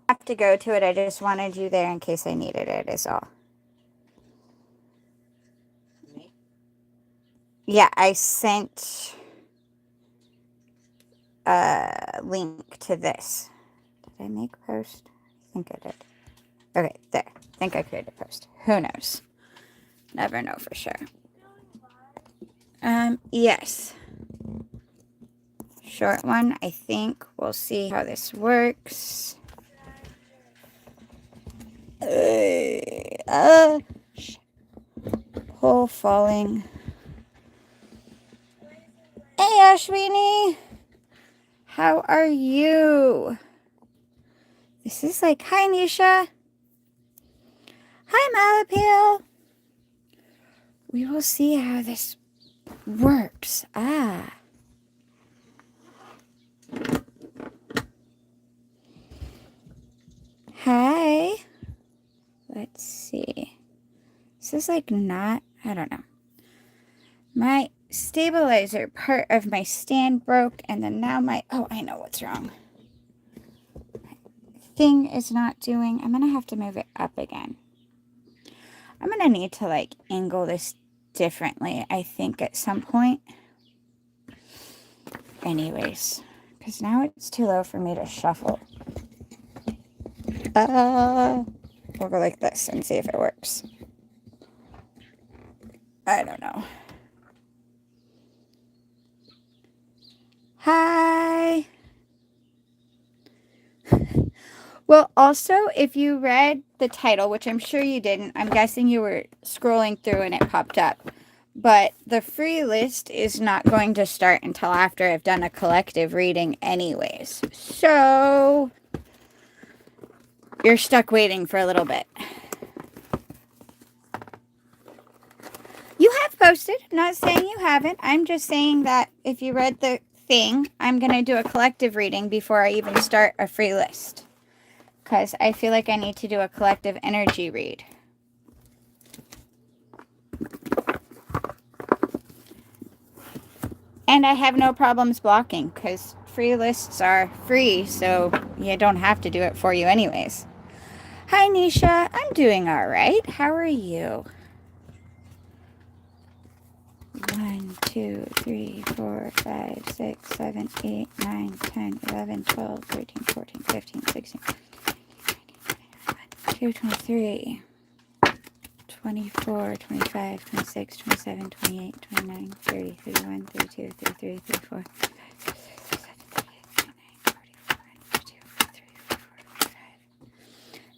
have to go to it. I just wanted you there in case I needed it, is all. Yeah, I sent a link to this. Did I make post? I think I did. Okay, there. I think I created a post. Who knows? Never know for sure. Yes. Short one, I think. We'll see how this works. Pole falling. Hey, Ashwini. How are you? This is like, hi, Nisha. Hi, Malpel. We will see how this works. Hi. Let's see. This is like not, I don't know. My stabilizer part of my stand broke, and then now oh, I know what's wrong. Thing is not doing, I'm going to have to move it up again. I'm going to need to like angle this differently, I think, at some point. Anyways, because now it's too low for me to shuffle. We'll go like this and see if it works. I don't know. Hi. Well, also, if you read the title, which I'm sure you didn't, I'm guessing you were scrolling through and it popped up. But the free list is not going to start until after I've done a collective reading anyways. So you're stuck waiting for a little bit. You have posted. I'm not saying you haven't. I'm just saying that if you read the thing, I'm going to do a collective reading before I even start a free list. Because I feel like I need to do a collective energy read. And I have no problems blocking because free lists are free, so you don't have to do it for you anyways. Hi, Nisha. I'm doing all right. How are you? 1, 2, 3, 4, 5, 6, 7, 8, 9, 10, 11, 12, 13, 14, 15, 16, 22, 23, 24, 25, 26, 27, 28, 29, 30, 31, 32, 33, 34, 35,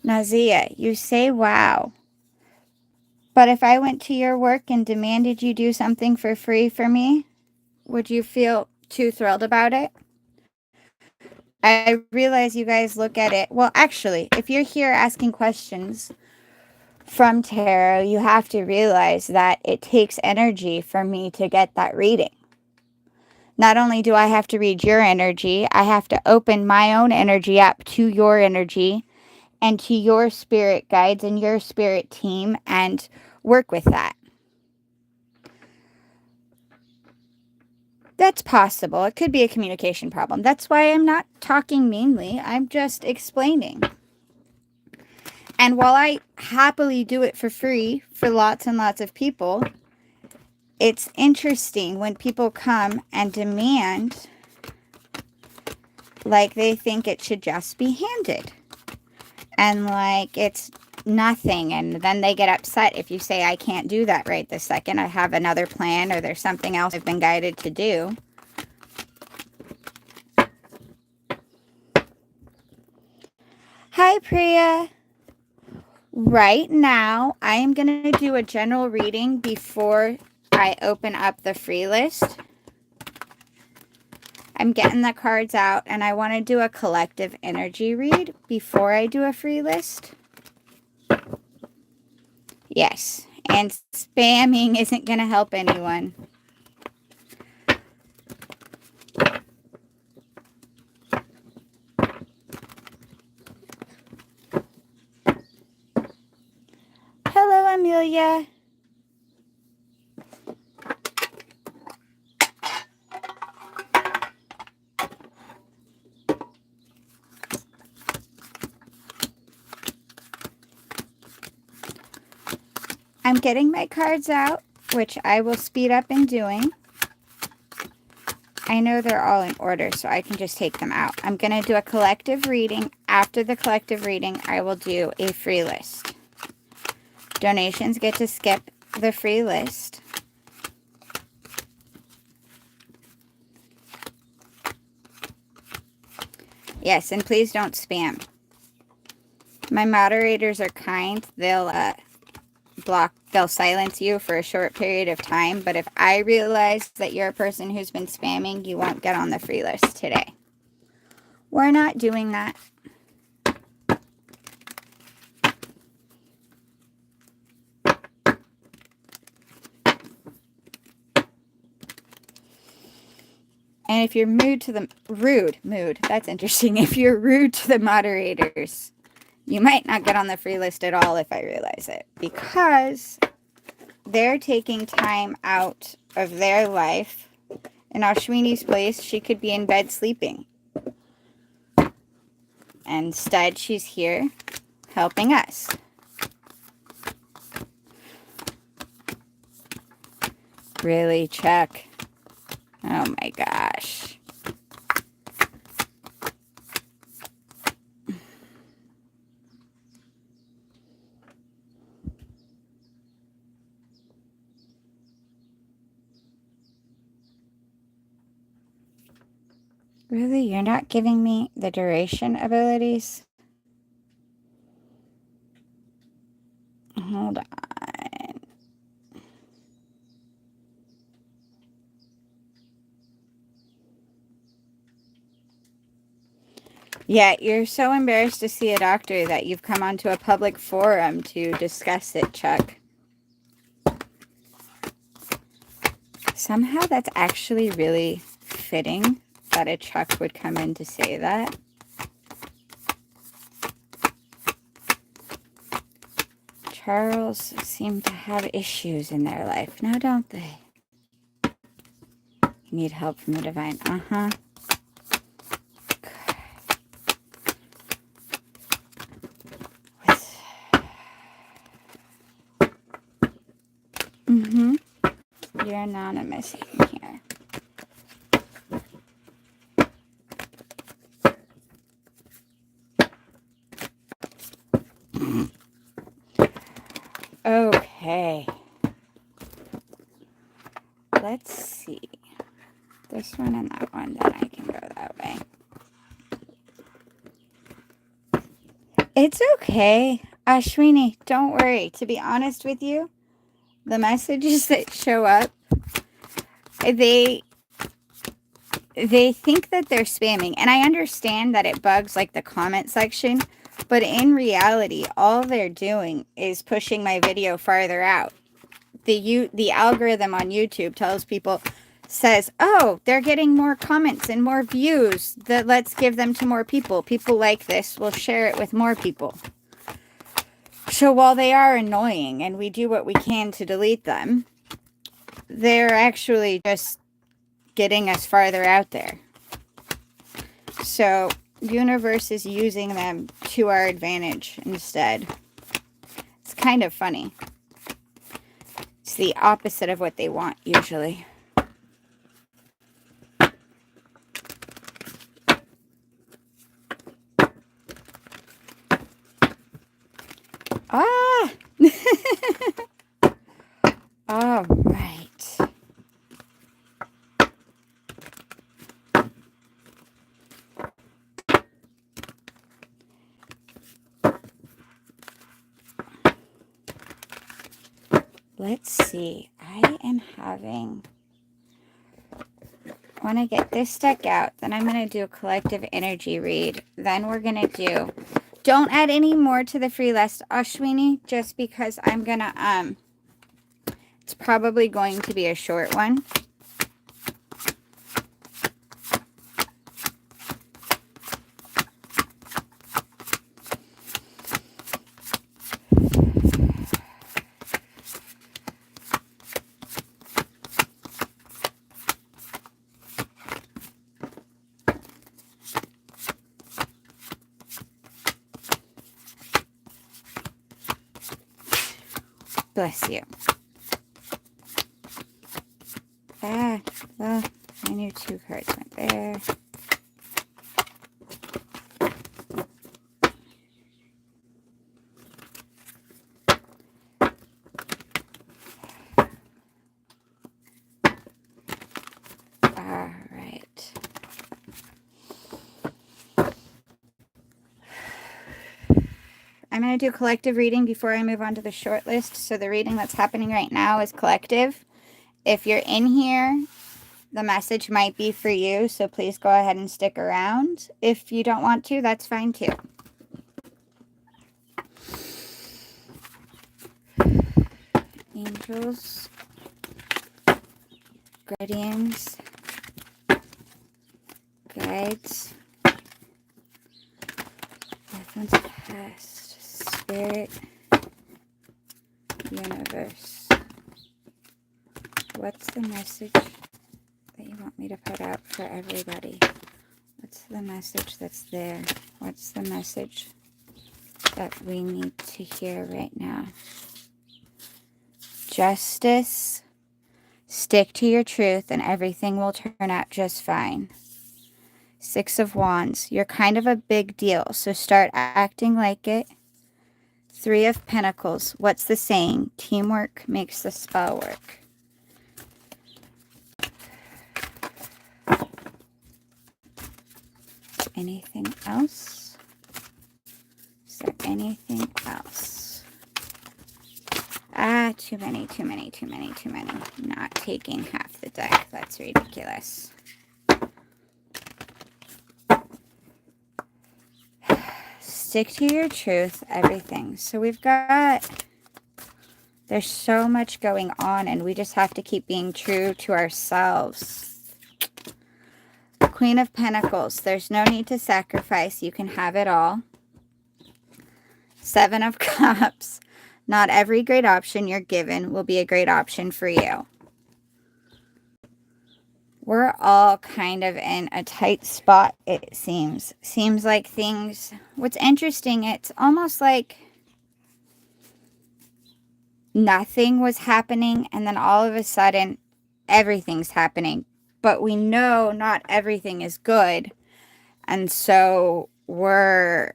Nazia, you say wow. But if I went to your work and demanded you do something for free for me, would you feel too thrilled about it? I realize you guys look at it. Well, actually, if you're here asking questions from tarot, you have to realize that it takes energy for me to get that reading. Not only do I have to read your energy, I have to open my own energy up to your energy and to your spirit guides and your spirit team and work with that. That's possible. It could be a communication problem. That's why I'm not talking meanly. I'm just explaining. And while I happily do it for free for lots and lots of people, it's interesting when people come and demand, like they think it should just be handed. And like it's nothing. And then they get upset if you say, I can't do that right this second. I have another plan or there's something else I've been guided to do. Hi, Priya. Right now, I am going to do a general reading before I open up the free list. I'm getting the cards out, and I want to do a collective energy read before I do a free list. Yes, and spamming isn't going to help anyone. Hello, Amelia. I'm getting my cards out, which I will speed up in doing. I know they're all in order, so I can just take them out. I'm going to do a collective reading. After the collective reading, I will do a free list. Donations get to skip the free list. Yes, and please don't spam. My moderators are kind. They'll silence you for a short period of time, but if I realize that you're a person who's been spamming, you won't get on the free list today. We're not doing that. And if you're that's interesting. If you're rude to the moderators, you might not get on the free list at all if I realize it, because they're taking time out of their life. In Ashwini's place, she could be in bed sleeping. Instead, she's here helping us. Really, Chuck? Oh my gosh. Really? You're not giving me the duration abilities? Hold on. Yeah, you're so embarrassed to see a doctor that you've come onto a public forum to discuss it, Chuck. Somehow that's actually really fitting that a Chuck would come in to say that. Charles seem to have issues in their life now, don't they? You need help from the divine. Uh-huh. Mm-hmm. You're anonymous in here. Okay. Let's see. This one and that one, then I can go that way. It's okay. Ashwini, don't worry. To be honest with you, the messages that show up, they think that they're spamming. And I understand that it bugs like the comment section, but in reality, all they're doing is pushing my video farther out. The algorithm on YouTube tells people, says, oh, they're getting more comments and more views, that let's give them to more people. People like this, we'll share it with more people. So while they are annoying and we do what we can to delete them, they're actually just getting us farther out there. So universe is using them to our advantage instead. It's kind of funny. It's the opposite of what they want usually. Ah! All right. Let's see. I am having... I want to get this deck out. Then I'm going to do a collective energy read. Then we're going to do... Don't add any more to the free list, Ashwini, just because I'm going to... It's probably going to be a short one. Bless you. Ah, well, I knew 2 cards went there. I'm going to do collective reading before I move on to the short list. So the reading that's happening right now is collective. If you're in here, the message might be for you, so please go ahead and stick around. If you don't want to, that's fine too. Angels, guardians, guides, loved ones past, spirit, universe. What's the message that you want me to put out for everybody? What's the message that's there? What's the message that we need to hear right now? Justice. Stick to your truth and everything will turn out just fine. 6 of Wands. You're kind of a big deal, so start acting like it. 3 of Pentacles. What's the saying? Teamwork makes the spell work. Anything else? Is there anything else? Ah, too many. Not taking half the deck. That's ridiculous. Stick to your truth, everything. So we've got, there's so much going on and we just have to keep being true to ourselves. Queen of Pentacles. There's no need to sacrifice. You can have it all. 7 of Cups. Not every great option you're given will be a great option for you. We're all kind of in a tight spot, it seems. Seems like things... What's interesting, it's almost like nothing was happening, and then all of a sudden, everything's happening. But we know not everything is good, and so we're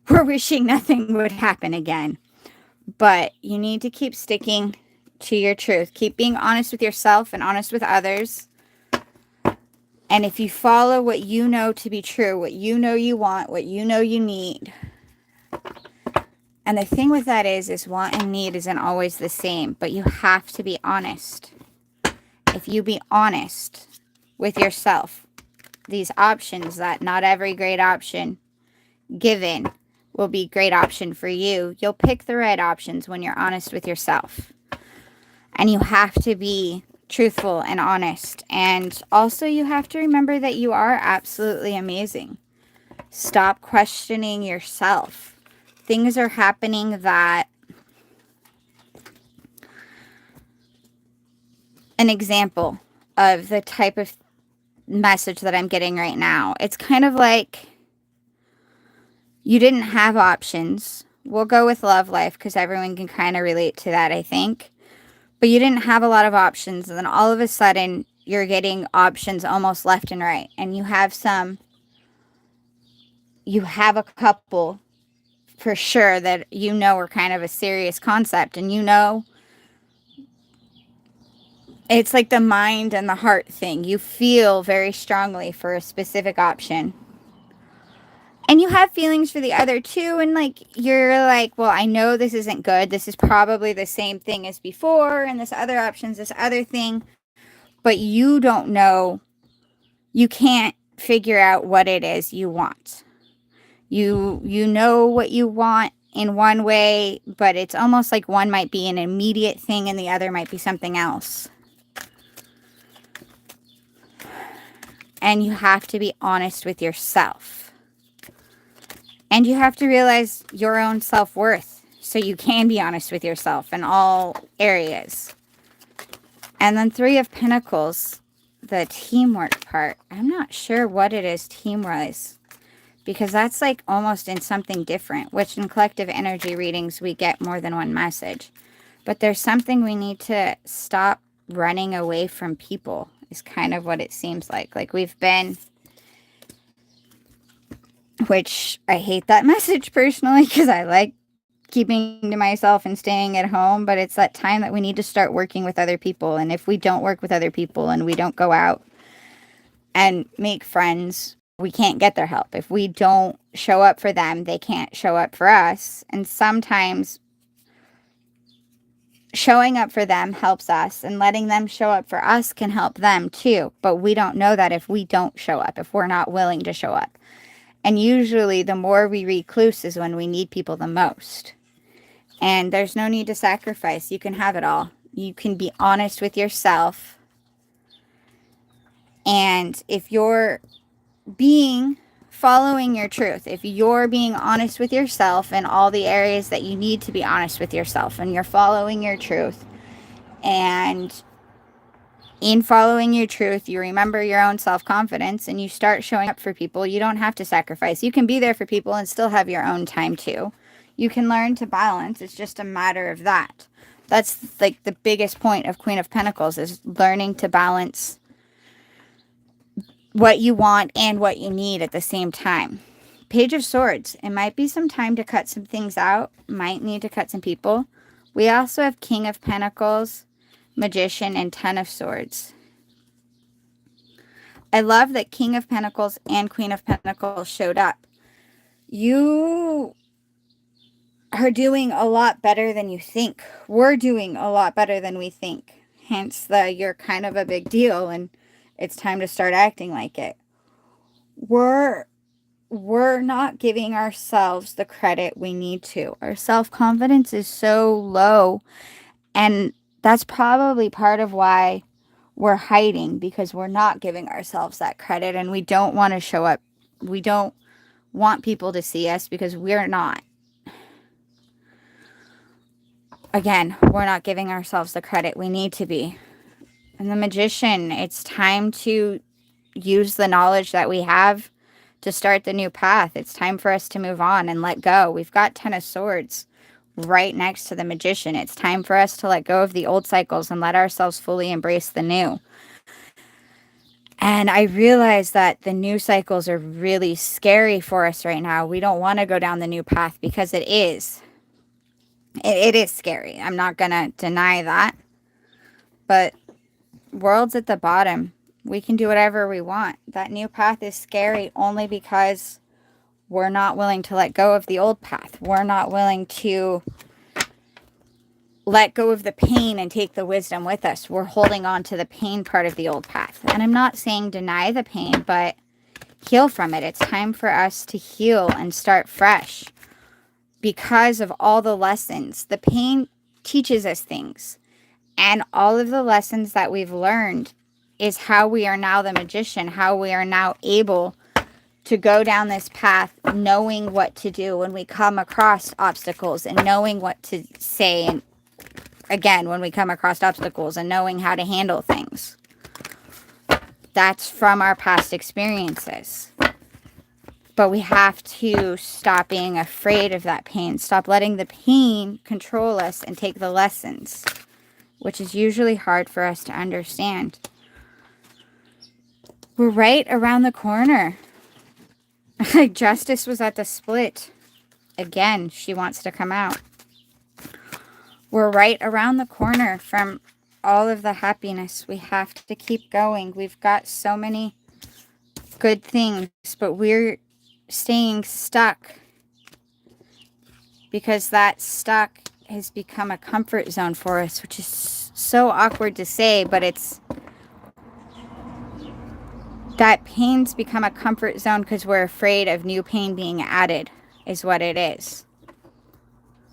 wishing nothing would happen again. But you need to keep sticking to your truth. Keep being honest with yourself and honest with others. And if you follow what you know to be true, what you know you want, what you know you need. And the thing with that is want and need isn't always the same, but you have to be honest. If you be honest with yourself, these options that not every great option given will be great option for you. You'll pick the right options when you're honest with yourself. And you have to be truthful and honest. And also you have to remember that you are absolutely amazing. Stop questioning yourself. Things are happening that... An example of the type of message that I'm getting right now. It's kind of like you didn't have options. We'll go with love life because everyone can kind of relate to that, I think. But you didn't have a lot of options, and then all of a sudden you're getting options almost left and right. And you have a couple for sure that you know are kind of a serious concept, and you know it's like the mind and the heart thing. You feel very strongly for a specific option. And you have feelings for the other too, and like you're like, well, I know this isn't good. This is probably the same thing as before, and this other option's this other thing. But you don't know. You can't figure out what it is you want. You know what you want in one way, but it's almost like one might be an immediate thing and the other might be something else. And you have to be honest with yourself. And you have to realize your own self-worth so you can be honest with yourself in all areas. And then 3 of Pentacles, the teamwork part. I'm not sure what it is team-wise. because that's like almost in something different, which in collective energy readings, we get more than one message. But there's something we need to stop running away from people is kind of what it seems like. Like we've been, which I hate that message personally because I like keeping to myself and staying at home, but it's that time that we need to start working with other people. And if we don't work with other people and we don't go out and make friends, we can't get their help. If we don't show up for them, they can't show up for us. And sometimes showing up for them helps us, and letting them show up for us can help them too. But we don't know that if we don't show up, if we're not willing to show up. And usually the more we recluse is when we need people the most. And there's no need to sacrifice. You can have it all. You can be honest with yourself. And if you're following your truth, if you're being honest with yourself in all the areas that you need to be honest with yourself, and you're following your truth, and in following your truth, you remember your own self-confidence and you start showing up for people, you don't have to sacrifice. You can be there for people and still have your own time too. You can learn to balance. It's just a matter of that. That's like the biggest point of Queen of Pentacles, is learning to balance what you want and what you need at the same time. Page of Swords. It might be some time to cut some things out. Might need to cut some people. We also have King of Pentacles, Magician, and Ten of Swords. I love that King of Pentacles and Queen of Pentacles showed up. You are doing a lot better than you think. We're doing a lot better than we think. Hence you're kind of a big deal and it's time to start acting like it. We're not giving ourselves the credit we need to. Our self-confidence is so low, and that's probably part of why we're hiding, because we're not giving ourselves that credit, and we don't want to show up. We don't want people to see us because we're not. Again, we're not giving ourselves the credit we need to be. And the Magician, it's time to use the knowledge that we have to start the new path. It's time for us to move on and let go. We've got Ten of Swords right next to the Magician. It's time for us to let go of the old cycles and let ourselves fully embrace the new. And I realize that the new cycles are really scary for us right now. We don't want to go down the new path because it is. It is scary. I'm not going to deny that. But world's at the bottom. We can do whatever we want. That new path is scary only because we're not willing to let go of the old path. We're not willing to let go of the pain and take the wisdom with us. We're holding on to the pain part of the old path. And I'm not saying deny the pain, but heal from it. It's time for us to heal and start fresh because of all the lessons. The pain teaches us things. And all of the lessons that we've learned is how we are now the Magician, how we are now able to go down this path, knowing what to do when we come across obstacles, and knowing what to say, and again, when we come across obstacles, and knowing how to handle things. That's from our past experiences. But we have to stop being afraid of that pain. Stop letting the pain control us and take the lessons, which is usually hard for us to understand. We're right around the corner. Justice was at the split. Again, she wants to come out. We're right around the corner from all of the happiness. We have to keep going. We've got so many good things, but we're staying stuck because that stuck has become a comfort zone for us, which is so awkward to say, but it's that pain's become a comfort zone because we're afraid of new pain being added, is what it is.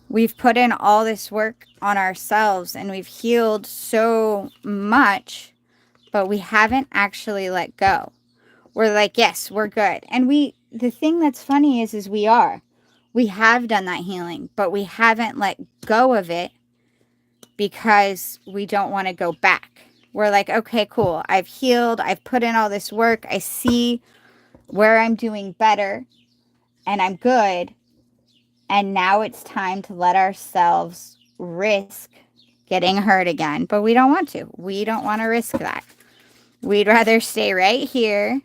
We've put in all this work on ourselves and we've healed so much, but we haven't actually let go. We're like, yes, we're good. And the thing that's funny is we have done that healing, but we haven't let go of it because we don't want to go back. We're like, okay, cool. I've healed. I've put in all this work. I see where I'm doing better. and I'm good. And now it's time to let ourselves risk getting hurt again. But we don't want to. We don't want to risk that. We'd rather stay right here.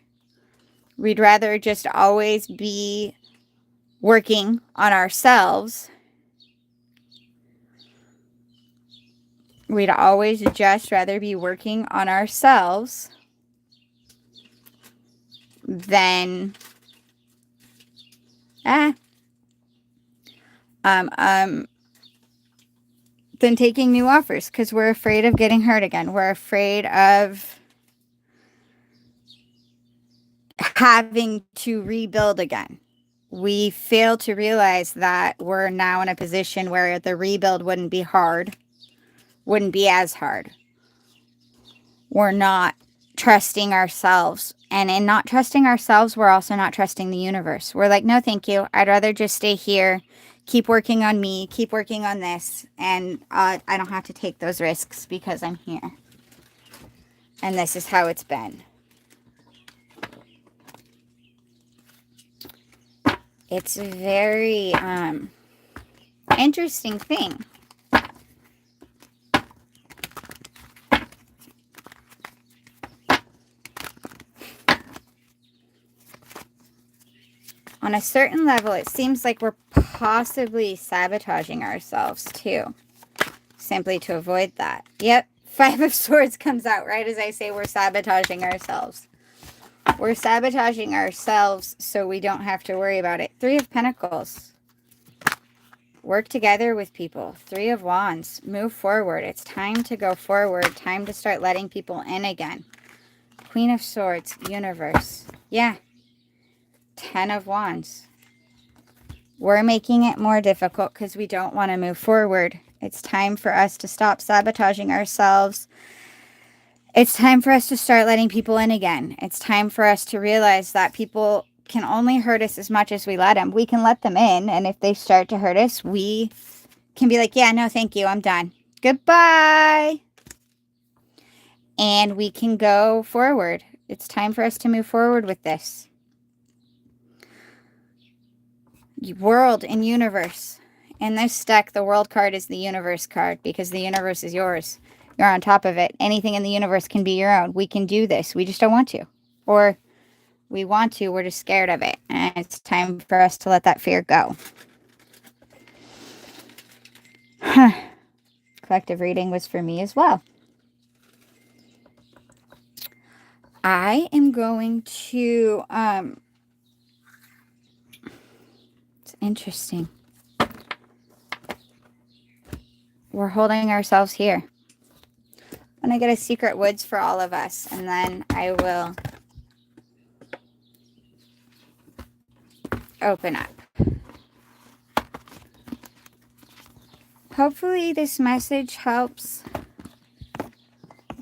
We'd rather just always be working on ourselves. We'd always just rather be working on ourselves than than taking new offers, because we're afraid of getting hurt again. We're afraid of having to rebuild again. We fail to realize that we're now in a position where the rebuild wouldn't be as hard. We're not trusting ourselves. And in not trusting ourselves, we're also not trusting the universe. We're like, no, thank you. I'd rather just stay here, keep working on me, keep working on this. And I don't have to take those risks because I'm here. And this is how it's been. It's a very interesting thing. On a certain level, it seems like we're possibly sabotaging ourselves too, simply to avoid that. Yep, 5 of Swords comes out right as I say we're sabotaging ourselves. We're sabotaging ourselves so we don't have to worry about it. 3 of Pentacles. Work together with people. 3 of Wands. Move forward. It's time to go forward. Time to start letting people in again. Queen of Swords. Universe. Yeah. 10 of Wands. We're making it more difficult because we don't want to move forward. It's time for us to stop sabotaging ourselves. It's time for us to start letting people in again. It's time for us to realize that people can only hurt us as much as we let them. We can let them in, and if they start to hurt us, we can be like, yeah, no, thank you, I'm done. Goodbye. And we can go forward. It's time for us to move forward with this. World and universe. In this deck, the world card is the universe card because the universe is yours. You're on top of it. Anything in the universe can be your own. We can do this. We just don't want to. Or we want to. We're just scared of it. And it's time for us to let that fear go. Collective reading was for me as well. I am going to... It's interesting. We're holding ourselves here. I'm going to get a secret woods for all of us, and then I will open up. Hopefully this message helps.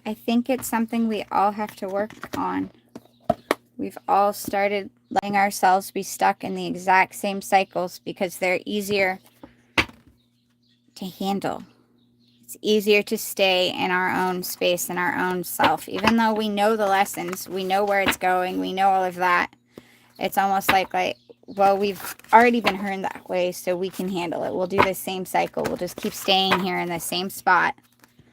I think it's something we all have to work on. We've all started letting ourselves be stuck in the exact same cycles because they're easier to handle. It's easier to stay in our own space, in our own self. Even though we know the lessons, we know where it's going, we know all of that. It's almost like, well, we've already been hurt that way, so we can handle it. We'll do the same cycle. We'll just keep staying here in the same spot.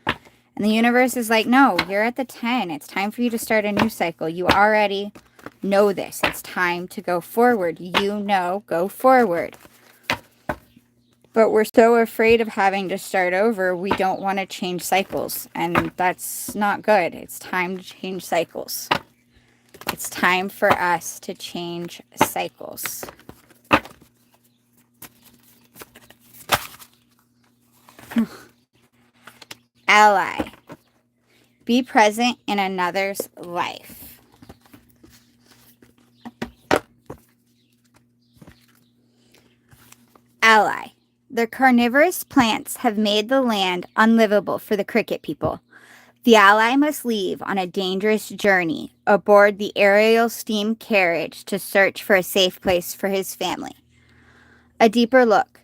And the universe is like, no, you're at the 10. It's time for you to start a new cycle. You already know this. It's time to go forward. You know, go forward. But we're so afraid of having to start over, we don't want to change cycles. And that's not good. It's time to change cycles. It's time for us to change cycles. Ally. Be present in another's life. Ally. The carnivorous plants have made the land unlivable for the cricket people. The ally must leave on a dangerous journey aboard the aerial steam carriage to search for a safe place for his family. A deeper look.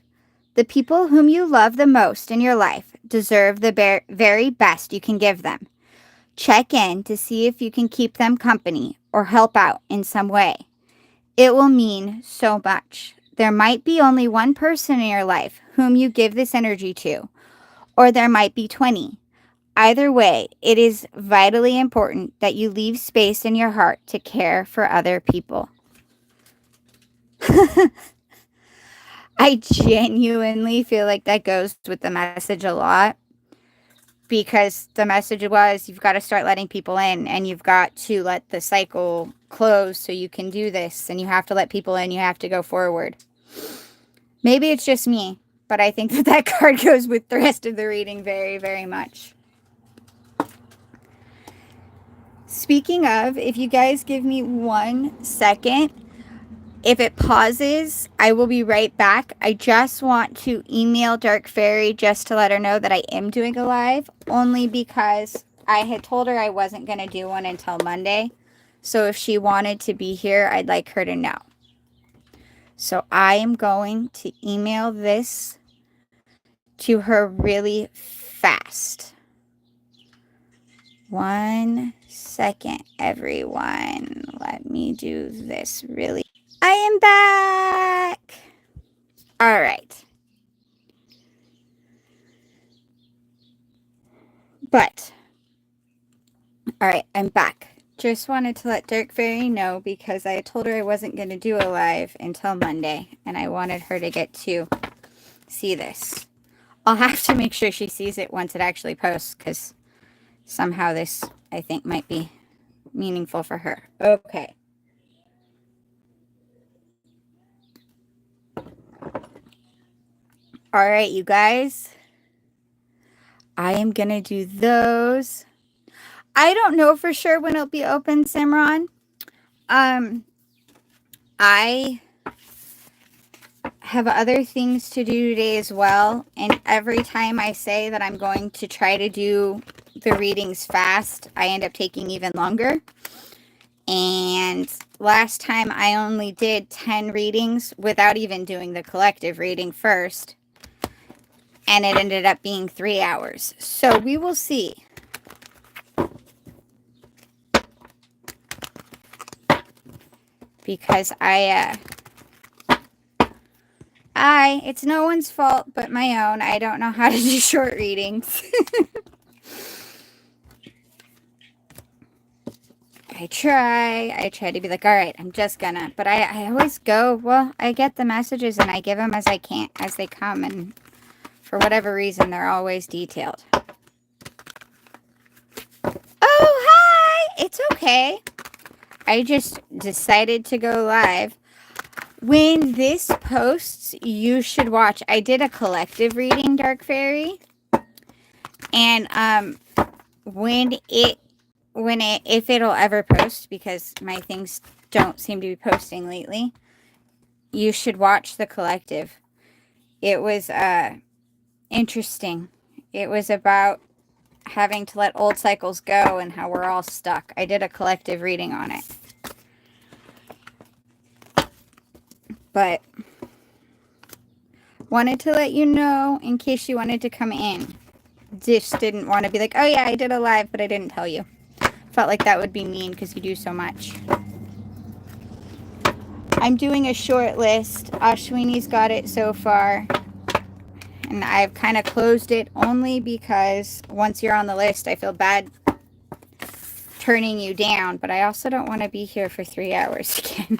The people whom you love the most in your life deserve the very best you can give them. Check in to see if you can keep them company or help out in some way. It will mean so much. There might be only one person in your life whom you give this energy to, or there might be 20. Either way, it is vitally important that you leave space in your heart to care for other people. I genuinely feel like that goes with the message a lot, because the message was you've got to start letting people in, and you've got to let the cycle close so you can do this, and you have to let people in, you have to go forward. Maybe it's just me, but I think that that card goes with the rest of the reading very, very much. Speaking of, if you guys give me 1 second, if it pauses, I will be right back. I just want to email Dark Fairy just to let her know that I am doing a live, only because I had told her I wasn't going to do one until Monday. So if she wanted to be here, I'd like her to know. So I am going to email this to her really fast. 1 second, everyone. Let me do this really. I am back. All right. All right, I'm back. Just wanted to let Dark Fairy know, because I told her I wasn't going to do a live until Monday, and I wanted her to get to see this. I'll have to make sure she sees it once it actually posts, because somehow this, I think, might be meaningful for her. Okay. All right, you guys. I am going to do those. I don't know for sure when it'll be open, Simran. I have other things to do today as well. And every time I say that I'm going to try to do the readings fast, I end up taking even longer. And last time I only did 10 readings without even doing the collective reading first. And it ended up being 3 hours. So we will see. Because it's no one's fault but my own. I don't know how to do short readings. I try to be like, all right, I'm just gonna, but I always go, well, I get the messages and I give them as they come, and for whatever reason, they're always detailed. Oh, hi! It's okay. I just decided to go live. When this posts, you should watch. I did a collective reading, Dark Fairy. And if it'll ever post, because my things don't seem to be posting lately, you should watch the collective. It was interesting. It was about having to let old cycles go and how we're all stuck. I did a collective reading on it. But wanted to let you know in case you wanted to come in. Just didn't want to be like, oh yeah, I did a live, but I didn't tell you. Felt like that would be mean because you do so much. I'm doing a short list. Ashwini's got it so far. And I've kind of closed it only because once you're on the list, I feel bad turning you down. But I also don't want to be here for 3 hours again.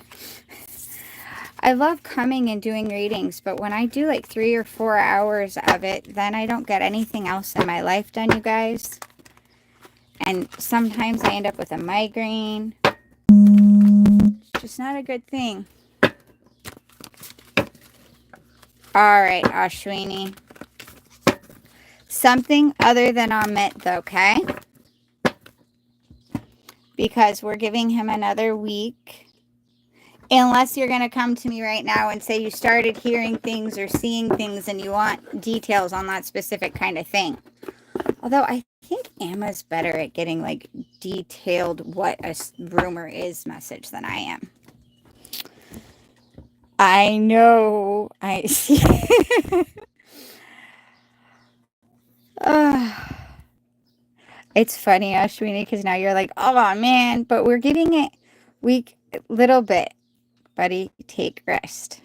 I love coming and doing readings, but when I do like 3 or 4 hours of it, then I don't get anything else in my life done, you guys. And sometimes I end up with a migraine. It's just not a good thing. All right, Ashwini. Something other than Amit, though, okay? Because we're giving him another week. Unless you're going to come to me right now and say you started hearing things or seeing things and you want details on that specific kind of thing. Although I think Emma's better at getting like detailed what a rumor is message than I am. I know. I see. It's funny, Ashwini, because now you're like, oh man, but we're giving it week little bit buddy, take rest.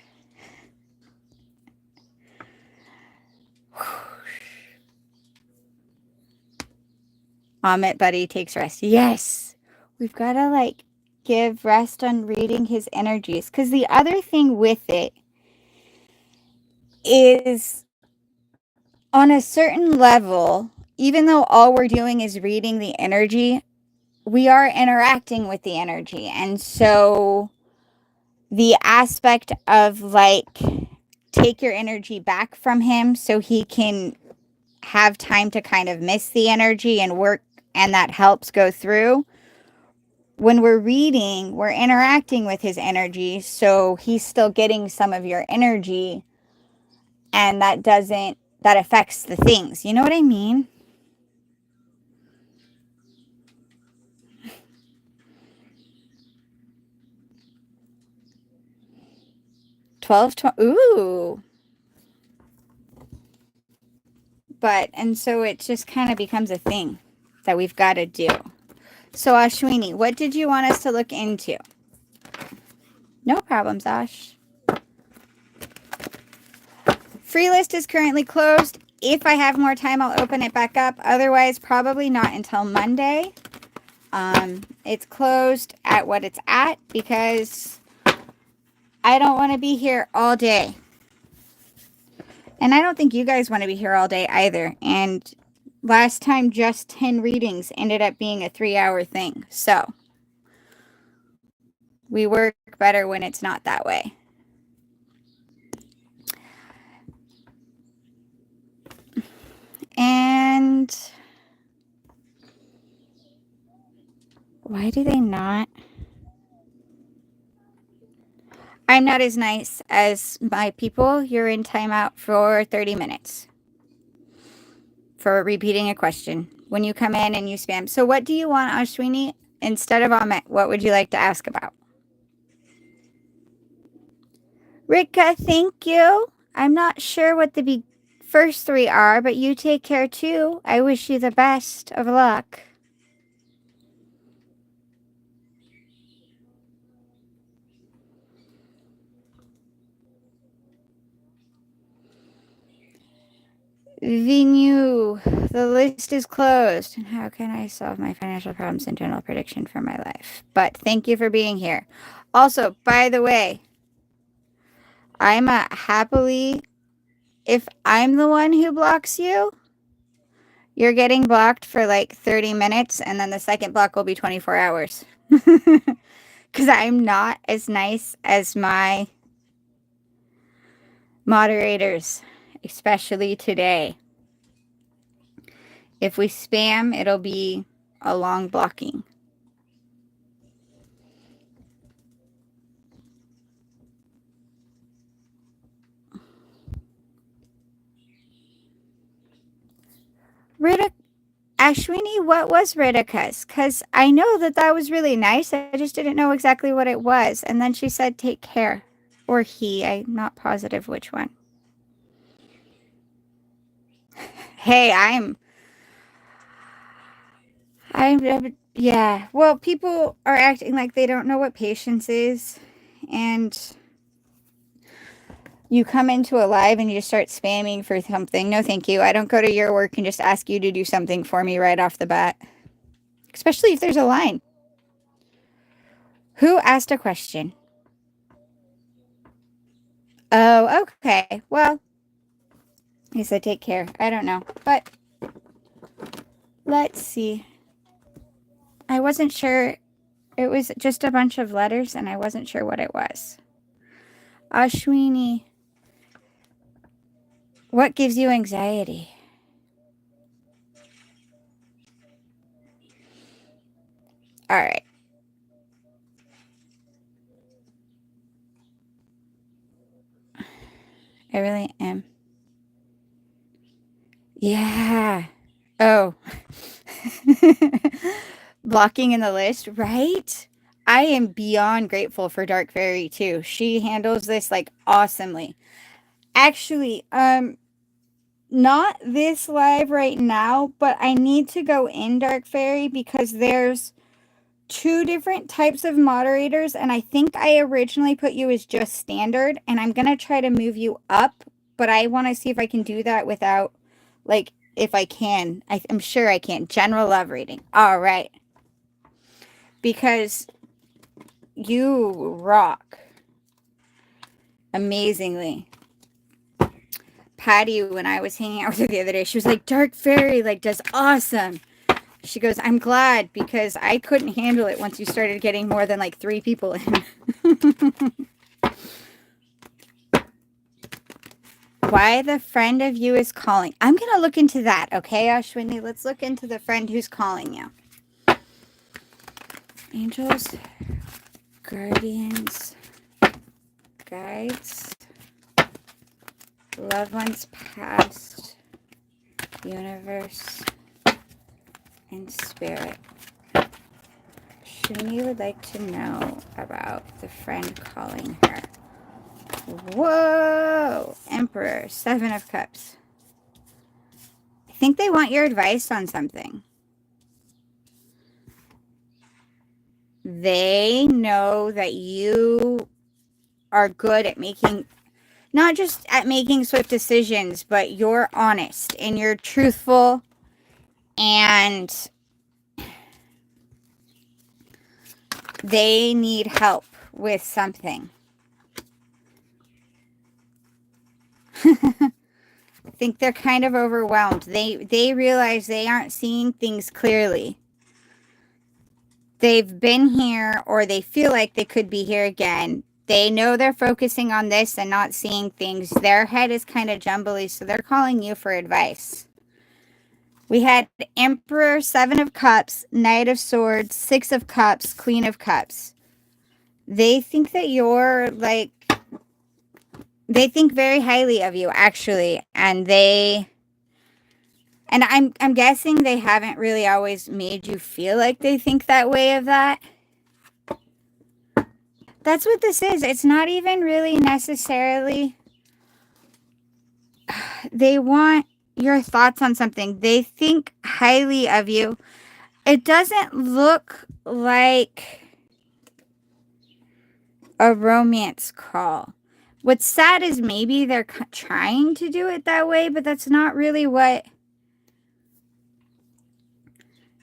Amit, buddy, takes rest. Yes. We've got to like give rest on reading his energies. Because the other thing with it is on a certain level, even though all we're doing is reading the energy, we are interacting with the energy. And so the aspect of like take your energy back from him so he can have time to kind of miss the energy and work, and that helps go through. When we're reading, we're interacting with his energy, so he's still getting some of your energy, and that affects the things. You know what I mean? 12, 12. Ooh. But, and so it just kind of becomes a thing that we've got to do. So Ashwini, what did you want us to look into? No problems, Ash. Free list is currently closed. If I have more time, I'll open it back up. Otherwise, probably not until Monday. It's closed at what it's at because I don't want to be here all day. And I don't think you guys want to be here all day either. And last time, just 10 readings ended up being a 3-hour thing. So we work better when it's not that way. And why do they not? I'm not as nice as my people. You're in timeout for 30 minutes for repeating a question when you come in and you spam. So what do you want, Ashwini? Instead of Amit, what would you like to ask about? Rika, thank you. I'm not sure what the first 3 are, but you take care too. I wish you the best of luck. VENMO, the list is closed. How can I solve my financial problems and general prediction for my life? But thank you for being here. Also, by the way, I'm happily, if I'm the one who blocks you, you're getting blocked for like 30 minutes, and then the second block will be 24 hours. Because I'm not as nice as my moderators, especially today. If we spam, it'll be a long blocking. Ashwini, what was Ritika's? Because I know that was really nice. I just didn't know exactly what it was. And then she said, take care. Or he. I'm not positive which one. Hey, yeah. Well, people are acting like they don't know what patience is. And you come into a live and you just start spamming for something. No, thank you. I don't go to your work and just ask you to do something for me right off the bat. Especially if there's a line. Who asked a question? Oh, okay. Well, he said take care. I don't know. But let's see. I wasn't sure. It was just a bunch of letters and I wasn't sure what it was. Ashwini, what gives you anxiety? All right. I really am. Yeah. Oh. Blocking in the list, right? I am beyond grateful for Dark Fairy too. She handles this like awesomely. Actually, not this live right now, but I need to go in Dark Fairy because there's two different types of moderators, and I think I originally put you as just standard, and I'm going to try to move you up, but I want to see if I can do that without, like, if I can. I'm sure I can. General love reading. All right. Because you rock amazingly. Patty, when I was hanging out with her the other day, she was like, Dark Fairy, like, does awesome. She goes, I'm glad, because I couldn't handle it once you started getting more than like 3 people in. Why the friend of you is calling. I'm going to look into that, okay, Ashwini? Let's look into the friend who's calling you. Angels, guardians, guides, loved ones past, universe, and spirit. Shuni would like to know about the friend calling her. Whoa! Emperor, 7 of Cups. I think they want your advice on something. They know that you are good at making, not just at making swift decisions, but you're honest and you're truthful, and they need help with something. I think they're kind of overwhelmed. They realize they aren't seeing things clearly. They've been here, or they feel like they could be here again. They know they're focusing on this and not seeing things. Their head is kind of jumbly, so they're calling you for advice. We had Emperor, 7 of Cups, Knight of Swords, 6 of Cups, Queen of Cups. They think that you're like, they think very highly of you, actually, and I'm guessing they haven't really always made you feel like they think that way of that. That's what this is. It's not even really necessarily, they want your thoughts on something. They think highly of you. It doesn't look like a romance call. What's sad is maybe they're trying to do it that way, but that's not really what.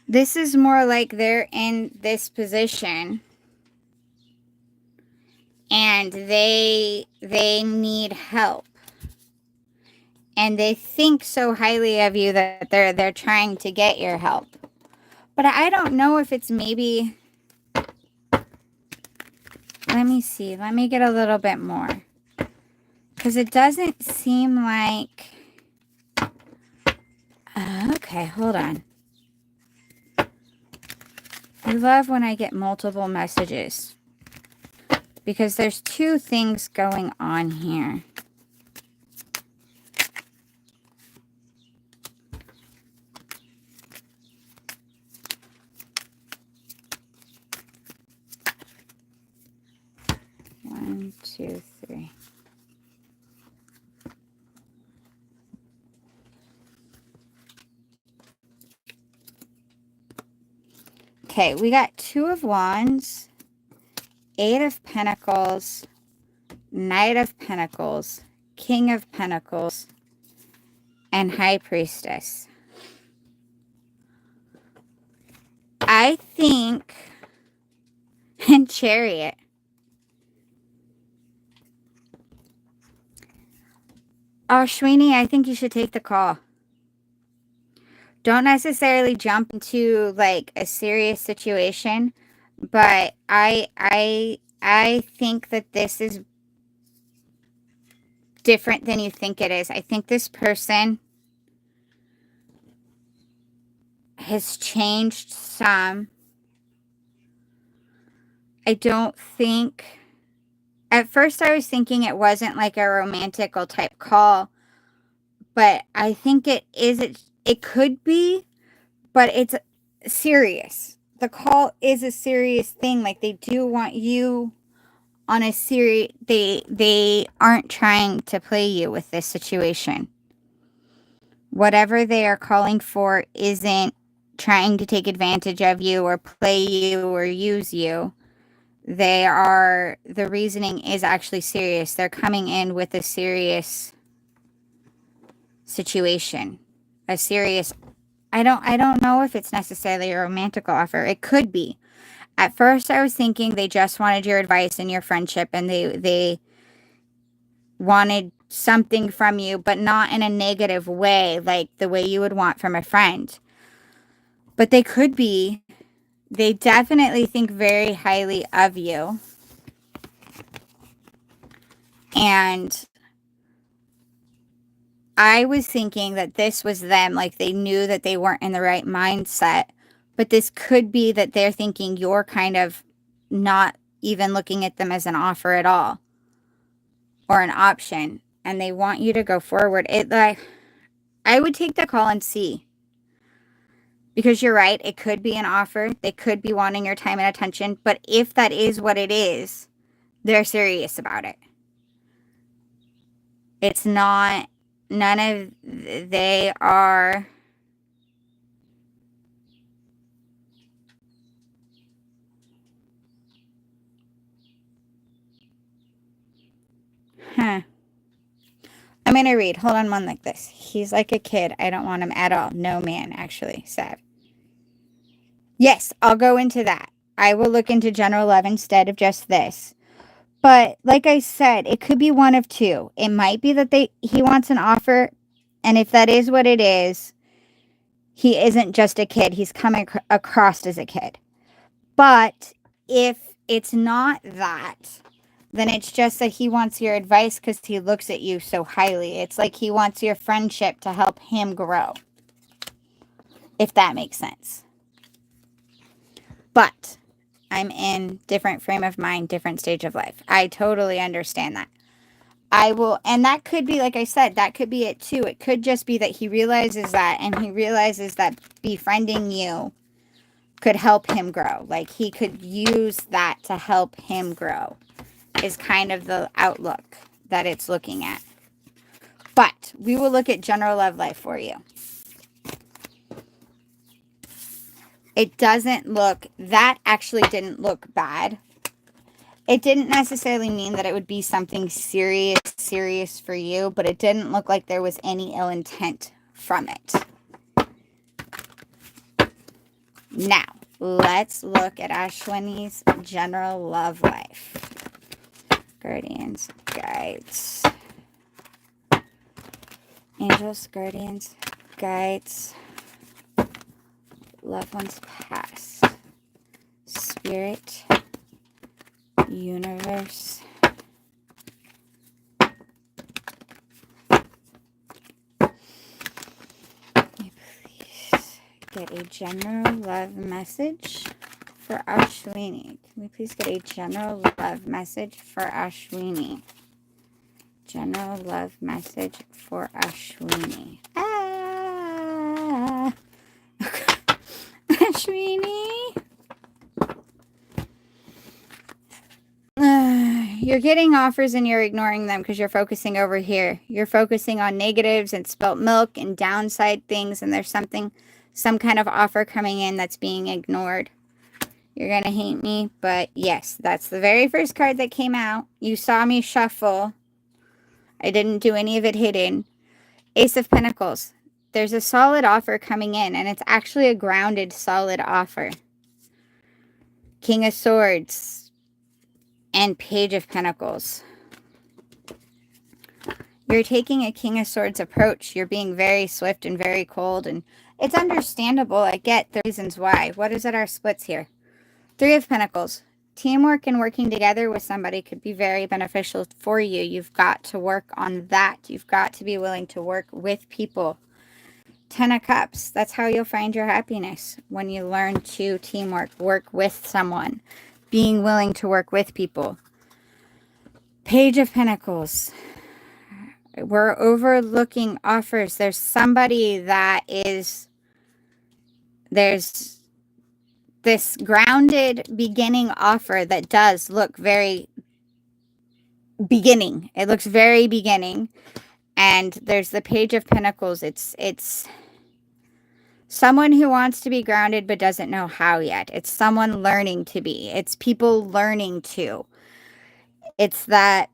This is more like they're in this position and they need help. And they think so highly of you that they're trying to get your help. But I don't know if it's maybe, let me see. Let me get a little bit more. Because it doesn't seem like, okay, hold on. I love when I get multiple messages. Because there's 2 things going on here. One, two, three. Okay, we got 2 of Wands, 8 of Pentacles, Knight of Pentacles, King of Pentacles, and High Priestess. I think, and Chariot. Oh, Shwini, I think you should take the call. Don't necessarily jump into like a serious situation, but I think that this is different than you think it is. I think this person has changed some. I don't think, at first I was thinking it wasn't like a romantical type call, but I think it is, it could be, but it's serious. The call is a serious thing. Like, they do want you on a serious, they aren't trying to play you with this situation. Whatever they are calling for isn't trying to take advantage of you or play you or use you. The reasoning is actually serious. They're coming in with a serious situation. A serious, I don't know if it's necessarily a romantic offer. It could be. At first I was thinking they just wanted your advice and your friendship, and they wanted something from you, but not in a negative way, like the way you would want from a friend. But they definitely think very highly of you. And I was thinking that this was them, like they knew that they weren't in the right mindset. But this could be that they're thinking you're kind of not even looking at them as an offer at all, or an option, and they want you to go forward. I would take the call and see. Because you're right, it could be an offer. They could be wanting your time and attention. But if that is what it is, they're serious about it. It's not, they are, I'm going to read. Hold on one like this. He's like a kid. I don't want him at all. No man, actually. Sad. Yes, I'll go into that. I will look into general love instead of just this. But like I said, it could be one of two. It might be that he wants an offer, and if that is what it is, he isn't just a kid. He's coming across as a kid. But if it's not that, then it's just that he wants your advice because he looks at you so highly. It's like he wants your friendship to help him grow, if that makes sense. But I'm in different frame of mind, different stage of life. I totally understand that. And that could be, like I said, that could be it too. It could just be that he realizes that, and he realizes that befriending you could help him grow. Like he could use that to help him grow, is kind of the outlook that it's looking at. But we will look at general love life for you. It doesn't look, that actually didn't look bad. It didn't necessarily mean that it would be something serious for you, but it didn't look like there was any ill intent from it. Now, let's look at Ashwini's general love life. Guardians, guides, angels, guardians, guides, loved ones past, spirit, universe, please get a general love message for Ashwini. Can we please get a general love message for Ashwini? General love message for Ashwini. Ashwini. You're getting offers and you're ignoring them because you're focusing over here. You're focusing on negatives and spilt milk and downside things, and there's some kind of offer coming in that's being ignored. You're going to hate me, but yes, that's the very first card that came out. You saw me shuffle. I didn't do any of it hidden. Ace of Pentacles. There's a solid offer coming in, and it's actually a grounded, solid offer. King of Swords and Page of Pentacles. You're taking a King of Swords approach. You're being very swift and very cold, and it's understandable. I get the reasons why. What is it, our splits here? Three of Pentacles. Teamwork and working together with somebody could be very beneficial for you. You've got to work on that. You've got to be willing to work with people. Ten of Cups. That's how you'll find your happiness, when you learn to teamwork, work with someone, being willing to work with people. Page of Pentacles. We're overlooking offers. There's somebody that is, there's this grounded beginning offer that does look very beginning. It looks very beginning. And there's the Page of Pentacles. It's Someone who wants to be grounded but doesn't know how yet. It's someone learning to be. It's people learning to. It's that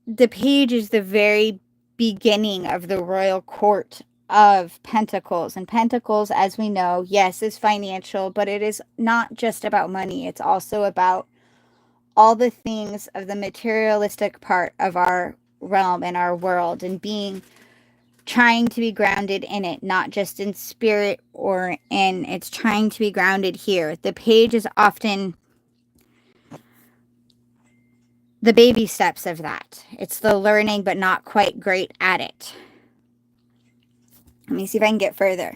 the page is the very beginning of the royal court of pentacles. And pentacles, as we know, yes, is financial, but it is not just about money. It's also about all the things of the materialistic part of our realm and our world, and trying to be grounded in it, not just in spirit or in, it's trying to be grounded here. The page is often the baby steps of that. It's the learning, but not quite great at it. Let me see if I can get further.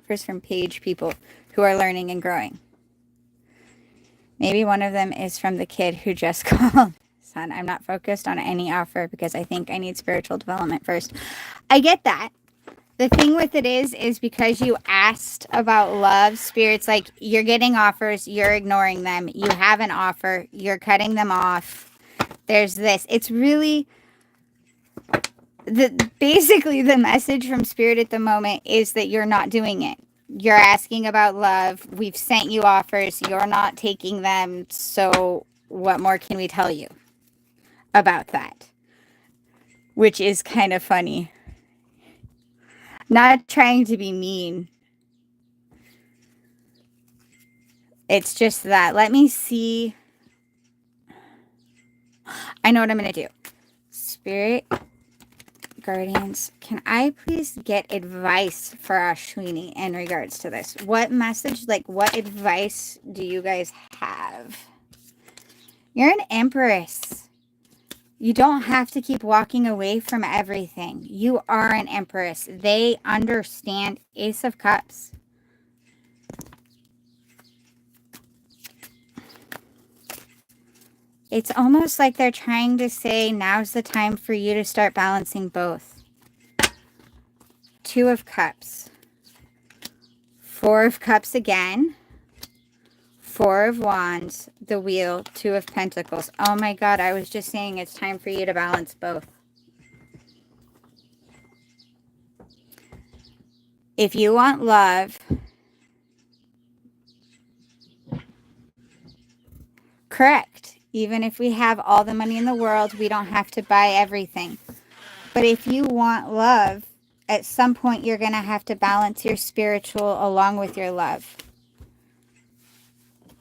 First from page people who are learning and growing. Maybe one of them is from the kid who just called. Son, I'm not focused on any offer because I think I need spiritual development first. I get that. The thing with it is because you asked about love, Spirit's like, you're getting offers, you're ignoring them. You have an offer, you're cutting them off. There's this. It's really, basically the message from Spirit at the moment is that you're not doing it. You're asking about love. We've sent you offers. You're not taking them. So what more can we tell you about that? Which is kind of funny. Not trying to be mean. It's just that. Let me see. I know what I'm going to do. Spirit guardians, can I please get advice for Ashwini in regards to this? What message, like what advice do you guys have? You're an empress. You don't have to keep walking away from everything. You are an empress. They understand. Ace of Cups. It's almost like they're trying to say, now's the time for you to start balancing both. Two of Cups. Four of Cups again. Four of Wands. The Wheel. Two of Pentacles. Oh my God, I was just saying it's time for you to balance both. If you want love, correct. Even if we have all the money in the world, we don't have to buy everything. But if you want love, at some point you're going to have to balance your spiritual along with your love.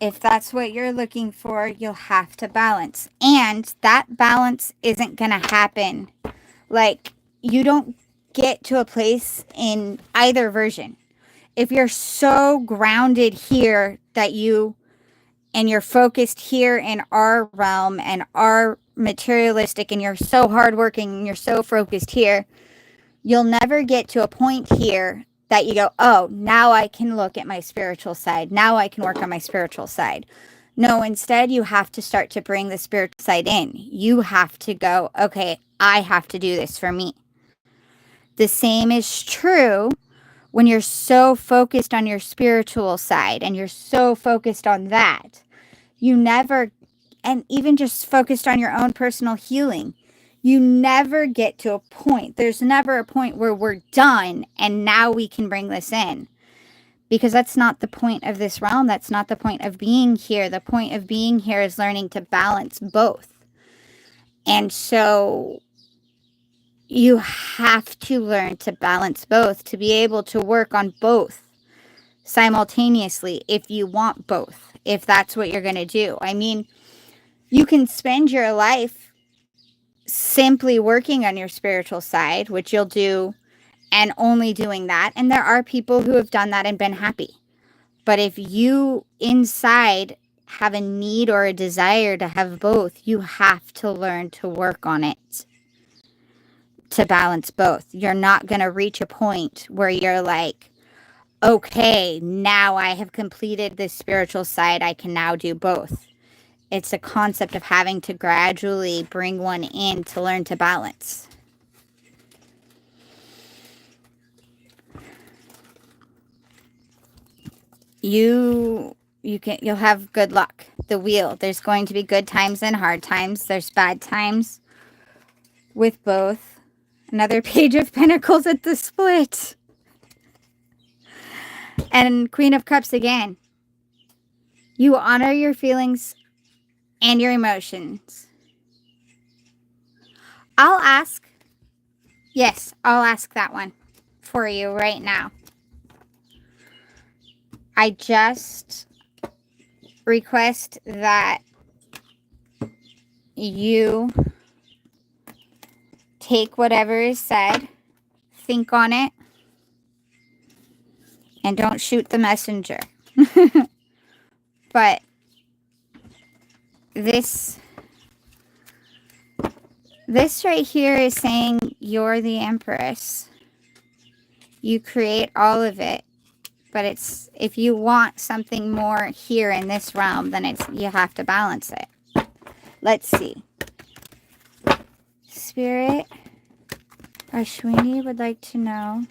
If that's what you're looking for, you'll have to balance. And that balance isn't going to happen. Like, you don't get to a place in either version. If you're so grounded here that and you're focused here in our realm and our materialistic, and you're so hardworking and you're so focused here, you'll never get to a point here that you go, oh, now I can look at my spiritual side. Now I can work on my spiritual side. No, instead you have to start to bring the spiritual side in. You have to go, okay, I have to do this for me. The same is true when you're so focused on your spiritual side and you're so focused on that. You never, and even just focused on your own personal healing, you never get to a point. There's never a point where we're done and now we can bring this in. Because that's not the point of this realm. That's not the point of being here. The point of being here is learning to balance both. And so you have to learn to balance both to be able to work on both simultaneously if you want both, if that's what you're going to do. I mean, you can spend your life simply working on your spiritual side, which you'll do, and only doing that. And there are people who have done that and been happy. But if you inside have a need or a desire to have both, you have to learn to work on it to balance both. You're not going to reach a point where you're like, okay, now I have completed this spiritual side. I can now do both. It's a concept of having to gradually bring one in to learn to balance. You'll have good luck. The Wheel. There's going to be good times and hard times. There's bad times with both. Another Page of Pentacles at the split. And Queen of Cups again. You honor your feelings and your emotions. I'll ask. Yes, I'll ask that one for you right now. I just request that you take whatever is said, think on it, and don't shoot the messenger. But this right here is saying you're the Empress. You create all of it. But it's, if you want something more here in this realm, then it's, you have to balance it. Let's see. Spirit, Ashwini would like to know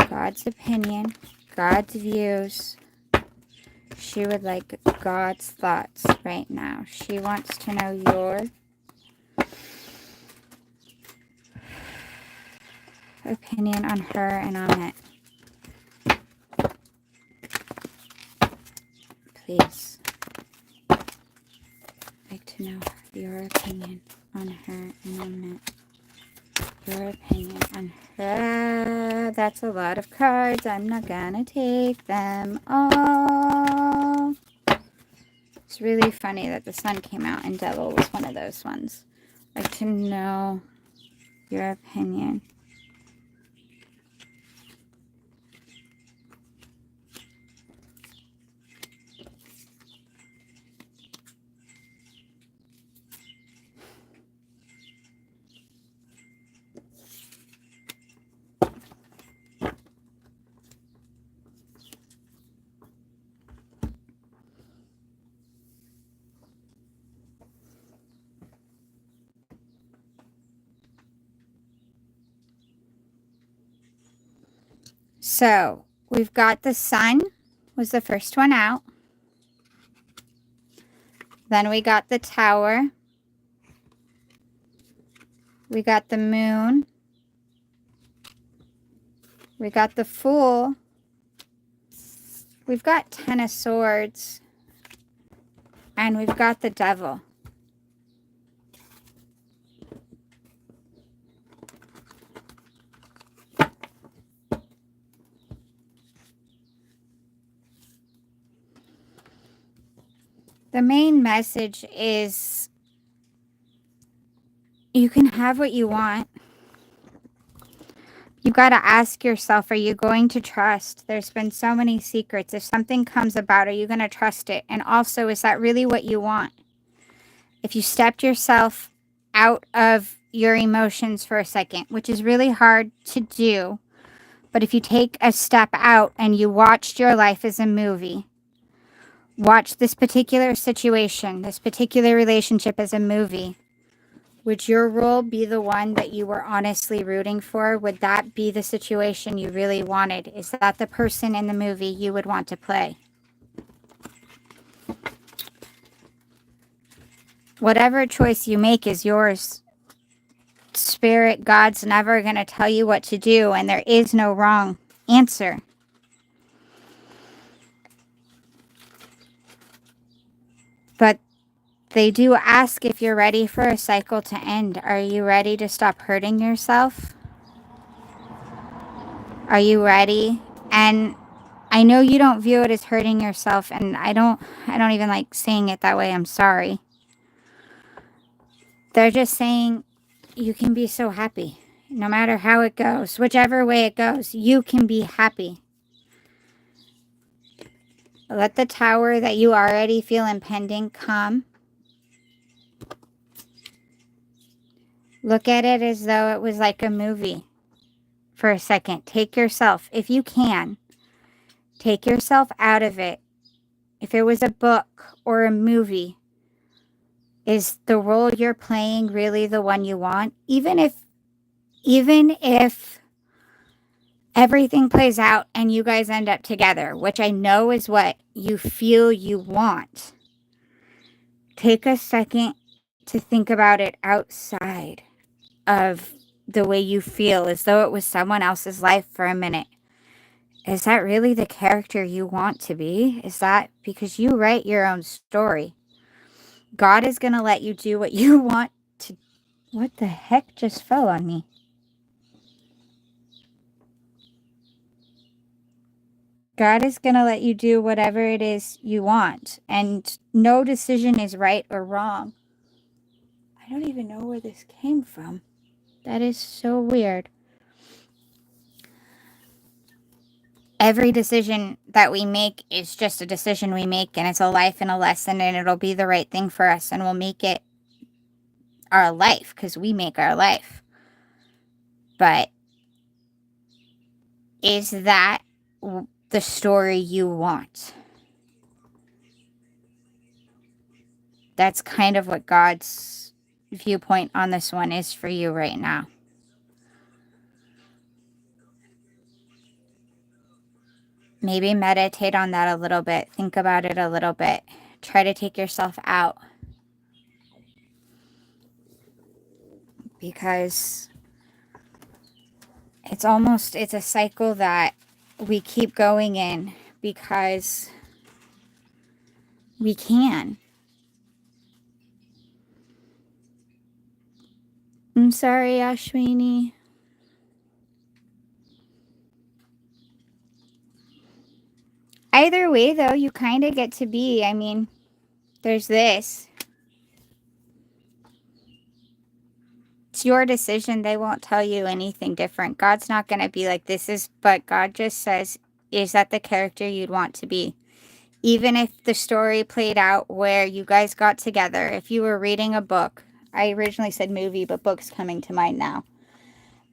God's opinion, God's views. She would like God's thoughts right now. She wants to know your opinion on her and on it. Please. I'd like to know your opinion on her and on it. Your opinion on her. That's a lot of cards. I'm not gonna take them all. It's really funny that the sun came out and Devil was one of those ones. I'd like to know your opinion. So, we've got the sun was the first one out. Then we got the tower. We got the moon. We got the fool. We've got 10 of swords. And we've got the devil. The main message is you can have what you want. You got to ask yourself, are you going to trust? There's been so many secrets. If something comes about, are you going to trust it? And also, is that really what you want? If you stepped yourself out of your emotions for a second, which is really hard to do, but if you take a step out and you watched your life as a movie, watch this particular situation, this particular relationship as a movie, would your role be the one that you were honestly rooting for? Would that be the situation you really wanted? Is that the person in the movie you would want to play? Whatever choice you make is yours. Spirit, God's never going to tell you what to do, and there is no wrong answer. But they do ask if you're ready for a cycle to end. Are you ready to stop hurting yourself? Are you ready? And I know you don't view it as hurting yourself, and I don't even like saying it that way. I'm sorry. They're just saying you can be so happy. No matter how it goes, whichever way it goes, you can be happy. Let the tower that you already feel impending come. Look at it as though it was like a movie for a second. Take yourself, if you can, take yourself out of it. If it was a book or a movie, is the role you're playing really the one you want? Even if everything plays out and you guys end up together, which I know is what you feel you want, take a second to think about it outside of the way you feel, as though it was someone else's life for a minute. Is that really the character you want to be? Is that because you write your own story? God is going to let you do what you want to. What the heck just fell on me? God is going to let you do whatever it is you want, and no decision is right or wrong. I don't even know where this came from. That is so weird. Every decision that we make is just a decision we make, and it's a life and a lesson, and it'll be the right thing for us, and we'll make it our life because we make our life. But is that the story you want? That's kind of what God's viewpoint on this one is for you right now. Maybe meditate on that a little bit. Think about it a little bit. Try to take yourself out. Because it's a cycle that we keep going in because we can. I'm sorry, Ashwini. Either way, though, you kind of get to be. I mean, there's this. It's your decision. They won't tell you anything different. God's not going to be like, this is, but God just says, is that the character you'd want to be? Even if the story played out where you guys got together, if you were reading a book, I originally said movie, but book's coming to mind now.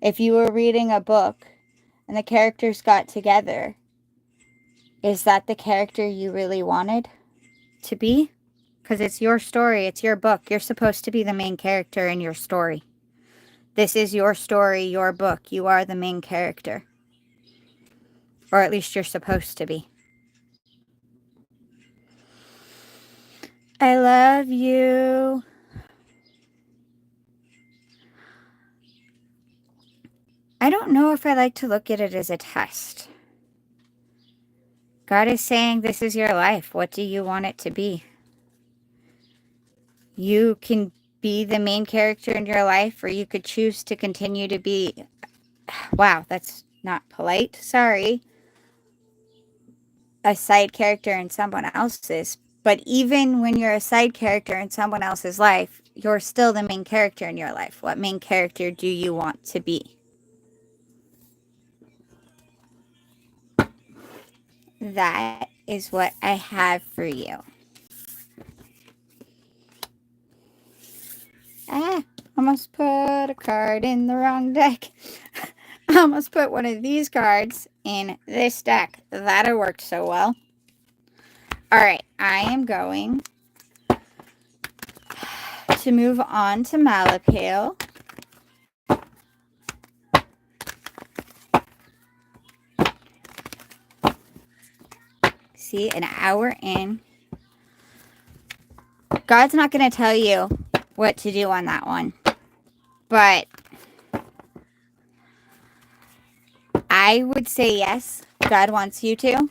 If you were reading a book and the characters got together, is that the character you really wanted to be? Because it's your story, it's your book. You're supposed to be the main character in your story. This is your story, your book. You are the main character. Or at least you're supposed to be. I love you. I don't know if I like to look at it as a test. God is saying, this is your life. What do you want it to be? You can be the main character in your life, or you could choose to continue to be, wow, that's not polite, sorry, a side character in someone else's. But even when you're a side character in someone else's life, you're still the main character in your life. What main character do you want to be? That is what I have for you. Ah, almost put a card in the wrong deck. I almost put one of these cards in this deck. That had worked so well. Alright, I am going to move on to Malpel. See, an hour in. God's not going to tell you what to do on that one. But I would say yes, God wants you to.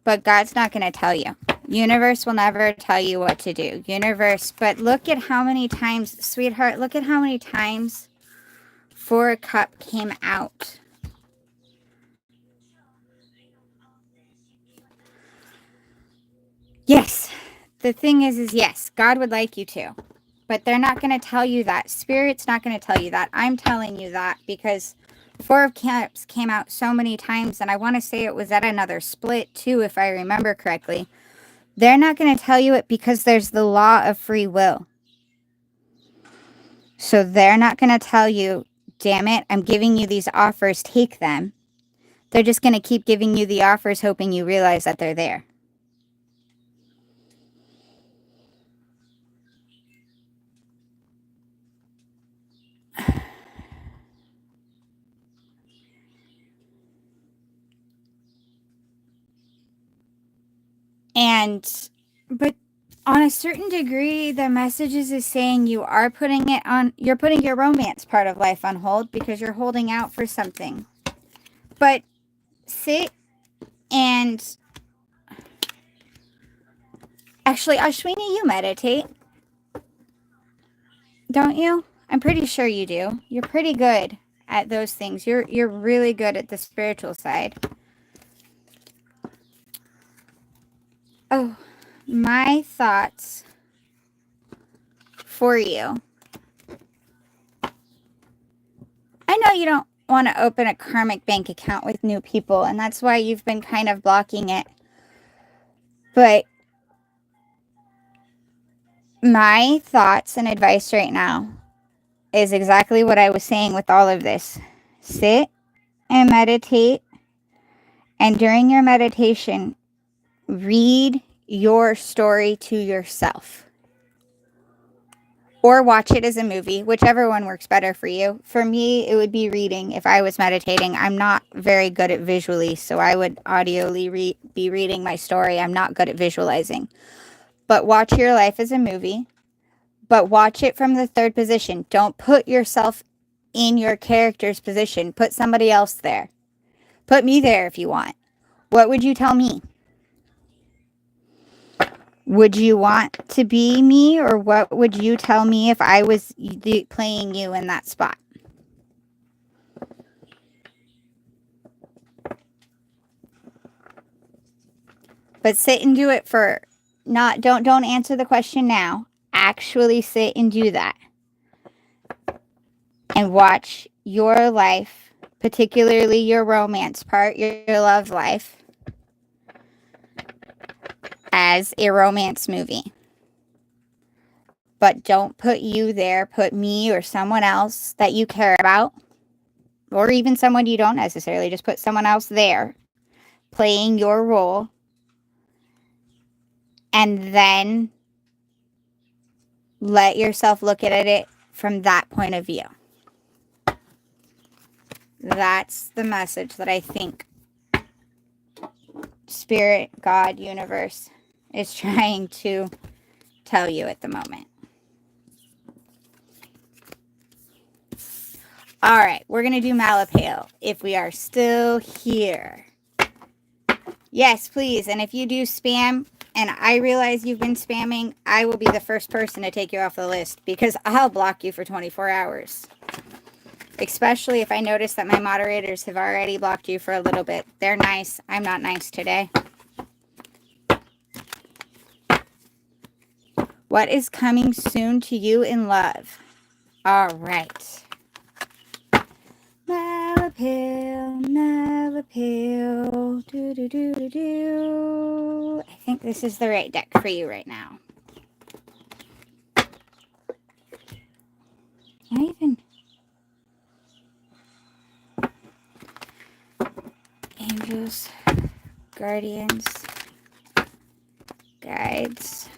But God's not going to tell you. Universe will never tell you what to do. Universe, but look at how many times, sweetheart, look at how many times Four Cup came out. Yes. The thing is yes, God would like you to. But they're not going to tell you that. Spirit's not going to tell you that. I'm telling you that because Four of Cups came out so many times, and I want to say it was at another split too, if I remember correctly. They're not going to tell you it because there's the law of free will. So they're not going to tell you, damn it, I'm giving you these offers, take them. They're just going to keep giving you the offers, hoping you realize that they're there. But On a certain degree, the messages is saying you're putting your romance part of life on hold because you're holding out for something. But sit and actually, Ashwini, you meditate, don't you? I'm pretty sure you do. You're pretty good at those things. You're really good at the spiritual side. Oh, my thoughts for you. I know you don't want to open a karmic bank account with new people, and that's why you've been kind of blocking it. But my thoughts and advice right now is exactly what I was saying with all of this. Sit and meditate, and during your meditation, read your story to yourself. Or watch it as a movie, whichever one works better for you. For me, it would be reading if I was meditating. I'm not very good at visually, so I would audioly be reading my story. I'm not good at visualizing. But watch your life as a movie. But watch it from the third position. Don't put yourself in your character's position. Put somebody else there. Put me there if you want. What would you tell me? Would you want to be me, or what would you tell me if I was playing you in that spot? But sit and do it for don't answer the question now. Actually sit and do that. And watch your life, particularly your romance part, your love life, as a romance movie. But don't put you there. Put me or someone else that you care about, or even someone you don't necessarily. Just put someone else there playing your role. And then let yourself look at it from that point of view. That's the message that I think Spirit, God, Universe is trying to tell you at the moment. All right, we're going to do Malpel if we are still here. Yes, please. And if you do spam and I realize you've been spamming, I will be the first person to take you off the list because I'll block you for 24 hours. Especially if I notice that my moderators have already blocked you for a little bit. They're nice. I'm not nice today. What is coming soon to you in love? All right. Malpel, Malpel, do. I think this is the right deck for you right now. Not even. Angels, guardians, guides,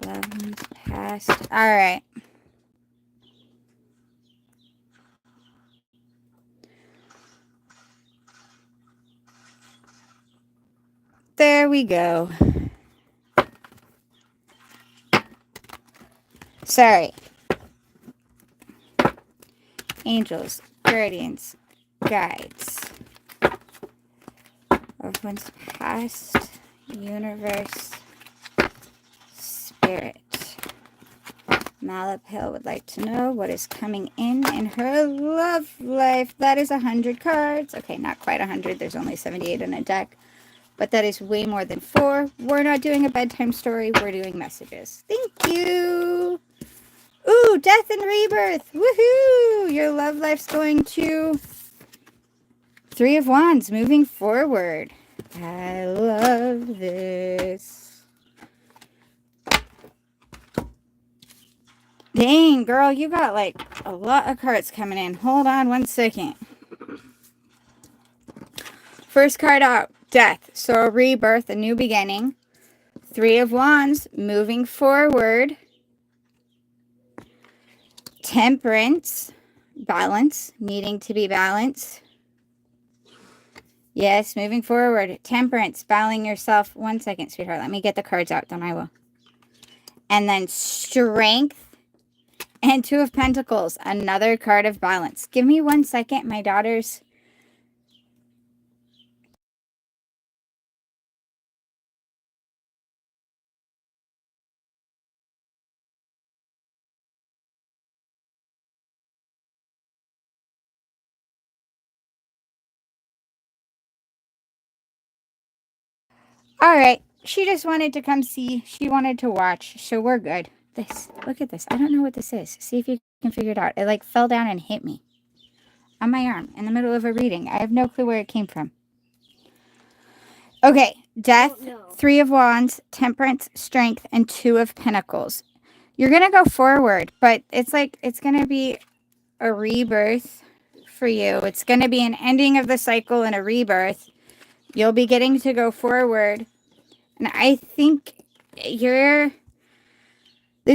loved ones past. All right. There we go. Sorry. Angels, guardians, guides, loved ones past, universe, spirit. Malpel would like to know what is coming in her love life. That is 100 cards. Okay, not quite 100. There's only 78 in a deck. But that is way more than 4. We're not doing a bedtime story. We're doing messages. Thank you. Ooh, death and rebirth. Woohoo! Your love life's going to 3 of Wands, moving forward. I love this. Dang, girl, you got like a lot of cards coming in. Hold on one second. First card out, death. So a rebirth, a new beginning. 3 of Wands, moving forward. Temperance, balance, needing to be balanced. Yes, moving forward. Temperance, valuing yourself. 1 second, sweetheart. Let me get the cards out, then I will. And then strength and 2 of Pentacles. Another card of balance. Give me 1 second. My daughter's... All right. She just wanted to come see. She wanted to watch. So we're good. This. Look at this. I don't know what this is. See if you can figure it out. It like fell down and hit me on my arm in the middle of a reading. I have no clue where it came from. Okay. Death, 3 of Wands, Temperance, Strength, and 2 of Pentacles. You're going to go forward, but it's like it's going to be a rebirth for you. It's going to be an ending of the cycle and a rebirth. You'll be getting to go forward. And I think this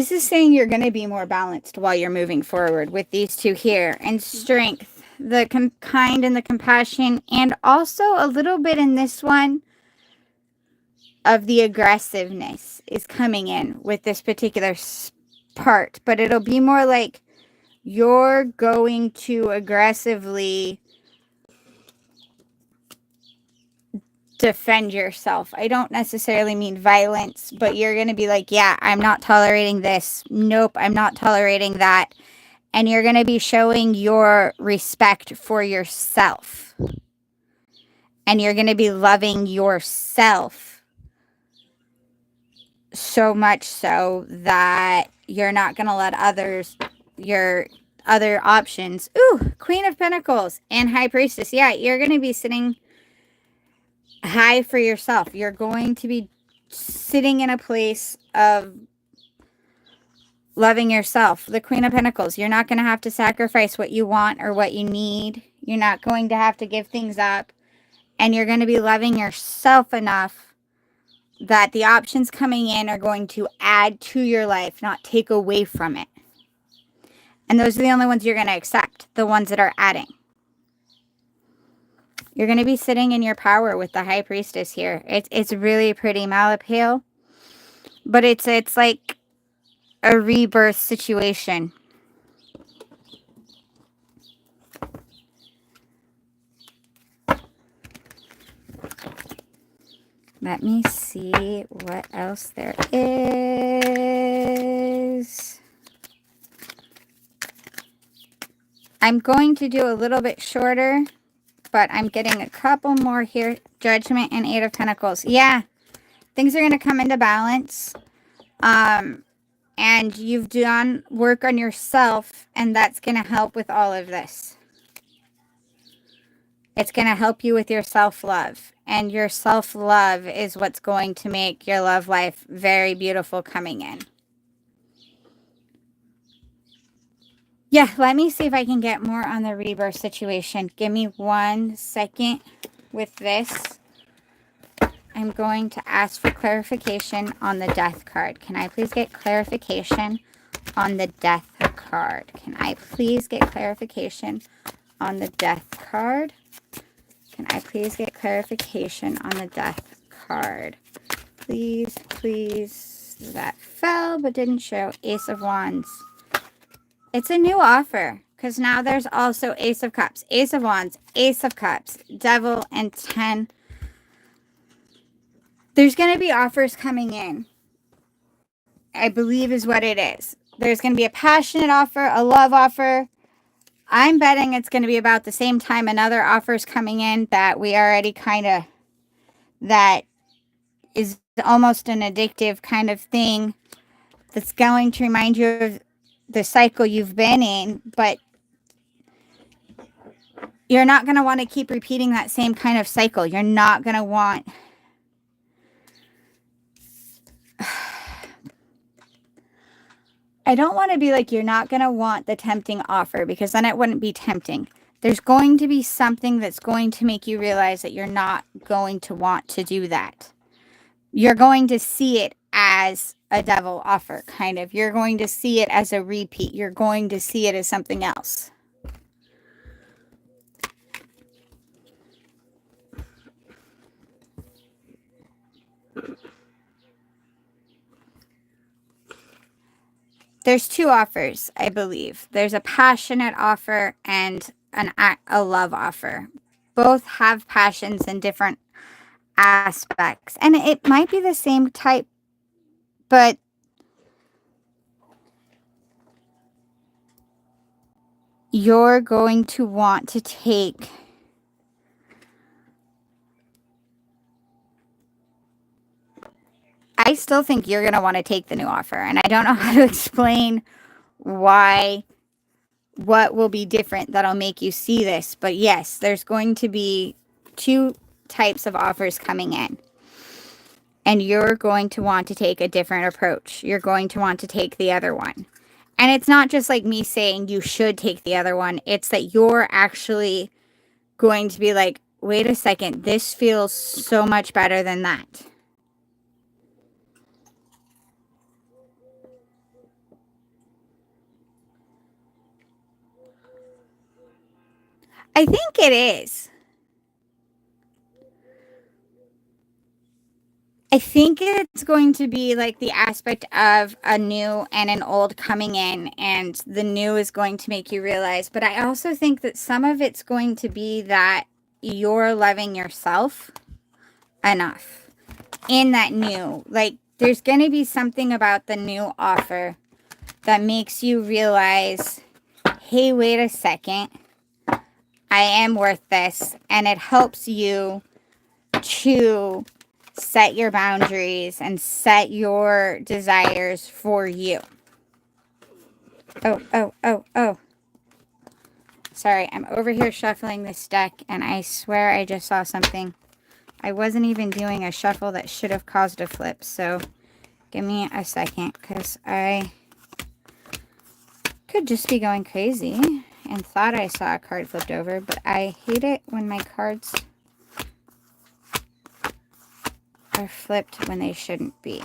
is saying you're going to be more balanced while you're moving forward with these 2 here. And strength, the kind and the compassion, and also a little bit in this one of the aggressiveness is coming in with this particular part. But it'll be more like you're going to aggressively defend yourself. I don't necessarily mean violence, but you're going to be like, yeah, I'm not tolerating this. Nope, I'm not tolerating that. And you're going to be showing your respect for yourself. And you're going to be loving yourself so much so that you're not going to let your other options. Ooh, Queen of Pentacles and High Priestess. Yeah, you're going to be sitting high for yourself. You're going to be sitting in a place of loving yourself. The Queen of Pentacles. You're not going to have to sacrifice what you want or what you need. You're not going to have to give things up. And you're going to be loving yourself enough that the options coming in are going to add to your life, not take away from it. And those are the only ones you're going to accept. The ones that are adding. You're going to be sitting in your power with the High Priestess here. It's really pretty, Malpel. But it's like a rebirth situation. Let me see what else there is. I'm going to do a little bit shorter, but I'm getting a couple more here. Judgment and 8 of Pentacles. Yeah, things are going to come into balance. And you've done work on yourself, and that's going to help with all of this. It's going to help you with your self-love. And your self-love is what's going to make your love life very beautiful coming in. Yeah, let me see if I can get more on the rebirth situation. Give me 1 second with this. I'm going to ask for clarification on the death card. Can I please get clarification on the death card? Can I please get clarification on the death card? Can I please get clarification on the death card? Please, please. That fell but didn't show. Ace of Wands. It's a new offer because now there's also Ace of Cups, Ace of Wands, Ace of Cups, Devil, and 10. There's going to be offers coming in, I believe is what it is. There's going to be a passionate offer, a love offer. I'm betting it's going to be about the same time another offer's coming in that we already kind of, that is almost an addictive kind of thing that's going to remind you of the cycle you've been in, but you're not going to want to keep repeating that same kind of cycle. You're not going to want... I don't want to be like, you're not going to want the tempting offer, because then it wouldn't be tempting. There's going to be something that's going to make you realize that you're not going to want to do that. You're going to see it as a devil offer, kind of. You're going to see it as a repeat. You're going to see it as something else. there's two offers, I believe. There's a passionate offer and a love offer. Both have passions in different aspects. And it might be the same type, but you're going to want to take I still think you're going to want to take the new offer. And I don't know how to explain what will be different that'll make you see this. But yes, there's going to be two types of offers coming in. And you're going to want to take a different approach. You're going to want to take the other one. And it's not just like me saying you should take the other one. It's that you're actually going to be like, wait a second, this feels so much better than that. I think it is. I think it's going to be like the aspect of a new and an old coming in, and the new is going to make you realize. But I also think that some of it's going to be that you're loving yourself enough in that new. Like, there's going to be something about the new offer that makes you realize, hey, wait a second, I am worth this. And it helps you to set your boundaries and set your desires for you. Oh. Sorry, I'm over here shuffling this deck, and I swear I just saw something. I wasn't even doing a shuffle that should have caused a flip, so give me a second, because I could just be going crazy and thought I saw a card flipped over, but I hate it when my cards are flipped when they shouldn't be.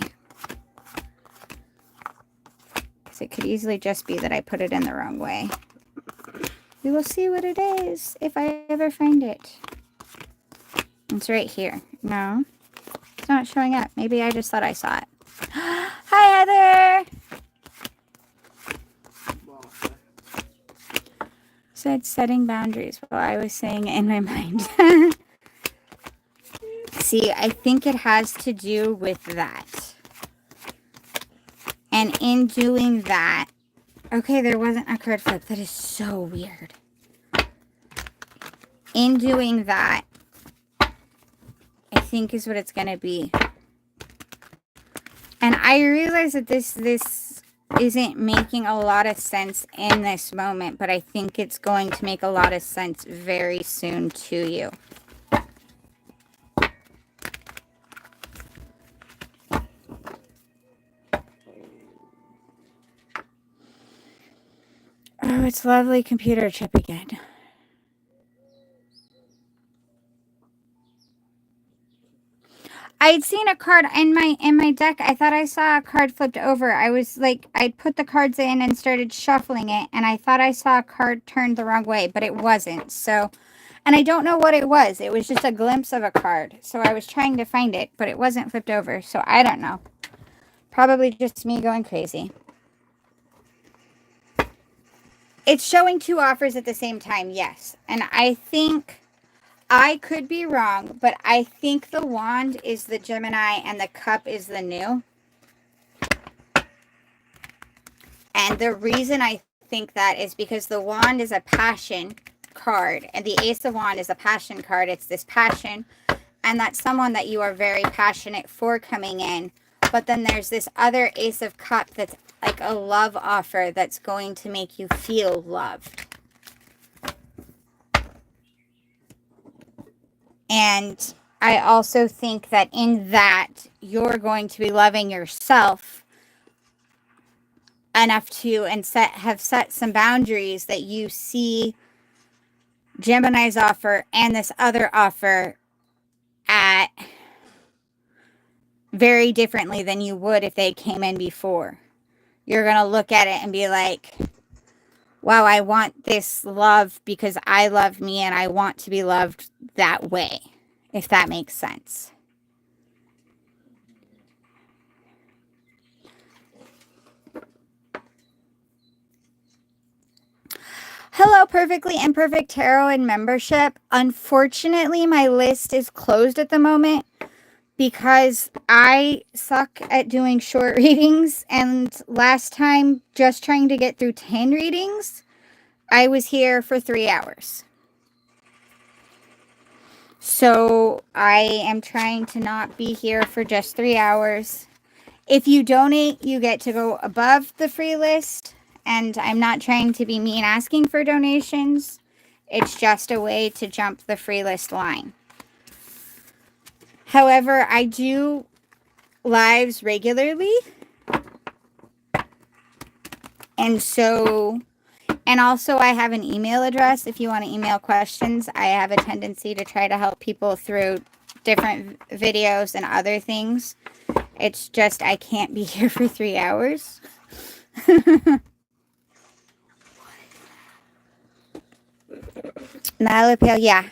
Because it could easily just be that I put it in the wrong way. We will see what it is if I ever find it. It's right here. No, it's not showing up. Maybe I just thought I saw it. Hi, Heather! Said setting boundaries while I was saying it in my mind. See, I think it has to do with that. And in doing that, okay, there wasn't a card flip. That is so weird. In doing that, I think is what it's going to be. And I realize that this isn't making a lot of sense in this moment, but I think it's going to make a lot of sense very soon to you. Oh, it's lovely computer chip again. I'd seen a card in my deck. I thought I saw a card flipped over. I was like, I'd put the cards in and started shuffling it, and I thought I saw a card turned the wrong way, but it wasn't. So, and I don't know what it was. It was just a glimpse of a card. So I was trying to find it, but it wasn't flipped over. So I don't know. Probably just me going crazy. It's showing two offers at the same time, yes. And I think I could be wrong, but I think the wand is the Gemini and the cup is the new. And the reason I think that is because the wand is a passion card and the ace of wand is a passion card. It's this passion, and that's someone that you are very passionate for coming in. But then there's this other ace of cup that's like a love offer that's going to make you feel loved. And I also think that in that, you're going to be loving yourself enough to have set some boundaries that you see Gemini's offer and this other offer at very differently than you would if they came in before. You're going to look at it and be like, wow, I want this love because I love me and I want to be loved that way, if that makes sense. Hello, Perfectly Imperfect Tarot and membership. Unfortunately, my list is closed at the moment because I suck at doing short readings. And last time, just trying to get through 10 readings, I was here for 3 hours. So I am trying to not be here for just 3 hours. If you donate, you get to go above the free list. And I'm not trying to be mean asking for donations. It's just a way to jump the free list line. However, I do lives regularly. And so, and also I have an email address. If you want to email questions, I have a tendency to try to help people through different videos and other things. It's just I can't be here for 3 hours. Malpel, yeah.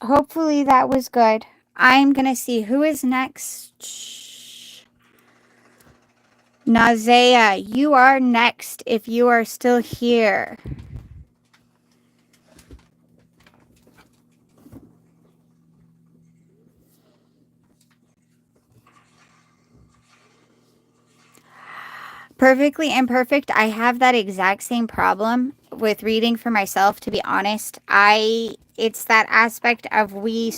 Hopefully that was good. I'm going to see who is next. Nazea, you are next if you are still here. Perfectly Imperfect, I have that exact same problem with reading for myself, to be honest. It's that aspect of we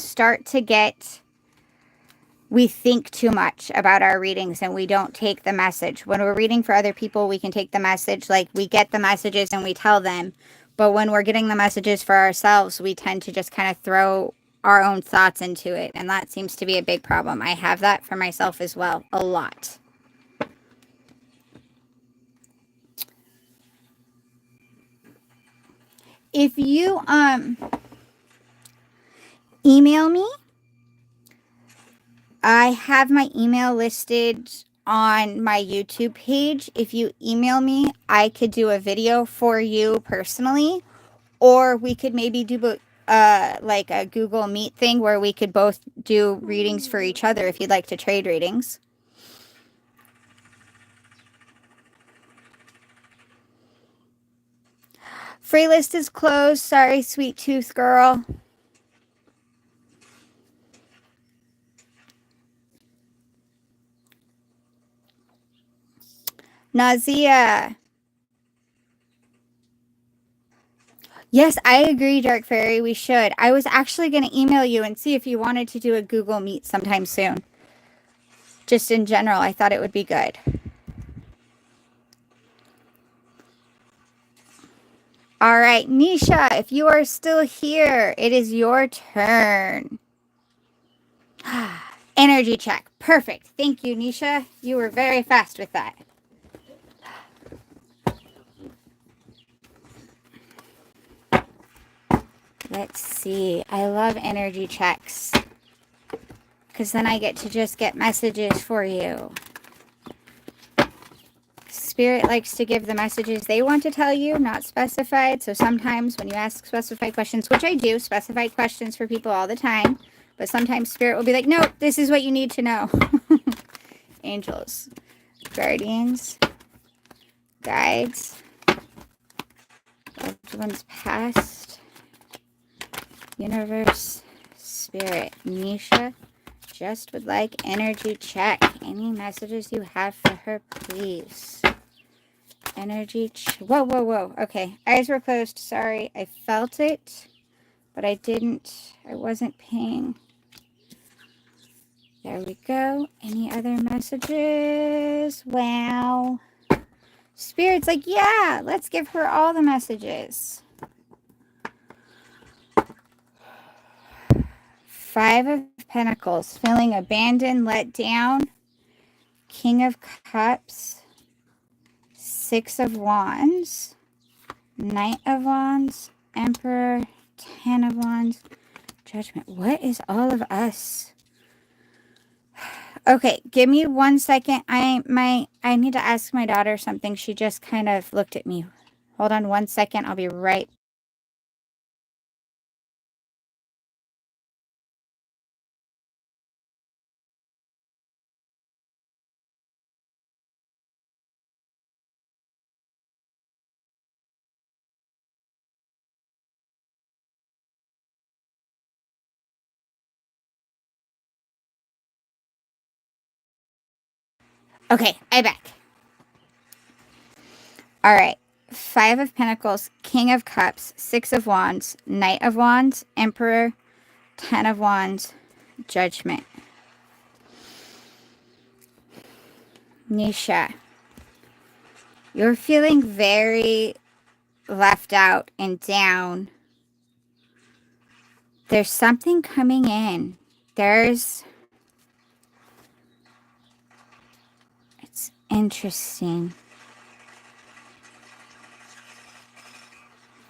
think too much about our readings and we don't take the message. When we're reading for other people, we can take the message, like we get the messages and we tell them. But when we're getting the messages for ourselves, we tend to just kind of throw our own thoughts into it. And that seems to be a big problem. I have that for myself as well, a lot. If you email me, I have my email listed on my YouTube page. If you email me, I could do a video for you personally, or we could maybe do like a Google Meet thing where we could both do readings for each other if you'd like to trade readings. Free list is closed. Sorry, sweet tooth girl. Nazia. Yes, I agree, Dark Fairy. We should. I was actually going to email you and see if you wanted to do a Google Meet sometime soon. Just in general, I thought it would be good. All right, Nisha, if you are still here, it is your turn. Energy check. Perfect. Thank you, Nisha. You were very fast with that. Let's see. I love energy checks, because then I get to just get messages for you. Spirit likes to give the messages they want to tell you, not specified. So sometimes when you ask specified questions, which I do, specified questions for people all the time, but sometimes Spirit will be like, no, this is what you need to know. Angels, guardians, guides, loved ones past, universe, Spirit. Nisha just would like energy check. Any messages you have for her, please. Energy whoa, whoa, whoa. Okay, eyes were closed. Sorry, I felt it, but I wasn't paying. There we go. Any other messages? Wow. Spirit's like, yeah, let's give her all the messages. 5 of Pentacles, feeling abandoned, let down. King of Cups, 6 of Wands, Knight of Wands, Emperor, 10 of Wands, Judgment. What is all of us? Okay, give me 1 second. I need to ask my daughter something. She just kind of looked at me. Hold on 1 second. I'll be right Okay, I'm back. All right. 5 of Pentacles, King of Cups, 6 of Wands, Knight of Wands, Emperor, 10 of Wands, Judgment. Nisha, you're feeling very left out and down. There's something coming in. It's interesting.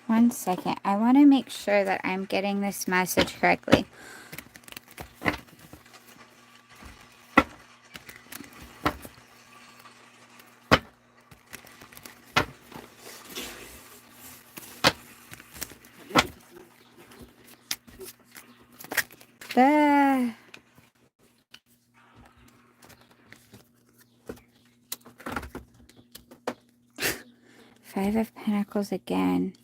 One second. I want to make sure that I'm getting this message correctly. The 5 of Pentacles again.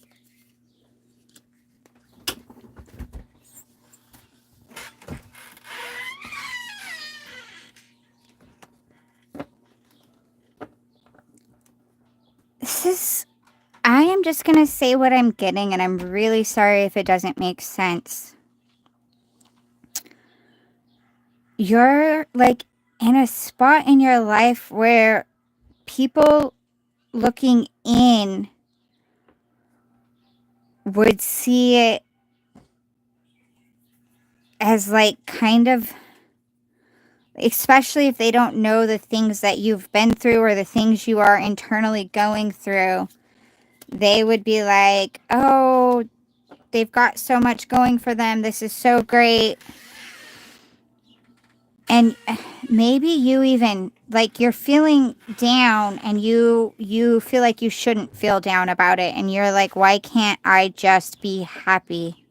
I am just going to say what I'm getting, and I'm really sorry if it doesn't make sense. You're like in a spot in your life where people looking in would see it as like kind of, especially if they don't know the things that you've been through or the things you are internally going through, they would be like, oh, they've got so much going for them. This is so great. And maybe you even, like, you're feeling down and you feel like you shouldn't feel down about it. And you're like, why can't I just be happy?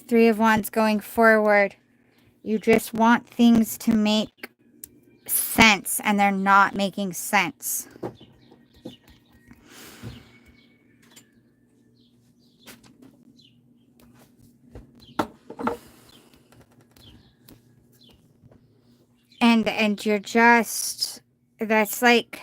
3 of Wands going forward. You just want things to make sense, and they're not making sense. And you're just, that's like,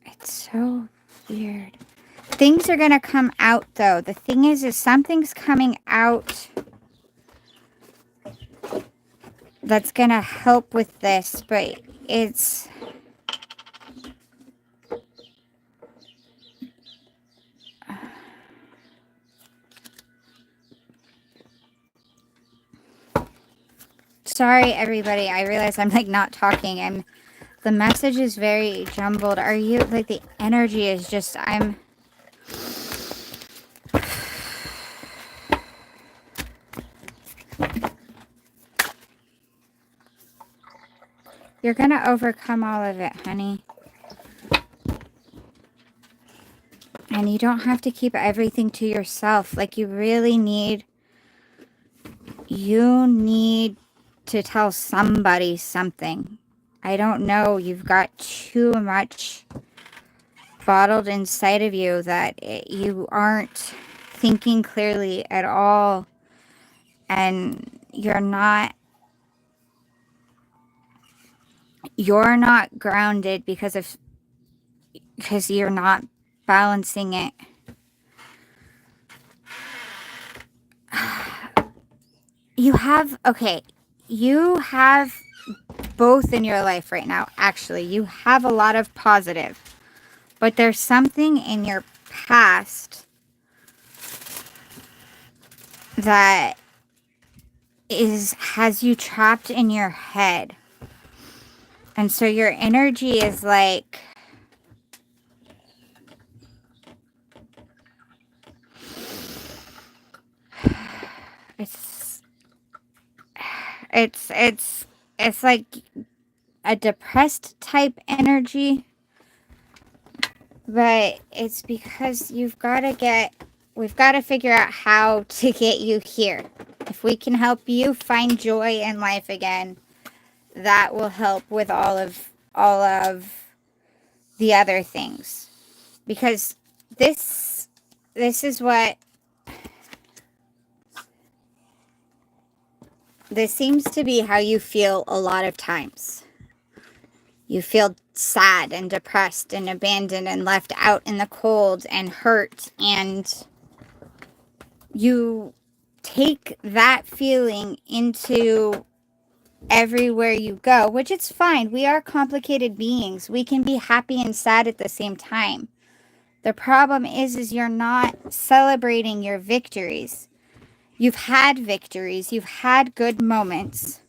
it's so weird. Things are going to come out, though. The thing is something's coming out that's going to help with this, but it's... Sorry, everybody. I realize I'm, like, not talking. The message is very jumbled. Are you, like, the energy is just, You're gonna overcome all of it, honey. And you don't have to keep everything to yourself. Like, you need to tell somebody something. I don't know. You've got too much bottled inside of you that you aren't thinking clearly at all. And you're not grounded because you're not balancing it. You have both in your life right now. Actually, you have a lot of positive, but there's something in your past that has you trapped in your head. And so your energy is like, it's like a depressed type energy, but it's because we've got to figure out how to get you here. If we can help you find joy in life again, that will help with all of the other things. Because this is what this seems to be how you feel a lot of times. You feel sad and depressed and abandoned and left out in the cold and hurt, and you take that feeling into everywhere you go, which it's fine. We are complicated beings. We can be happy and sad at the same time. The problem is you're not celebrating your victories. You've had victories, you've had good moments,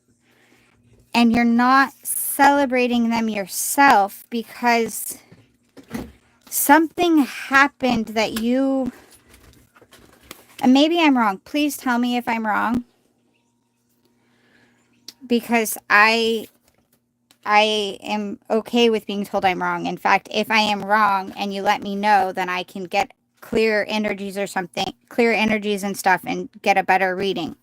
and you're not celebrating them yourself because something happened that you, and maybe I'm wrong. Please tell me if I'm wrong, because I am okay with being told I'm wrong. In fact, if I am wrong and you let me know, then I can get clear energies or something, clear energies and stuff, and get a better reading.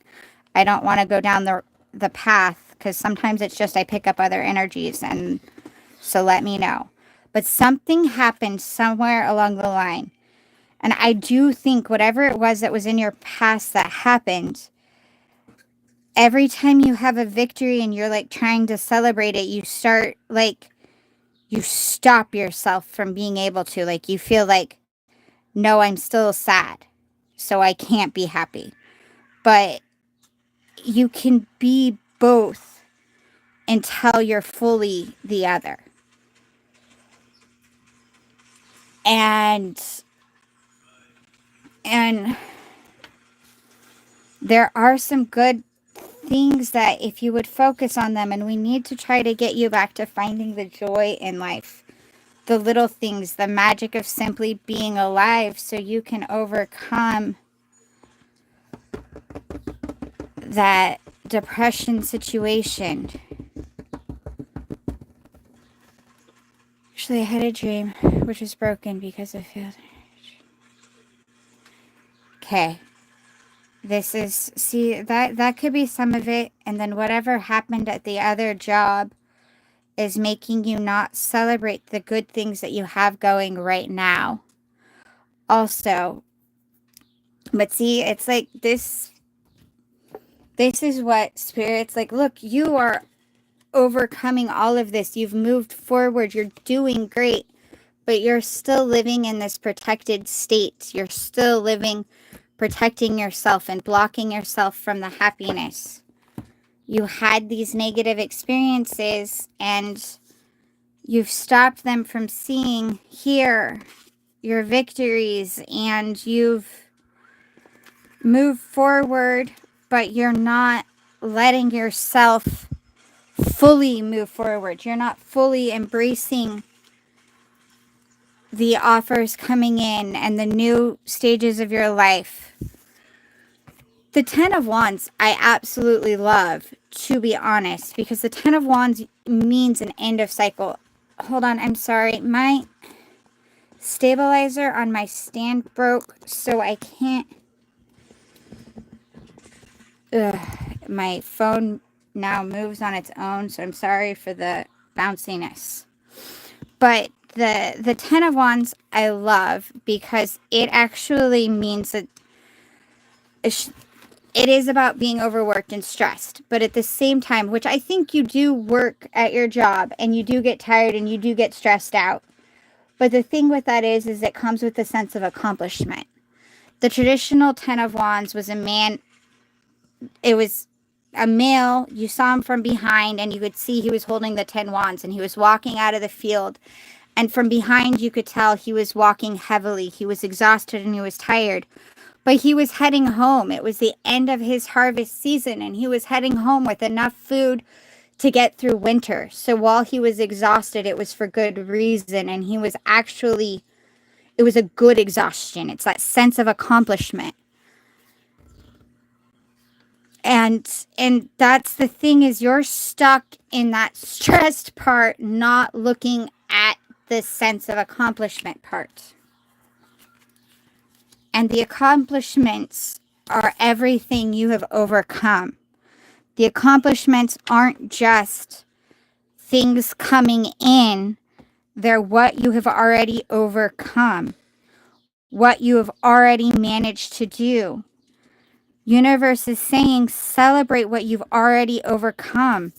I don't want to go down the path, because sometimes it's just I pick up other energies, and so let me know. But something happened somewhere along the line. And I do think whatever it was that was in your past that happened, every time you have a victory and you're like trying to celebrate it, you start like, you stop yourself from being able to. Like, you feel like, no, I'm still sad, so I can't be happy. But you can be both until you're fully the other. And there are some good things that if you would focus on them, and we need to try to get you back to finding the joy in life. The little things, the magic of simply being alive, so you can overcome that depression situation. Actually, I had a dream which was broken because of failed. Okay. This is, see, that could be some of it. And then whatever happened at the other job is making you not celebrate the good things that you have going right now. Also, but see, it's like this is what Spirit's like, look, you are overcoming all of this. You've moved forward. You're doing great. But you're still living in this protected state. You're still living, protecting yourself and blocking yourself from the happiness. You had these negative experiences and you've stopped them from seeing here your victories, and you've moved forward, but you're not letting yourself fully move forward. You're not fully embracing the offers coming in and the new stages of your life. The Ten of Wands I absolutely love, to be honest, because the Ten of Wands means an end of cycle. Hold on, I'm sorry. My stabilizer on my stand broke, so I can't... my phone now moves on its own, so I'm sorry for the bounciness. But the Ten of Wands I love because it actually means that it is about being overworked and stressed. But at the same time, which I think you do work at your job and you do get tired and you do get stressed out. But the thing with that is it comes with a sense of accomplishment. The traditional Ten of Wands was a man. It was a male. You saw him from behind and you could see he was holding the 10 wands and he was walking out of the field. And from behind, you could tell he was walking heavily. He was exhausted and he was tired. But he was heading home. It was the end of his harvest season, and he was heading home with enough food to get through winter. So while he was exhausted, it was for good reason. And he was actually, it was a good exhaustion. It's that sense of accomplishment. And that's the thing, is you're stuck in that stressed part, not looking at the sense of accomplishment part. And the accomplishments are everything you have overcome. The accomplishments aren't just things coming in They're what you have already overcome, what you have already managed to do. Universe is saying celebrate what you've already overcome,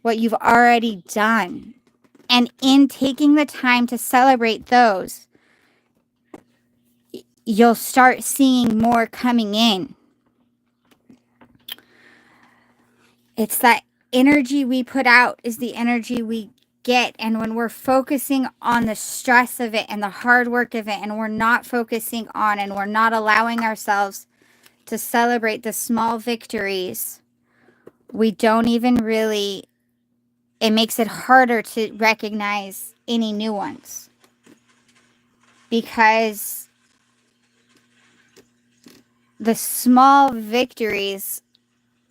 what you've already done. And in taking the time to celebrate those, you'll start seeing more coming in. It's that energy we put out is the energy we get. And when we're focusing on the stress of it and the hard work of it, and we're not focusing on and we're not allowing ourselves to celebrate the small victories, we don't even really, it makes it harder to recognize any new ones. Because the small victories,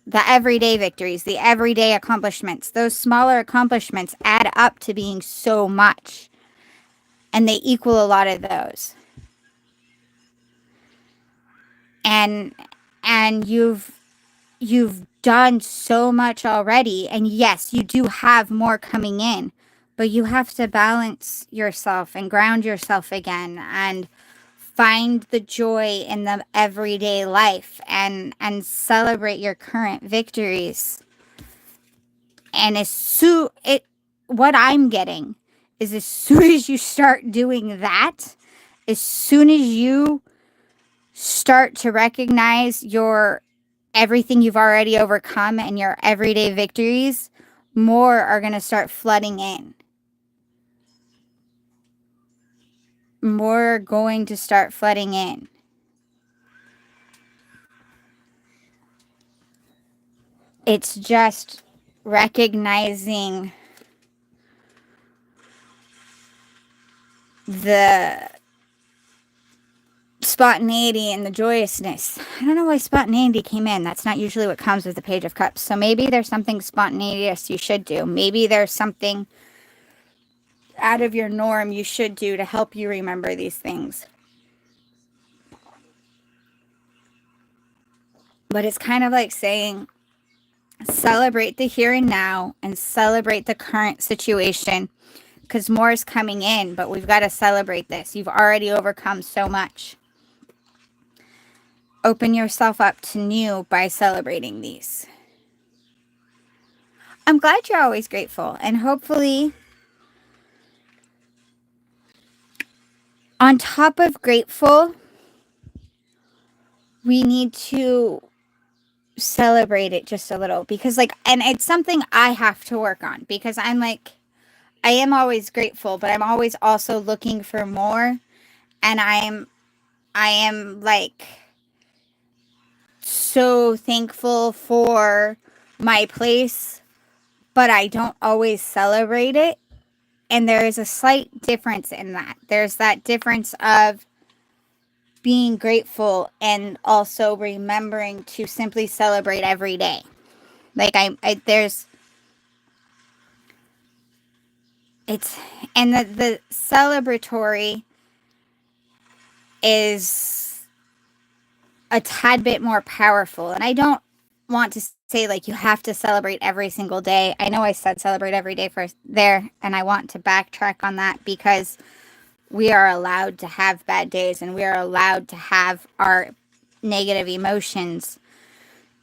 the everyday victories, the everyday accomplishments, those smaller accomplishments add up to being so much. And they equal a lot of those. And you've done so much already. And yes, you do have more coming in. But you have to balance yourself and ground yourself again and find the joy in the everyday life and celebrate your current victories. And what I'm getting is as soon as you start doing that, as soon as you start to recognize everything you've already overcome and your everyday victories, more are going to start flooding in. More are going to start flooding in. It's just recognizing the spontaneity and the joyousness. I don't know why spontaneity came in. That's not usually what comes with the Page of Cups. So maybe there's something spontaneous you should do. Maybe there's something out of your norm you should do to help you remember these things. But it's kind of like saying, celebrate the here and now and celebrate the current situation, because more is coming in, but we've got to celebrate this. You've already overcome so much. Open yourself up to new by celebrating these. I'm glad you're always grateful, and hopefully, on top of grateful, we need to celebrate it just a little, because and it's something I have to work on, because I am always grateful, but I'm always also looking for more, and I am so thankful for my place, but I don't always celebrate it. And there is a slight difference in that. There's that difference of being grateful and also remembering to simply celebrate every day. The celebratory is a tad bit more powerful. And I don't want to say you have to celebrate every single day. I know I said celebrate every day first there, and I want to backtrack on that, because we are allowed to have bad days and we are allowed to have our negative emotions,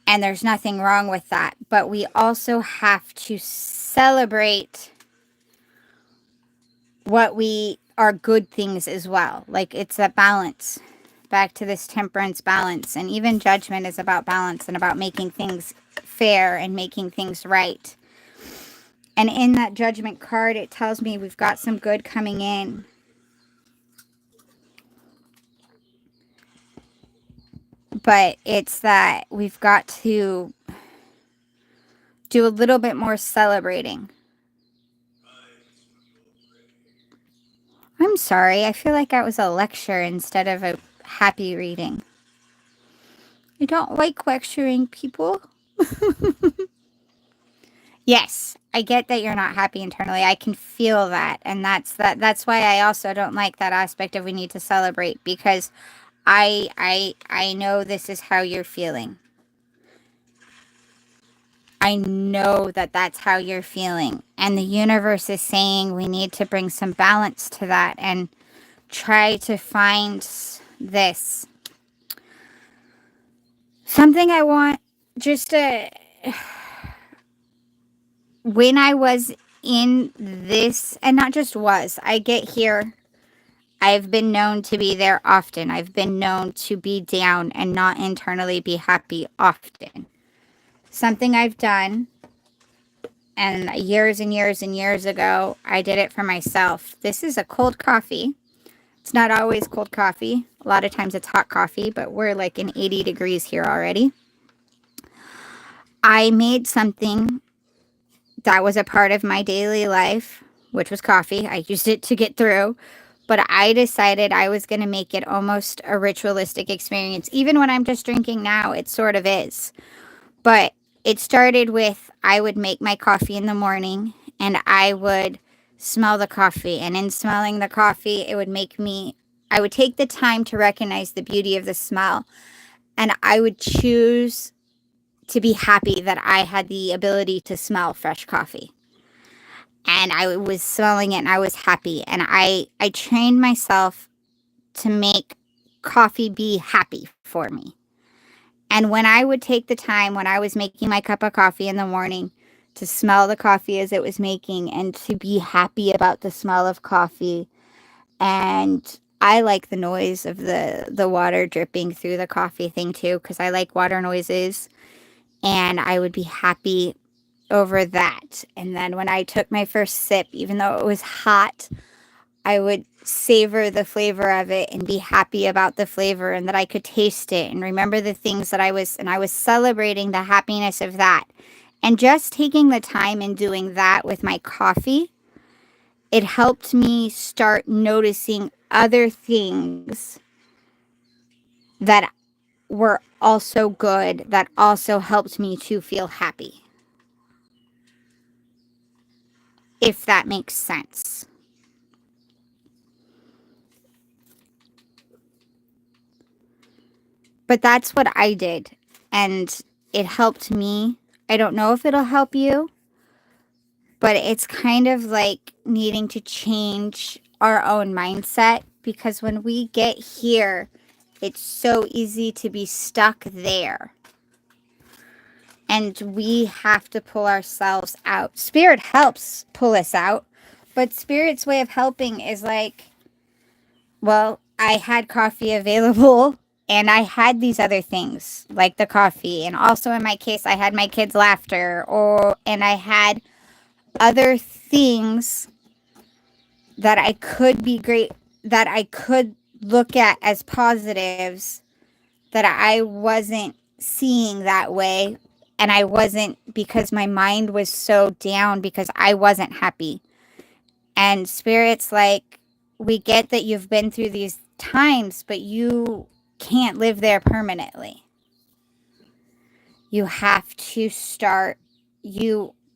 and there's nothing wrong with that. But we also have to celebrate what we are good things as well. It's a balance. Back to this temperance balance. And even judgment is about balance and about making things fair and making things right. And in that judgment card, it tells me we've got some good coming in. But it's that we've got to do a little bit more celebrating. I'm sorry. I feel like that was a lecture instead of a happy reading. I don't like lecturing people. Yes, I get that you're not happy internally. I can feel that. And that's why I also don't like that aspect of we need to celebrate, because I know this is how you're feeling. I know that that's how you're feeling. And the universe is saying we need to bring some balance to that and try to find this. Something I want just to, when I was in this, and not just was, I get here, I've been known to be there often. I've been known to be down and not internally be happy often. Something I've done, and years and years and years ago, I did it for myself. This is a cold coffee. It's not always cold coffee. A lot of times it's hot coffee, but we're like in 80 degrees here already. I made something that was a part of my daily life, which was coffee. I used it to get through, but I decided I was going to make it almost a ritualistic experience. Even when I'm just drinking now, it sort of is. But it started with, I would make my coffee in the morning and I would smell the coffee. And in smelling the coffee, it would make me, I would take the time to recognize the beauty of the smell. And I would choose to be happy that I had the ability to smell fresh coffee. And I was smelling it and I was happy. And I trained myself to make coffee be happy for me. And when I would take the time, when I was making my cup of coffee in the morning, to smell the coffee as it was making and to be happy about the smell of coffee. And I like the noise of the water dripping through the coffee thing too, because I like water noises. And I would be happy over that. And then when I took my first sip, even though it was hot, I would savor the flavor of it and be happy about the flavor and that I could taste it and remember the things that I was celebrating the happiness of that. And just taking the time and doing that with my coffee, it helped me start noticing other things that were also good, that also helped me to feel happy. If that makes sense. But that's what I did. And it helped me. I don't know if it'll help you, but it's kind of like needing to change our own mindset, because when we get here, it's so easy to be stuck there. And we have to pull ourselves out. Spirit helps pull us out, but Spirit's way of helping is like, well, I had coffee available and I had these other things like the coffee. And also in my case, I had my kids' laughter, and I had other things that I could be great, that I could look at as positives that I wasn't seeing that way. And I wasn't, because my mind was so down because I wasn't happy. And Spirit's like, we get that you've been through these times, but you can't live there permanently. You have to start,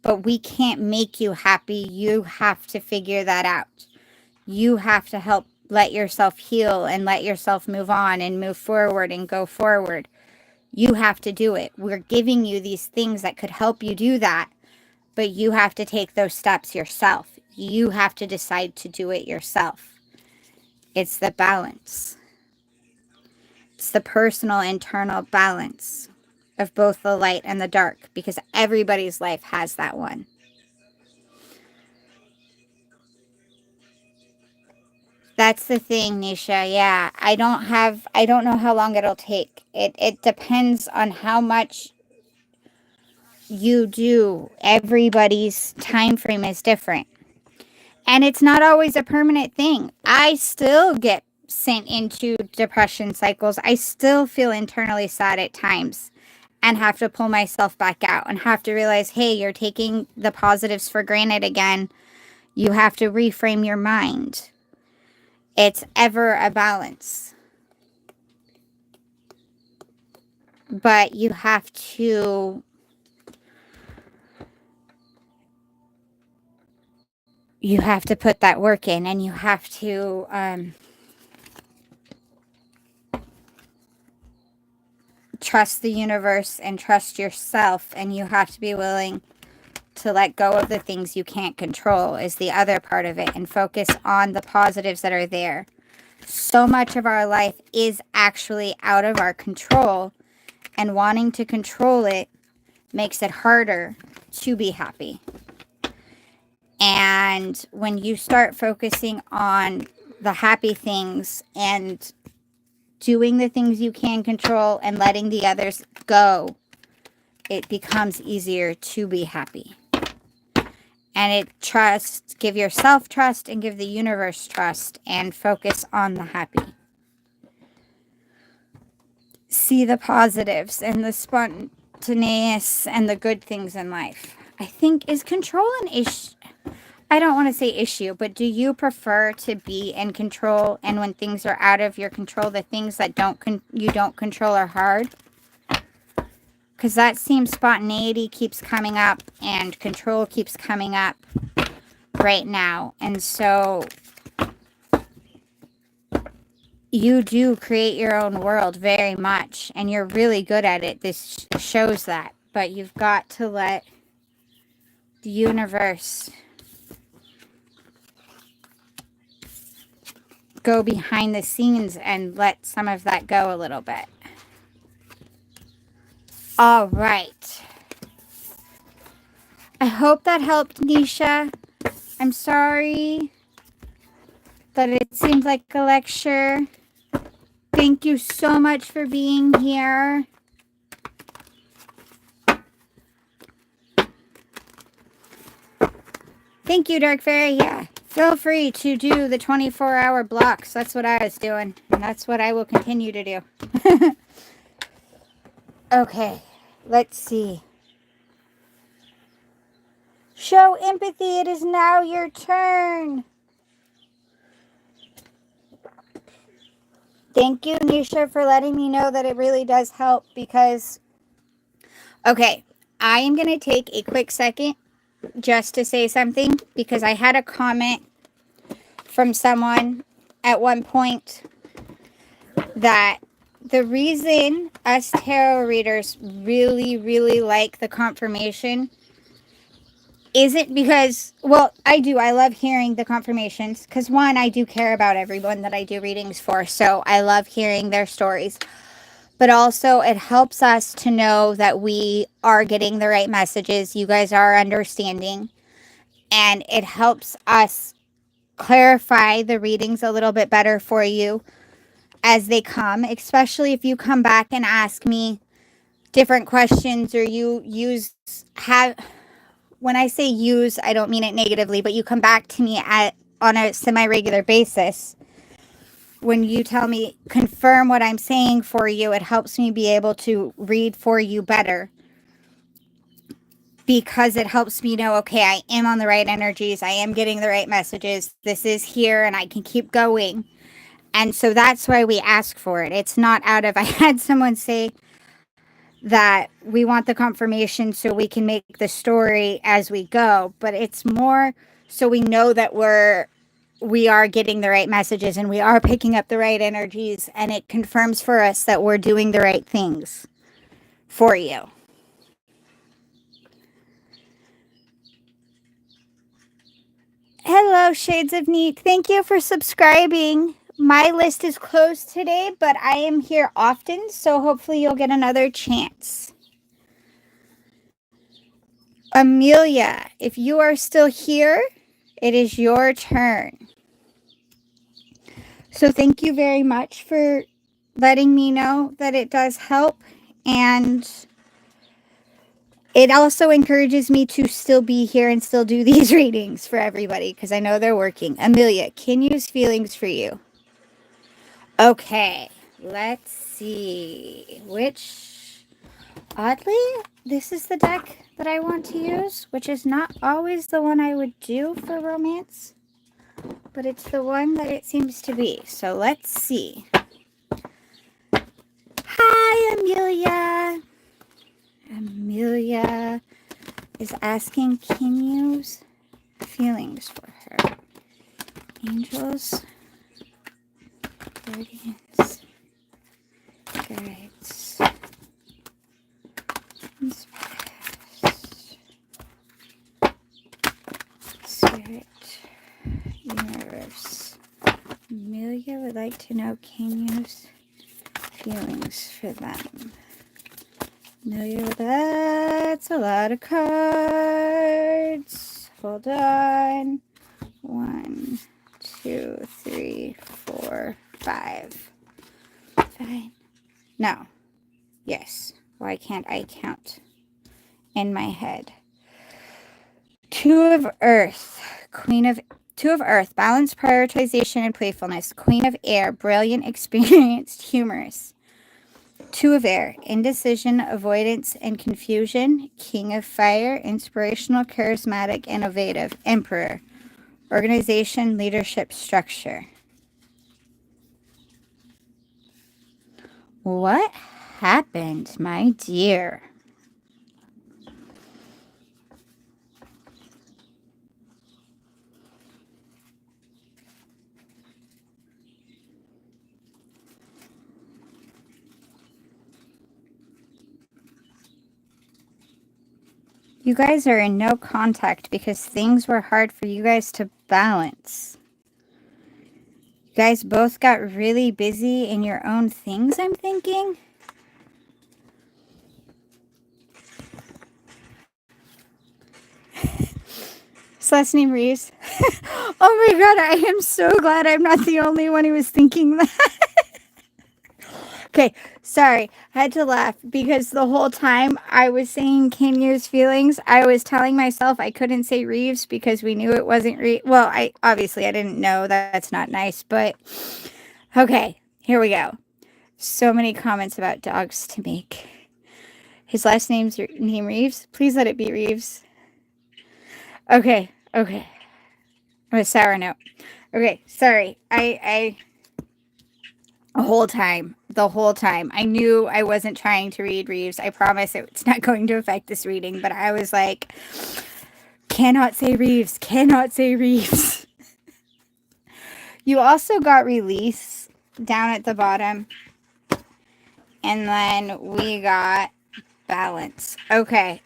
but we can't make you happy. You have to figure that out. You have to help let yourself heal and let yourself move on and move forward and go forward. You have to do it. We're giving you these things that could help you do that, but you have to take those steps yourself. You have to decide to do it yourself. It's the balance. It's the personal internal balance of both the light and the dark, because everybody's life has that one. That's the thing, Nisha. Yeah, I don't know how long it'll take. It depends on how much you do. Everybody's time frame is different. And it's not always a permanent thing. I still get sent into depression cycles. I still feel internally sad at times and have to pull myself back out and have to realize, hey, you're taking the positives for granted again. You have to reframe your mind. It's ever a balance. But you have to put that work in, and you have to trust the universe and trust yourself, and you have to be willing to let go of the things you can't control is the other part of it, and focus on the positives that are there. So much of our life is actually out of our control, and wanting to control it makes it harder to be happy. And when you start focusing on the happy things and doing the things you can control and letting the others go, it becomes easier to be happy. And give yourself trust and give the universe trust, and focus on the happy. See the positives and the spontaneous and the good things in life. I think, is control an issue? I don't want to say issue, but do you prefer to be in control, and when things are out of your control, the things that you don't control are hard? Because that seems spontaneity keeps coming up and control keeps coming up right now. And so you do create your own world very much, and you're really good at it. This shows that. But you've got to let the universe go behind the scenes and let some of that go a little bit. All right. I hope that helped, Nisha. I'm sorry that it seemed like a lecture. Thank you so much for being here. Thank you, Dark Fairy. Yeah, feel free to do the 24-hour blocks. That's what I was doing, and that's what I will continue to do. Okay, let's see. Show empathy. It is now your turn. Thank you, Nisha, for letting me know that it really does help, because... Okay, I am going to take a quick second just to say something, because I had a comment from someone at one point that the reason us tarot readers really, really like the confirmation isn't because, well, I do. I love hearing the confirmations because, one, I do care about everyone that I do readings for, so I love hearing their stories. But also, it helps us to know that we are getting the right messages. You guys are understanding. And it helps us clarify the readings a little bit better for you as they come, especially if you come back and ask me different questions, or when I say use, I don't mean it negatively, but you come back to me on a semi-regular basis. When you tell me, confirm what I'm saying for you, it helps me be able to read for you better. Because it helps me know, okay, I am on the right energies. I am getting the right messages. This is here, and I can keep going. And so that's why we ask for it. It's not out of... I had someone say that we want the confirmation so we can make the story as we go. But it's more so we know that we are getting the right messages and we are picking up the right energies, and it confirms for us that we're doing the right things for you. Hello, Shades of Neat. Thank you for subscribing. My list is closed today, but I am here often, so hopefully you'll get another chance. Amelia, if you are still here, it is your turn. So thank you very much for letting me know that it does help, and it also encourages me to still be here and still do these readings for everybody, because I know they're working. Amelia, can use feelings for you. Okay, let's see. Oddly, this is the deck that I want to use, which is not always the one I would do for romance, but it's the one that it seems to be. So let's see. Hi, Amelia. Amelia is asking, can you use feelings for her? Angels, guardians, guides, and spirits. Amelia would like to know Kenya's feelings for them. Amelia, that's a lot of cards. Hold on. 1, 2, 3, 4, 5. Fine. No. Yes. Why can't I count in my head? 2 of Earth. Two of Earth. Balance, prioritization, and playfulness. Queen of Air. Brilliant, experienced, humorous. 2 of Air. Indecision, avoidance, and confusion. King of Fire. Inspirational, charismatic, innovative. Emperor. Organization, leadership, structure. What happened, my dear? You guys are in no contact because things were hard for you guys to balance. You guys both got really busy in your own things, I'm thinking. His last name Reeves. Oh my god, I am so glad I'm not the only one who was thinking that. Okay, sorry. I had to laugh because the whole time I was saying Kenya's feelings, I was telling myself I couldn't say Reeves because we knew it wasn't Reeves. Well, I didn't know that. That's not nice, but okay, here we go. So many comments about dogs to make. His last name's name Reeves. Please let it be Reeves. Okay. I'm a sour note. Okay, sorry. I the whole time. I knew I wasn't trying to read Reeves. I promise it's not going to affect this reading, but I was like, cannot say Reeves. You also got release down at the bottom. And then we got balance. Okay.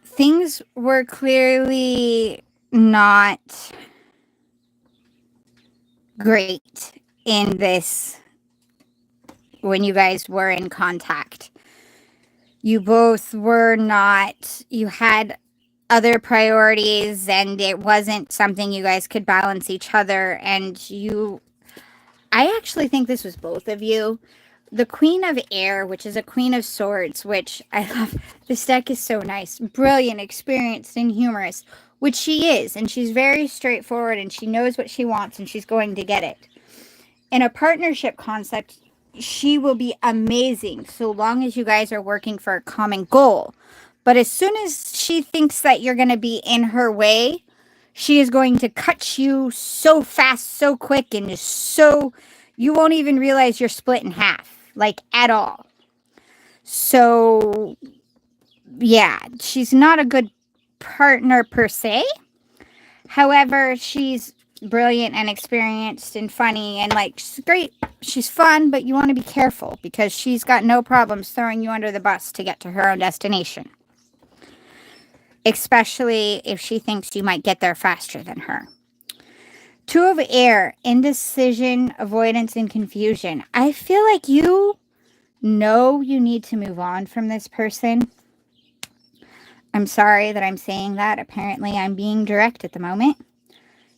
Things were clearly not great in this when you guys were in contact. You both were not, you had other priorities and it wasn't something you guys could balance each other. And I actually think this was both of you. The Queen of Air, which is a Queen of Swords, which I love. This deck is so nice. Brilliant, experienced, and humorous, which she is. And she's very straightforward and she knows what she wants and she's going to get it. In a partnership concept, she will be amazing so long as you guys are working for a common goal. But as soon as she thinks that you're going to be in her way, she is going to cut you so fast, so quick, and just so you won't even realize you're split in half, like at all. So, yeah, she's not a good partner per se. However, she's brilliant and experienced and funny and like she's great. She's fun, but you want to be careful because she's got no problems throwing you under the bus to get to her own destination. Especially if she thinks you might get there faster than her. 2 of Air, indecision, avoidance, and confusion. I feel like you know you need to move on from this person. I'm sorry that I'm saying that. Apparently, I'm being direct at the moment.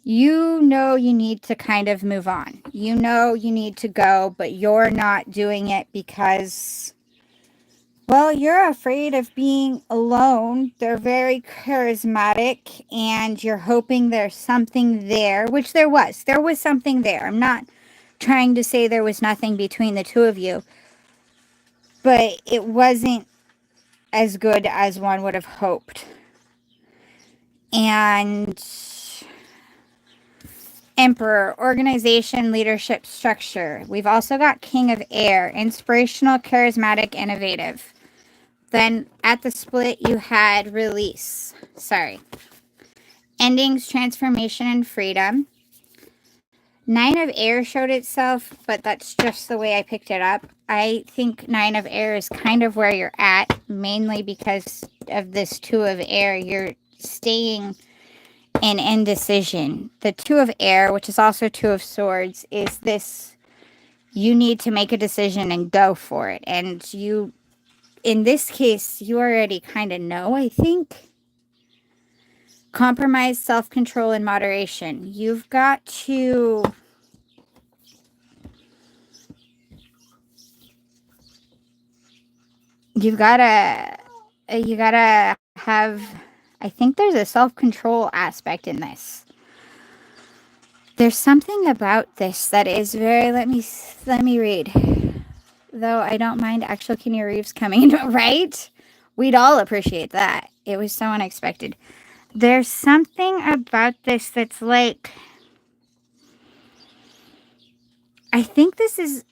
You know you need to kind of move on. You know you need to go, but you're not doing it because, well, you're afraid of being alone. They're very charismatic, and you're hoping there's something there, which there was. There was something there. I'm not trying to say there was nothing between the two of you, but it wasn't as good as one would have hoped. And Emperor, organization, leadership, structure. We've also got King of Air, inspirational, charismatic, innovative. Then at the split, you had release. Sorry. Endings, transformation, and freedom. Nine of Air showed itself, but that's just the way I picked it up. I think Nine of Air is kind of where you're at, mainly because of this Two of Air. You're staying in indecision. The Two of Air, which is also Two of Swords, is this, you need to make a decision and go for it. And you, in this case, you already kind of know, I think. Compromise, self-control, and moderation. You've got to... you gotta have, I think there's a self-control aspect in this. There's something about this that is very, let me read. Though I don't mind actual Keanu Reeves coming, right? We'd all appreciate that. It was so unexpected. There's something about this that's like, I think this is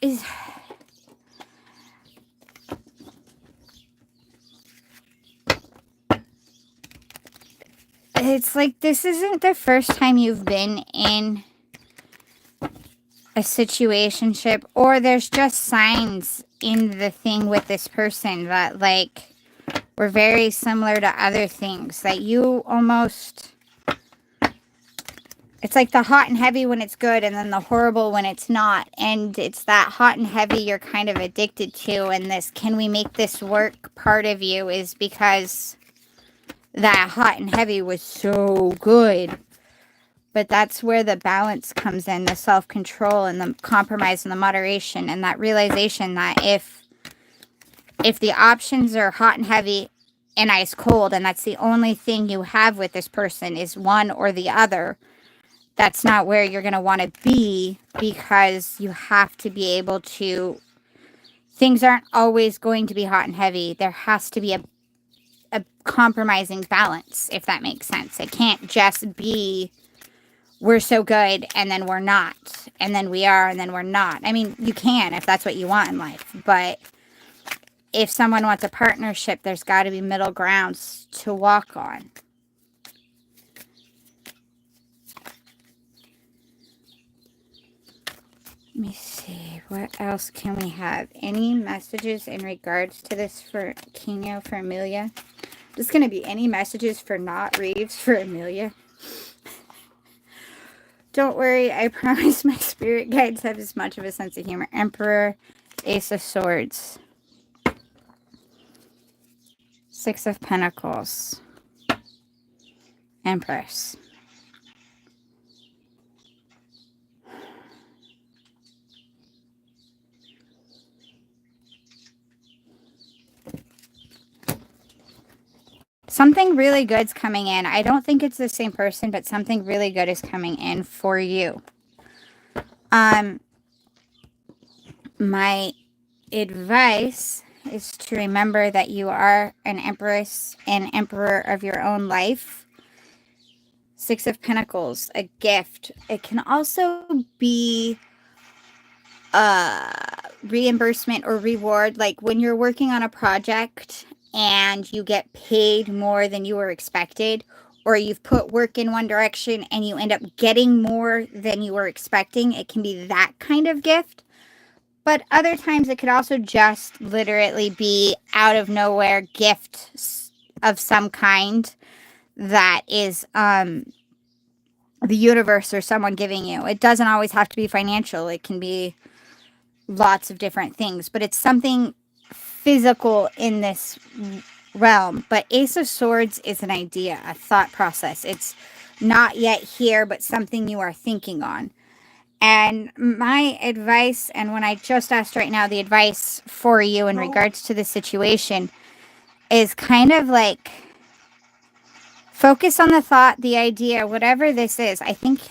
it's like this isn't the first time you've been in a situationship, or there's just signs in the thing with this person that like were very similar to other things that you almost, it's like the hot and heavy when it's good and then the horrible when it's not, and it's that hot and heavy you're kind of addicted to, and this can we make this work part of you is because that hot and heavy was so good. But that's where the balance comes in, the self-control and the compromise and the moderation, and that realization that if the options are hot and heavy and ice cold, and that's the only thing you have with this person is one or the other, that's not where you're going to want to be, because you have to be able to, things aren't always going to be hot and heavy. There has to be a compromising balance, if that makes sense. It can't just be we're so good and then we're not, and then we are and then we're not. I mean, you can if that's what you want in life, but if someone wants a partnership, there's got to be middle grounds to walk on. Let me see, what else can we have? Any messages in regards to this for Kino, for Amelia? There's going to be any messages for not Reeves for Amelia? Don't worry, I promise my spirit guides have as much of a sense of humor. Emperor, Ace of Swords, Six of Pentacles, Empress. Something really good's coming in. I don't think it's the same person, but something really good is coming in for you. My advice is to remember that you are an empress and emperor of your own life. Six of Pentacles, a gift. It can also be reimbursement or reward, like when you're working on a project and you get paid more than you were expected, or you've put work in one direction and you end up getting more than you were expecting. It can be that kind of gift. But other times it could also just literally be out of nowhere gift of some kind that is the universe or someone giving you. It doesn't always have to be financial. It can be lots of different things, but it's something physical in this realm. But Ace of Swords is an idea, a thought process. It's not yet here, but something you are thinking on. And my advice, and when I just asked right now, the advice for you in regards to the situation is kind of like focus on the thought, the idea, whatever this is.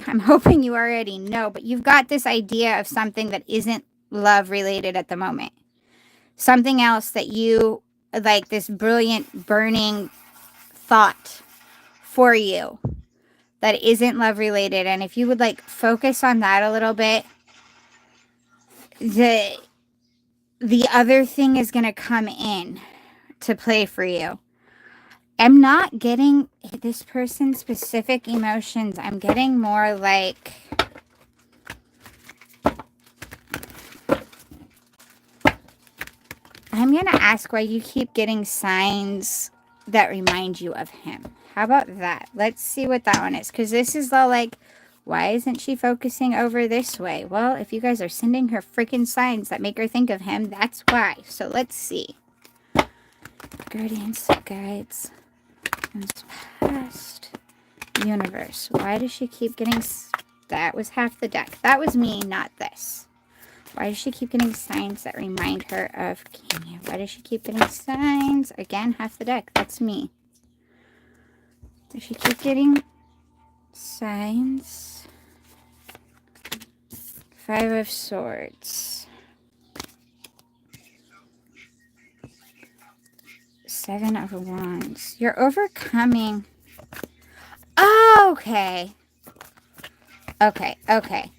I'm hoping you already know, but you've got this idea of something that isn't love related at the moment. Something else that you like, this brilliant burning thought for you that isn't love related. And if you would like focus on that a little bit, the other thing is going to come in to play for you. I'm not getting this person's specific emotions. I'm getting more like I'm going to ask why you keep getting signs that remind you of him. How about that? Let's see what that one is. Because this is all like, why isn't she focusing over this way? Well, if you guys are sending her freaking signs that make her think of him, that's why. So let's see. Guardians, guides, past, universe. Why does she keep getting... That was half the deck. That was me, not this. Why does she keep getting signs that remind her of Kenya? Why does she keep getting signs? Again, half the deck. That's me. Does she keep getting signs? Five of Swords. Seven of Wands. You're overcoming. Oh, okay. Okay, okay.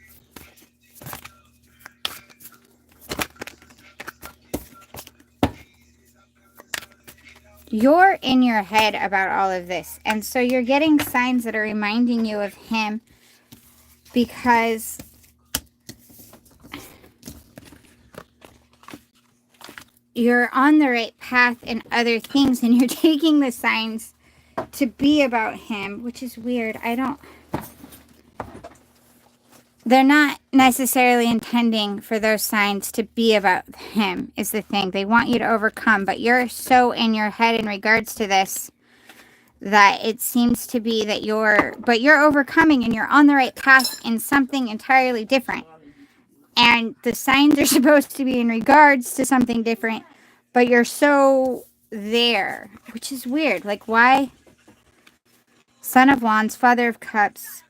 You're in your head about all of this. And so you're getting signs that are reminding you of him because you're on the right path in other things and you're taking the signs to be about him, which is weird. They're not necessarily intending for those signs to be about him, is the thing. They want you to overcome, but you're so in your head in regards to this that it seems to be that you're overcoming and you're on the right path in something entirely different. And the signs are supposed to be in regards to something different, but you're so there, which is weird. Like, why? Son of Wands, Father of Cups,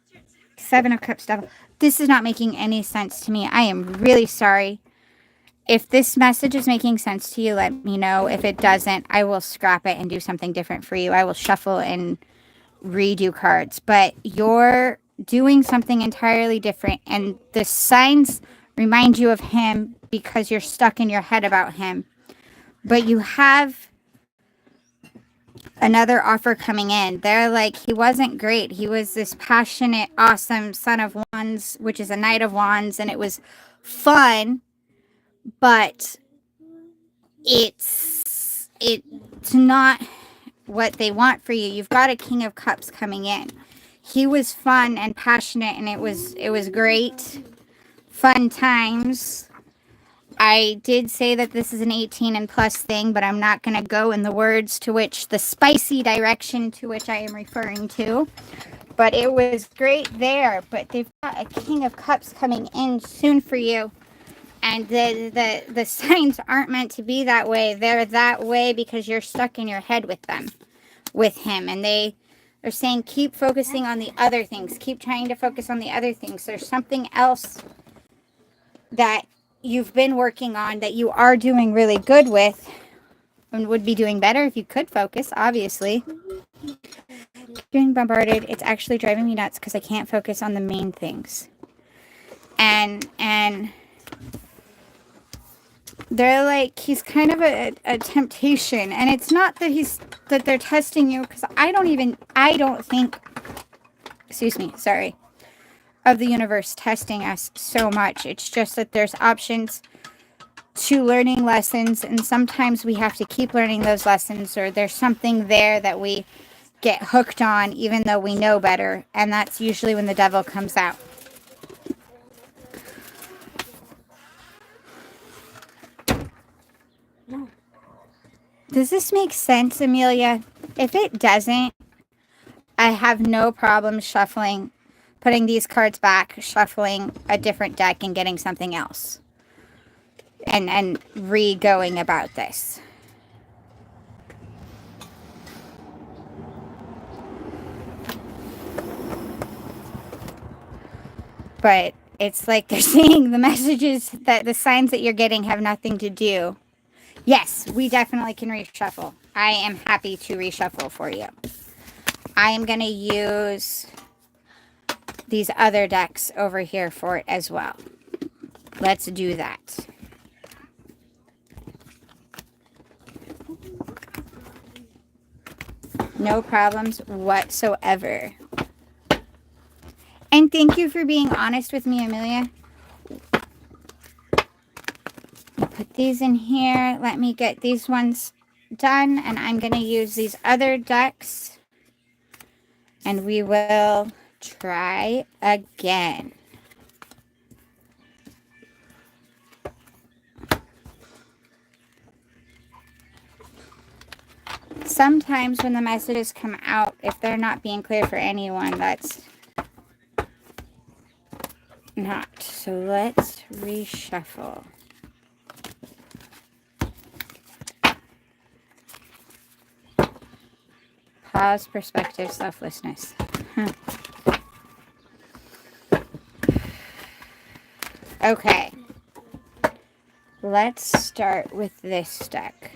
Seven of Cups, Devil. This is not making any sense to me. I am really sorry. If this message is making sense to you, let me know. If it doesn't, I will scrap it and do something different for you. I will shuffle and redo cards. But you're doing something entirely different. And the signs remind you of him because you're stuck in your head about him. But you have another offer coming in. They're like, he wasn't great. He was this passionate, awesome Son of Wands, which is a Knight of Wands, and it was fun, but it's not what they want for you. You've got a King of Cups coming in. He was fun and passionate, and it was great, fun times. I did say that this is an 18 and plus thing, but I'm not going to go in the words to which the spicy direction to which I am referring to. But it was great there. But they've got a King of Cups coming in soon for you. And the signs aren't meant to be that way. They're that way because you're stuck in your head with them, with him. And they're saying keep focusing on the other things. Keep trying to focus on the other things. There's something else that you've been working on that you are doing really good with and would be doing better if you could focus, obviously. Being bombarded, it's actually driving me nuts because I can't focus on the main things. And they're like, he's kind of a temptation. And it's not that they're testing you, because I don't think, excuse me, sorry, of the universe testing us so much. It's just that there's options to learning lessons, and sometimes we have to keep learning those lessons, or there's something there that we get hooked on even though we know better, and that's usually when the devil comes out. Does this make sense, Amelia? If it doesn't, I have no problem shuffling, putting these cards back, shuffling a different deck, and getting something else. And re-going about this. But it's like they're saying the messages, that the signs that you're getting have nothing to do. Yes, we definitely can reshuffle. I am happy to reshuffle for you. I am going to use these other decks over here for it as well. Let's do that. No problems whatsoever. And thank you for being honest with me, Amelia. Put these in here. Let me get these ones done, and I'm going to use these other decks, and we will try again. Sometimes when the messages come out, if they're not being clear for anyone, that's not. So let's reshuffle. Pause, perspective, selflessness. Okay. Let's start with this deck.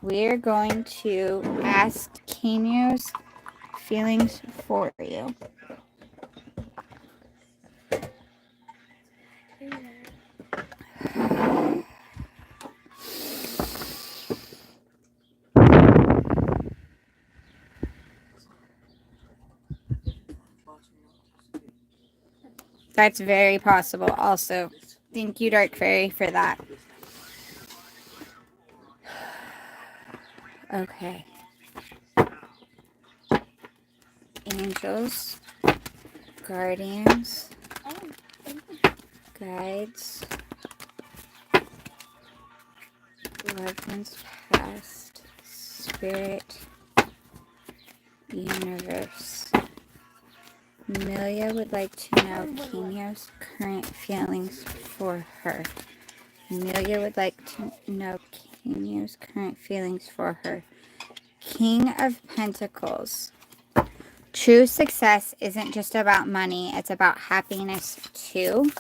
We're going to ask Kenyo's feelings for you. That's very possible also. Thank you, Dark Fairy, for that. Okay. Angels, guardians, guides, loved ones past, spirit, universe. Amelia would like to know Kenyo's current feelings for her. Amelia would like to know Kenyo's current feelings for her. King of Pentacles. True success isn't just about money, it's about happiness too.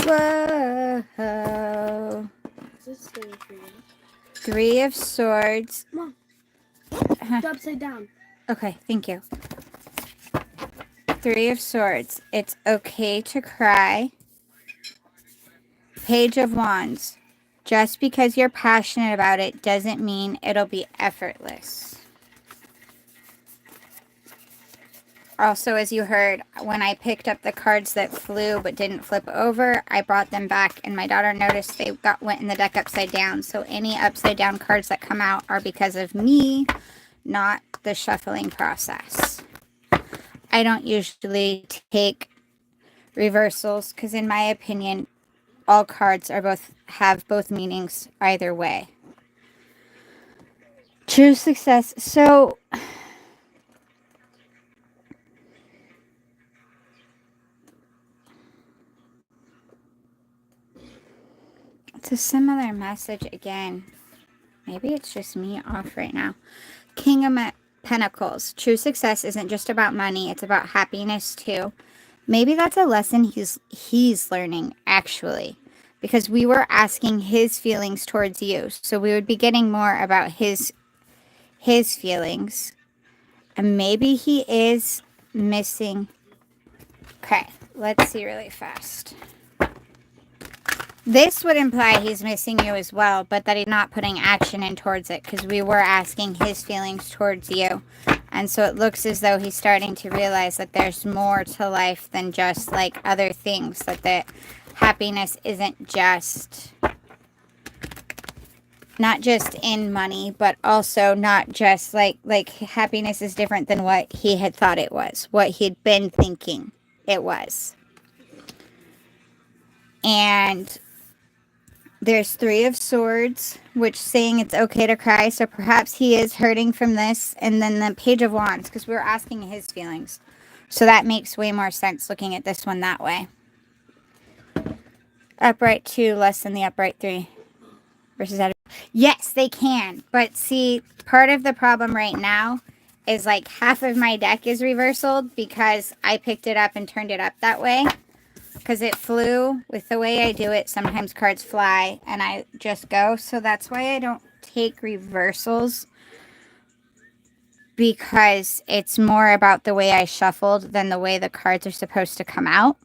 Whoa. Three of Swords. Mom, it's upside down. Okay, thank you. Three of Swords. It's okay to cry. Page of Wands. Just because you're passionate about it doesn't mean it'll be effortless. Also, as you heard, when I picked up the cards that flew but didn't flip over, I brought them back, and my daughter noticed they went in the deck upside down. So any upside down cards that come out are because of me, not the shuffling process. I don't usually take reversals because, in my opinion, all cards have both meanings either way. True success. So it's a similar message again. Maybe it's just me off right now. King of Pentacles. True success isn't just about money, it's about happiness too. Maybe that's a lesson he's learning, actually, because we were asking his feelings towards you. So we would be getting more about his feelings. And maybe he is missing. Okay, let's see really fast. This would imply he's missing you as well, but that he's not putting action in towards it, because we were asking his feelings towards you. And so it looks as though he's starting to realize that there's more to life than just like other things, that the happiness isn't just, not just in money, but also not just like happiness is different than what he had thought it was, what he'd been thinking it was. And there's Three of Swords, which saying it's okay to cry. So perhaps he is hurting from this. And then the Page of Wands, because we were asking his feelings. So that makes way more sense looking at this one that way. Upright 2 less than the upright 3. Versus that. Yes, they can. But see, part of the problem right now is like half of my deck is reversaled because I picked it up and turned it up that way. Because it flew. With the way I do it, sometimes cards fly and I just go. So that's why I don't take reversals, because it's more about the way I shuffled than the way the cards are supposed to come out.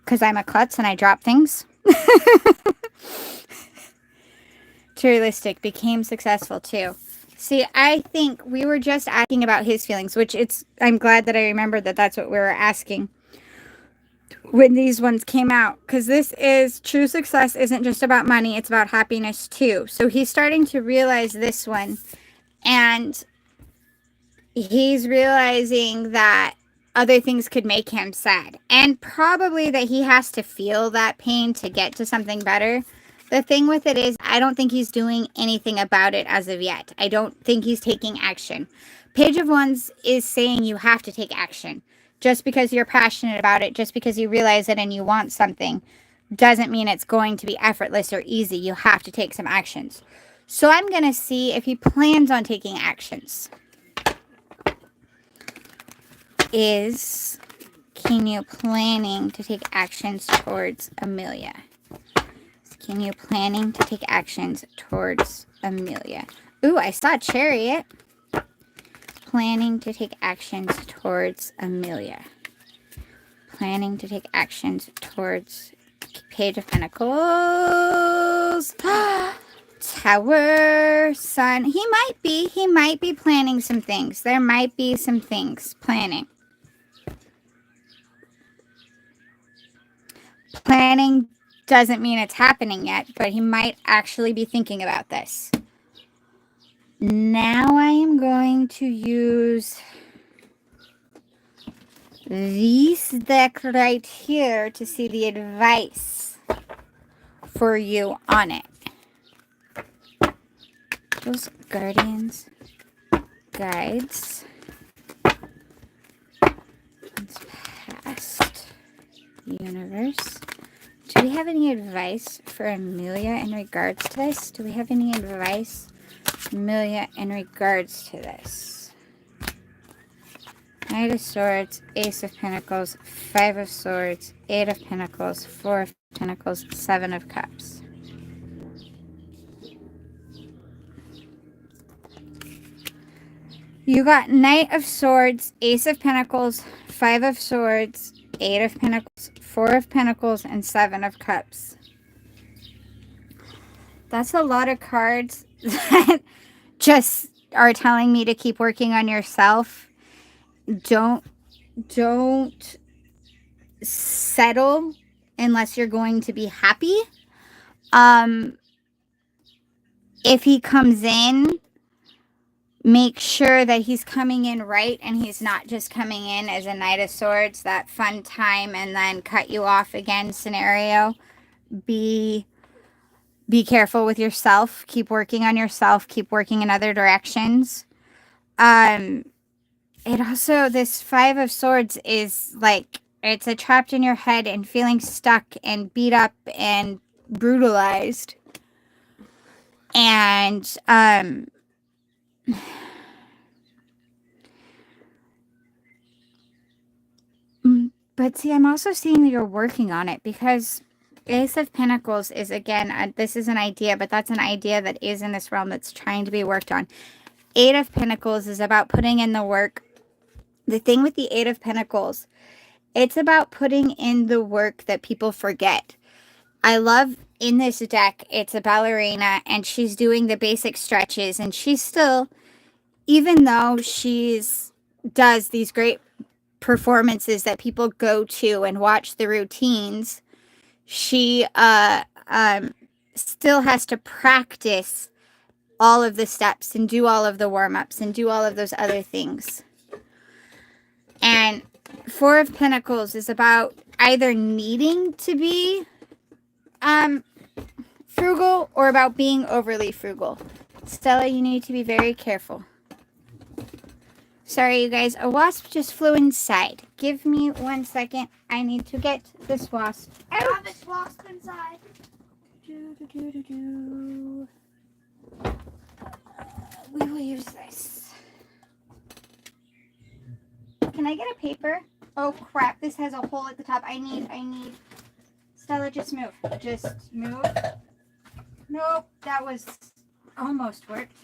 because I'm a klutz and I drop things. Materialistic, became successful too. See, I think we were just asking about his feelings, which I'm glad that I remembered that that's what we were asking when these ones came out, because this is true success isn't just about money, it's about happiness too. So he's starting to realize this one, and he's realizing that other things could make him sad, and probably that he has to feel that pain to get to something better. The thing with it is, I don't think he's doing anything about it as of yet. I don't think he's taking action. Page of Wands is saying you have to take action. Just because you're passionate about it, just because you realize it and you want something, doesn't mean it's going to be effortless or easy. You have to take some actions. So I'm going to see if he plans on taking actions. Can you planning to take actions towards Amelia? Can you planning to take actions towards Amelia? Ooh, I saw Chariot. Planning to take actions towards Amelia. Planning to take actions towards Page of Pentacles. Tower, Sun. He might be planning some things. There might be some things planning. Planning doesn't mean it's happening yet, but he might actually be thinking about this. Now I am going to use this deck right here to see the advice for you on it. Those guardians, guides, past, universe. Do we have any advice for Amelia in regards to this? Do we have any advice, Amelia, in regards to this? Knight of Swords, Ace of Pentacles, Five of Swords, Eight of Pentacles, Four of Pentacles, Seven of Cups. You got Knight of Swords, Ace of Pentacles, Five of Swords, Eight of Pentacles, Four of Pentacles, and Seven of Cups. That's a lot of cards that just are telling me to keep working on yourself. Don't settle unless you're going to be happy. If he comes in, make sure that he's coming in right and he's not just coming in as a Knight of Swords, that fun time and then cut you off again scenario. Be careful with yourself. Keep working on yourself. Keep working in other directions. It also, this Five of Swords is like, it's a trapped in your head and feeling stuck and beat up and brutalized. And, but see, I'm also seeing that you're working on it, because Ace of Pentacles is, again, this is an idea, but that's an idea that is in this realm that's trying to be worked on. Eight of Pentacles is about putting in the work. The thing with the Eight of Pentacles, it's about putting in the work that people forget. I love in this deck, it's a ballerina and she's doing the basic stretches, and she's still, even though does these great performances that people go to and watch the routines, she still has to practice all of the steps and do all of the warm-ups and do all of those other things. And Four of Pentacles is about either needing to be frugal or about being overly frugal. Stella, you need to be very careful. Sorry, you guys. A wasp just flew inside. Give me 1 second. I need to get this wasp out. I have this wasp inside. We will use this. Can I get a paper? Oh, crap. This has a hole at the top. I need... Stella, just move. Just move. Nope. That was almost worked.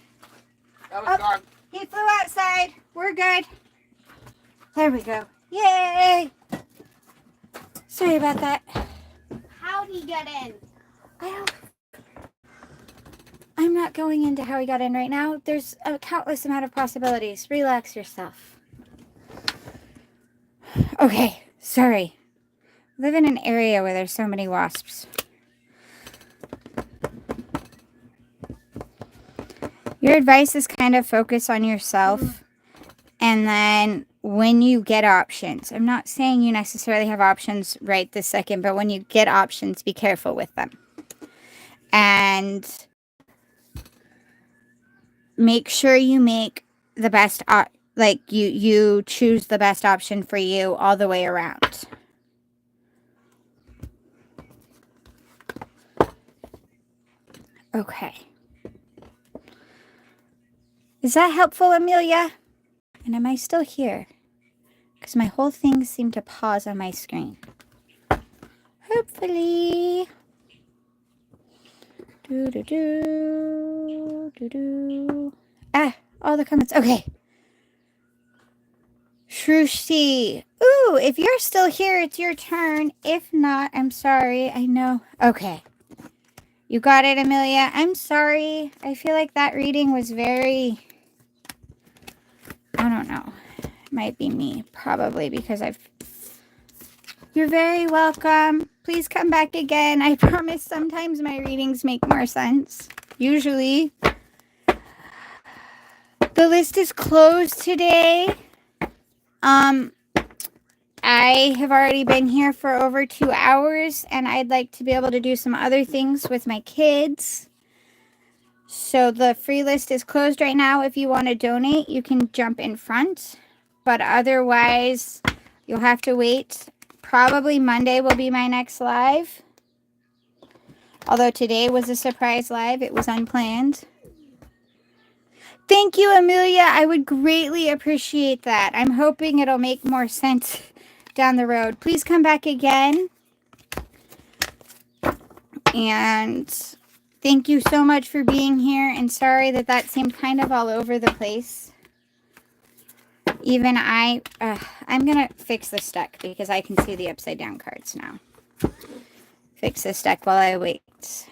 That was gone. He flew outside. We're good. There we go. Yay! Sorry about that. How'd he get in? I'm not going into how he got in right now. There's a countless amount of possibilities. Relax yourself. Okay, sorry. Live in an area where there's so many wasps. Your advice is kind of focus on yourself, and then when you get options, I'm not saying you necessarily have options right this second, but when you get options, be careful with them. And make sure you make the best, you choose the best option for you all the way around. Okay. Is that helpful, Amelia? And am I still here? Because my whole thing seemed to pause on my screen. Hopefully. All the comments. Okay. Shrushi. Ooh, if you're still here, it's your turn. If not, I'm sorry. I know. Okay. You got it, Amelia. I'm sorry. I feel like that reading was very... I don't know. It might be me, probably, because You're very welcome. Please come back again. I promise sometimes my readings make more sense. Usually. The list is closed today. I have already been here for over 2 hours, and I'd like to be able to do some other things with my kids. So the free list is closed right now. If you want to donate, you can jump in front. But otherwise, you'll have to wait. Probably Monday will be my next live. Although today was a surprise live. It was unplanned. Thank you, Amelia. I would greatly appreciate that. I'm hoping it'll make more sense down the road. Please come back again. And thank you so much for being here. And sorry that that seemed kind of all over the place. Even I'm going to fix this deck because I can see the upside down cards now. Fix this deck while I wait.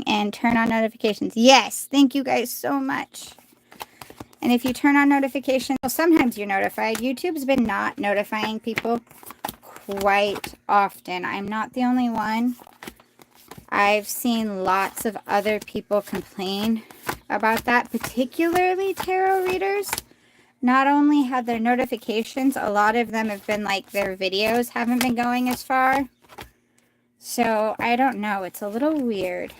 And turn on notifications. Yes, thank you guys so much. And if you turn on notifications, well, sometimes you're notified. YouTube's been not notifying people quite often. I'm not the only one. I've seen lots of other people complain about that, particularly tarot readers. Not only have their notifications, a lot of them have been like their videos haven't been going as far. So, I don't know. It's a little weird.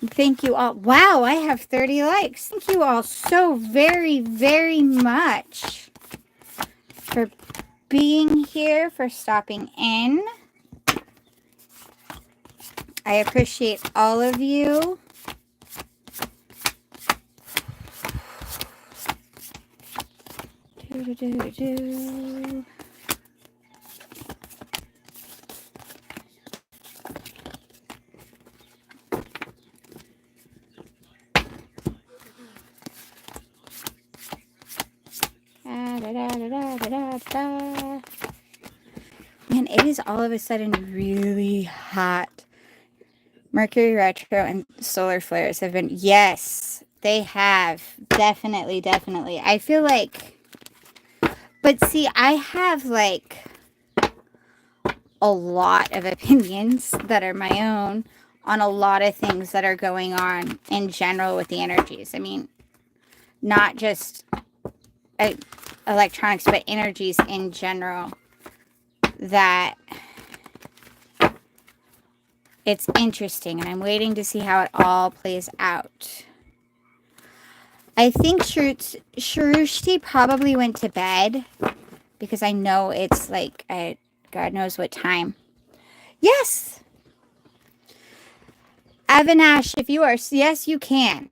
Thank you all. Wow, I have 30 likes. Thank you all so very, very much for being here, for stopping in. I appreciate all of you. Man, it is all of a sudden really hot. Mercury retro and solar flares have been, yes, they have. Definitely, definitely. I feel like, but see, I have like a lot of opinions that are my own on a lot of things that are going on in general with the energies. I mean, not just electronics, but energies in general, that it's interesting, and I'm waiting to see how it all plays out. I think Sharushti probably went to bed because I know it's like God knows what time. Yes, Avanes, if you are, yes, you can.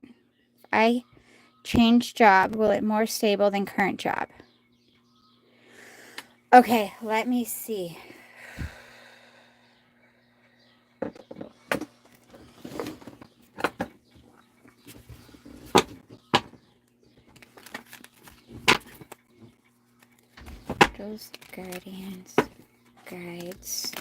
I changed job. Will it more stable than current job? Okay, let me see. angels, guardians, guides.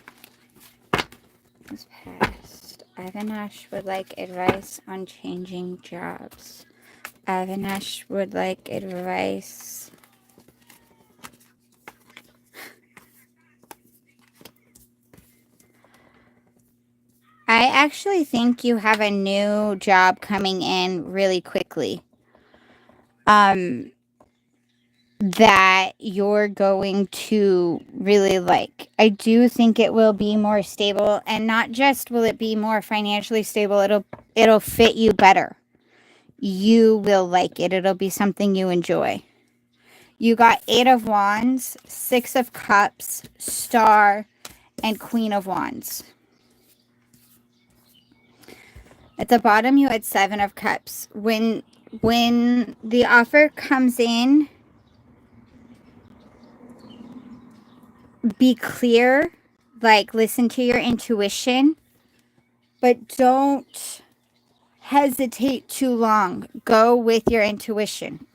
Is past. Avanes would like advice on changing jobs. Avanes would like advice. I actually think you have a new job coming in really quickly. That you're going to really like. I do think it will be more stable, and not just will it be more financially stable, it'll fit you better. You will like it. It'll be something you enjoy. You got 8 of Wands, 6 of Cups, Star, and Queen of Wands. At the bottom, you had 7 of Cups. When the offer comes in, be clear, like listen to your intuition, but don't hesitate too long. Go with your intuition.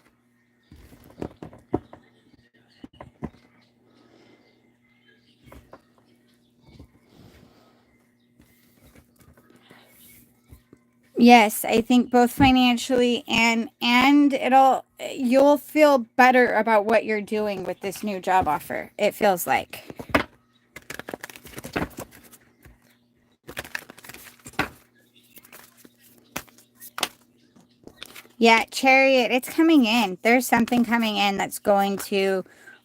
Yes, I think both financially and you'll feel better about what you're doing with this new job offer. It feels like. Yeah, Chariot, it's coming in. There's something coming in that's going to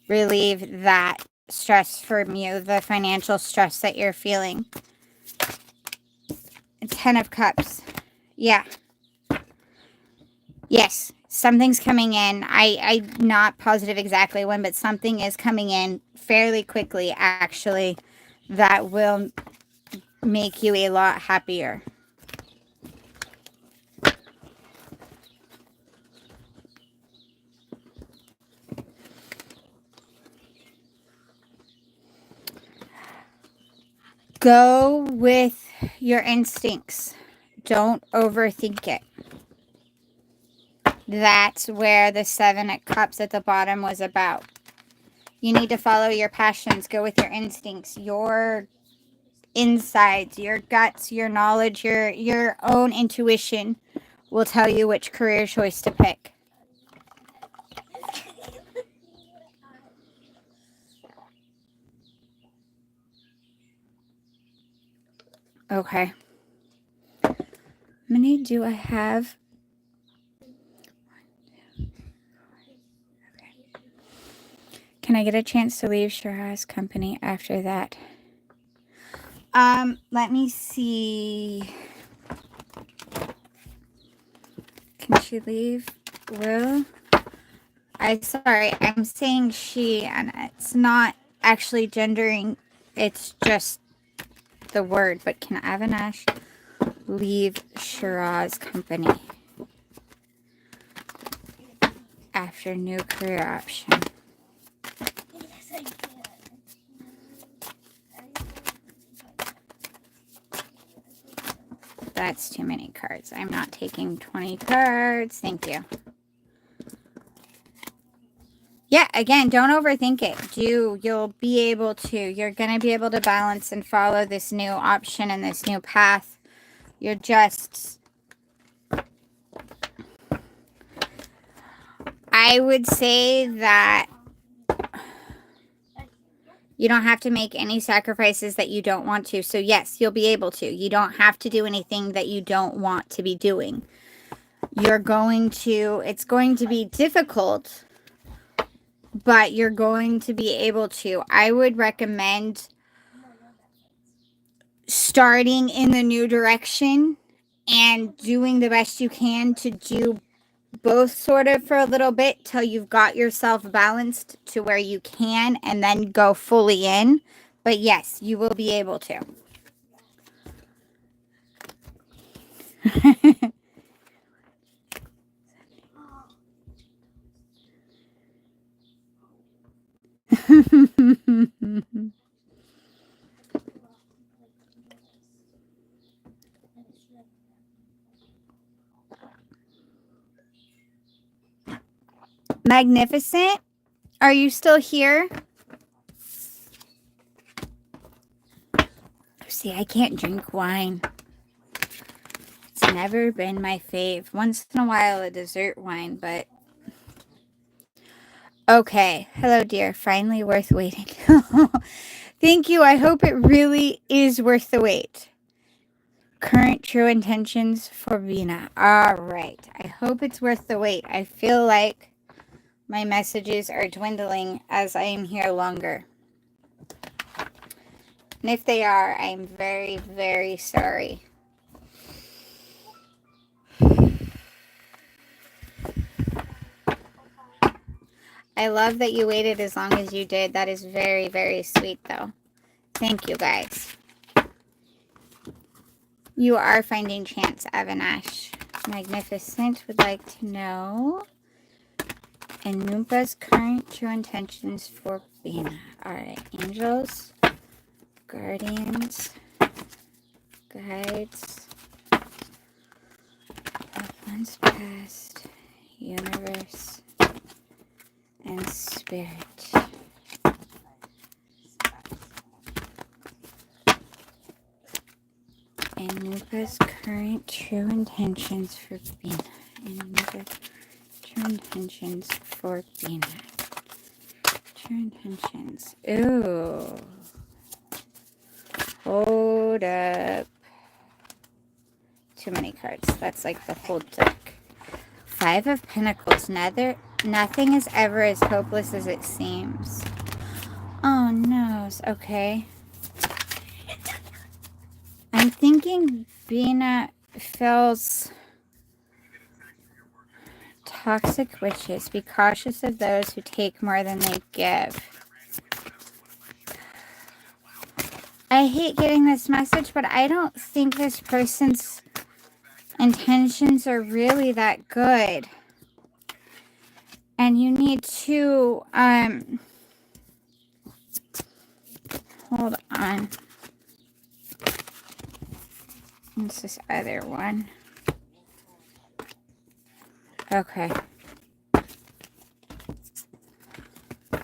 relieve that stress from you, the financial stress that you're feeling. 10 of Cups. Yeah. Yes, something's coming in. I'm not positive exactly when, but something is coming in fairly quickly, actually, that will make you a lot happier. Go with your instincts. Don't overthink it. That's where the 7 of Cups at the bottom was about. You need to follow your passions. Go with your instincts, your insides, your guts, your knowledge, your own intuition will tell you which career choice to pick. Okay. How many do I have? Okay. Can I get a chance to leave Shira's company after that? Let me see. Can she leave? Will? Sorry, I'm saying she, and it's not actually gendering, it's just the word. But can Avanes leave Shira's company after new career option? That's too many cards. I'm not taking 20 cards. Thank you. Yeah, again, don't overthink it. You'll be able to. You're going to be able to balance and follow this new option and this new path. You're just... I would say that you don't have to make any sacrifices that you don't want to. So yes, you'll be able to. You don't have to do anything that you don't want to be doing. It's going to be difficult, but you're going to be able to. I would recommend starting in the new direction and doing the best you can to do both sort of for a little bit till you've got yourself balanced to where you can, and then go fully in. But yes, you will be able to. Magnificent, are you still here? See, I can't drink wine. It's never been my fave. Once in a while, a dessert wine, but... Okay. Hello, dear. Finally worth waiting. Thank you. I hope it really is worth the wait. Current true intentions for Vina. All right. I hope it's worth the wait. I feel like my messages are dwindling as I am here longer. And if they are, I'm very, very sorry. I love that you waited as long as you did. That is very, very sweet, though. Thank you, guys. You are finding chance, Avanes. Magnificent would like to know. And Noompa's current true intentions for Bina. Alright, angels, guardians, guides, loved ones past, universe, and spirit. And Noompa's current true intentions for Bina. And Noompa's true intentions for Bina. True intentions. Ooh. Hold up. Too many cards. That's like the whole deck. 5 of Pentacles. Nothing is ever as hopeless as it seems. Oh no. Okay. I'm thinking Bina feels toxic witches. Be cautious of those who take more than they give. I hate getting this message, but I don't think this person's intentions are really that good. And you need to, hold on. What's this other one? Okay.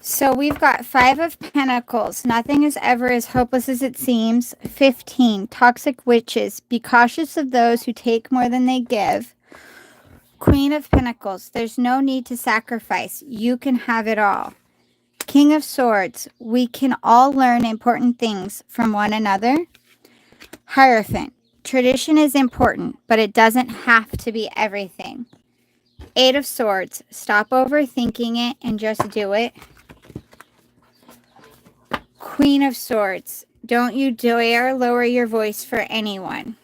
So we've got 5 of Pentacles. Nothing is ever as hopeless as it seems. 15. Toxic witches. Be cautious of those who take more than they give. Queen of Pentacles. There's no need to sacrifice. You can have it all. King of Swords. We can all learn important things from one another. Hierophant. Tradition is important, but it doesn't have to be everything. 8 of Swords. Stop overthinking it and just do it. Queen of Swords. Don't you dare lower your voice for anyone.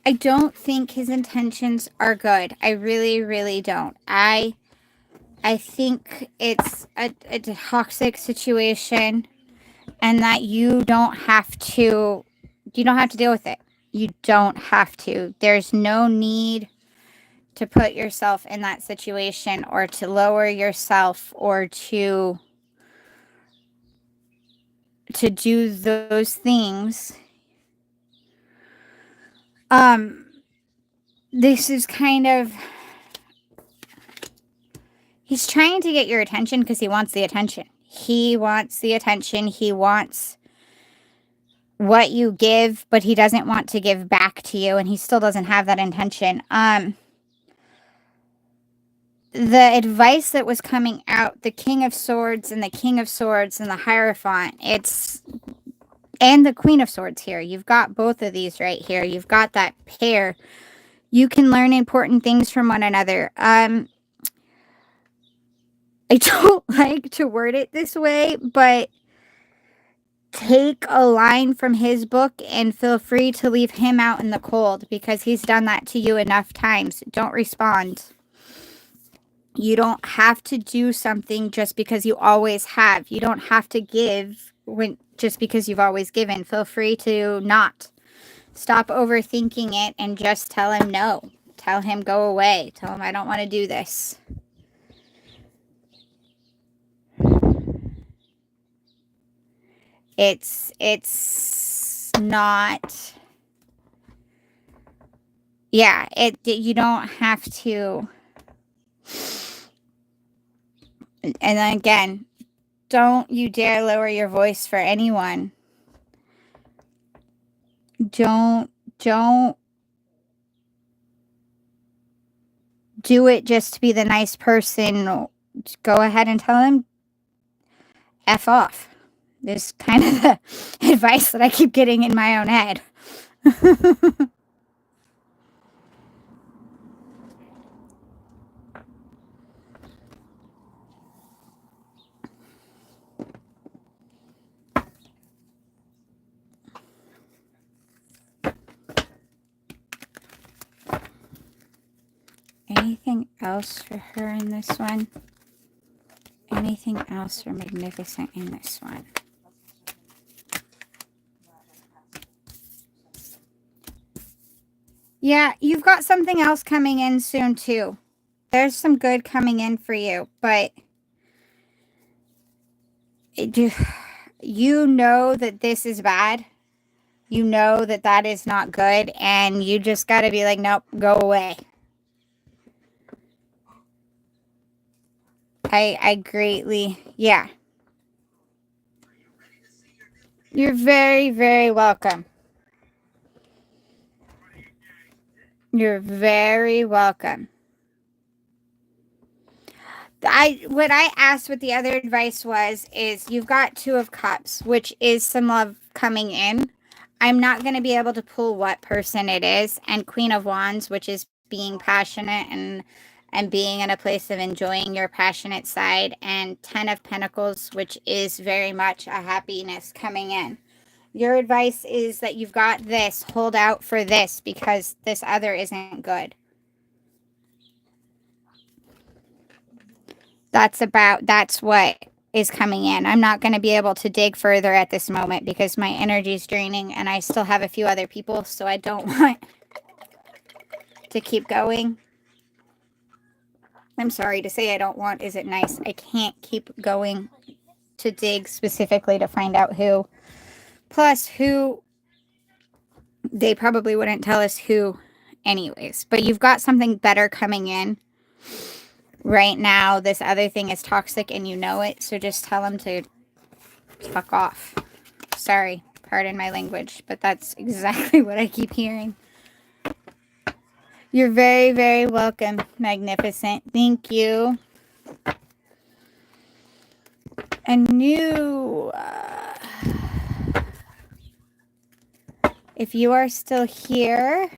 I don't think his intentions are good. I really, really don't. I think it's a toxic situation and that you don't have to deal with it. You don't have to. There's no need to put yourself in that situation or to lower yourself or to do those things. This is kind of, he's trying to get your attention because he wants the attention. He wants the attention. He wants what you give, but he doesn't want to give back to you, and he still doesn't have that intention. The advice that was coming out, the King of Swords and the King of Swords and the Hierophant, and the Queen of Swords here. You've got both of these right here. You've got that pair. You can learn important things from one another. I don't like to word it this way, but take a line from his book and feel free to leave him out in the cold because he's done that to you enough times. Don't respond. You don't have to do something just because you always have. You don't have to give just because you've always given. Feel free to not. Stop overthinking it and just tell him no. Tell him go away. Tell him I don't want to do this. It's not. Yeah, you don't have to. And then again, don't you dare lower your voice for anyone. Don't do it just to be the nice person. Go ahead and tell him F off. This is kind of the advice that I keep getting in my own head. Anything else for her in this one? Anything else for Magnificent in this one? Yeah, you've got something else coming in soon too. There's some good coming in for you, but you know that this is bad. You know that that is not good, and you just got to be like, nope, go away. I greatly, yeah. You're very, very welcome. You're very welcome. What I asked what the other advice was is you've got Two of Cups, which is some love coming in. I'm not going to be able to pull what person it is, and Queen of Wands, which is being passionate and being in a place of enjoying your passionate side, and 10 of Pentacles, which is very much a happiness coming in. Your advice is that you've got this, hold out for this because this other isn't good. That's what is coming in. I'm not going to be able to dig further at this moment because my energy is draining and I still have a few other people, so I don't want to keep going. I'm sorry to say I don't want, is it nice? I can't keep going to dig specifically to find out who. Plus, who, they probably wouldn't tell us who anyways. But you've got something better coming in. Right now, this other thing is toxic and you know it, so just tell them to fuck off. Sorry, pardon my language, but that's exactly what I keep hearing. You're very, very welcome, Magnificent. Thank you. A new... if you are still here...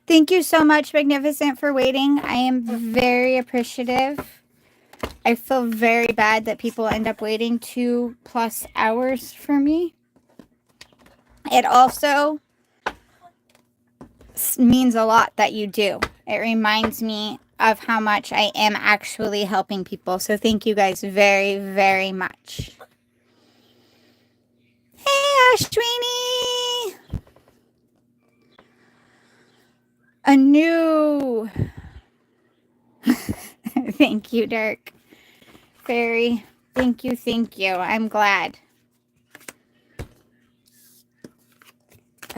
Thank you so much, Magnificent, for waiting. I am very appreciative. I feel very bad that people end up waiting 2+ hours for me. It also means a lot that you do. It reminds me of how much I am actually helping people. So thank you guys very, very much. Hey, Ashwini! A new... Thank you, Dirk. Very... Thank you, thank you. I'm glad.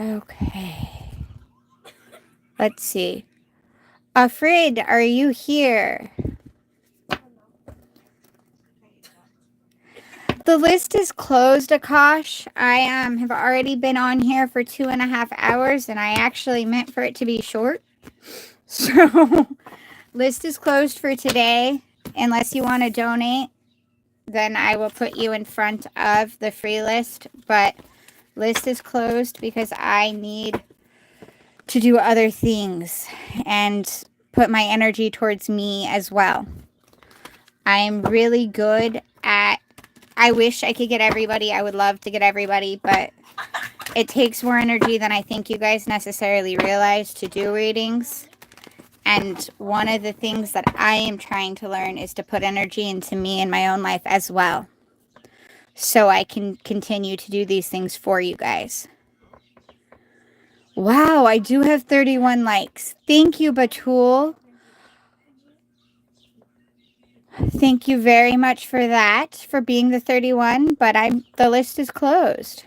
Okay. Let's see. Afraid, are you here? The list is closed, Akash. I have already been on here for 2.5 hours, and I actually meant for it to be short. So, list is closed for today. Unless you want to donate, then I will put you in front of the free list. But list is closed because I need to do other things and put my energy towards me as well. I'm really good at... I wish I could get everybody. I would love to get everybody, but it takes more energy than I think you guys necessarily realize to do readings. And one of the things that I am trying to learn is to put energy into me in my own life as well, so I can continue to do these things for you guys. Wow, I do have 31 likes. Thank you, Batul. Thank you very much for that, for being the 31, but the list is closed.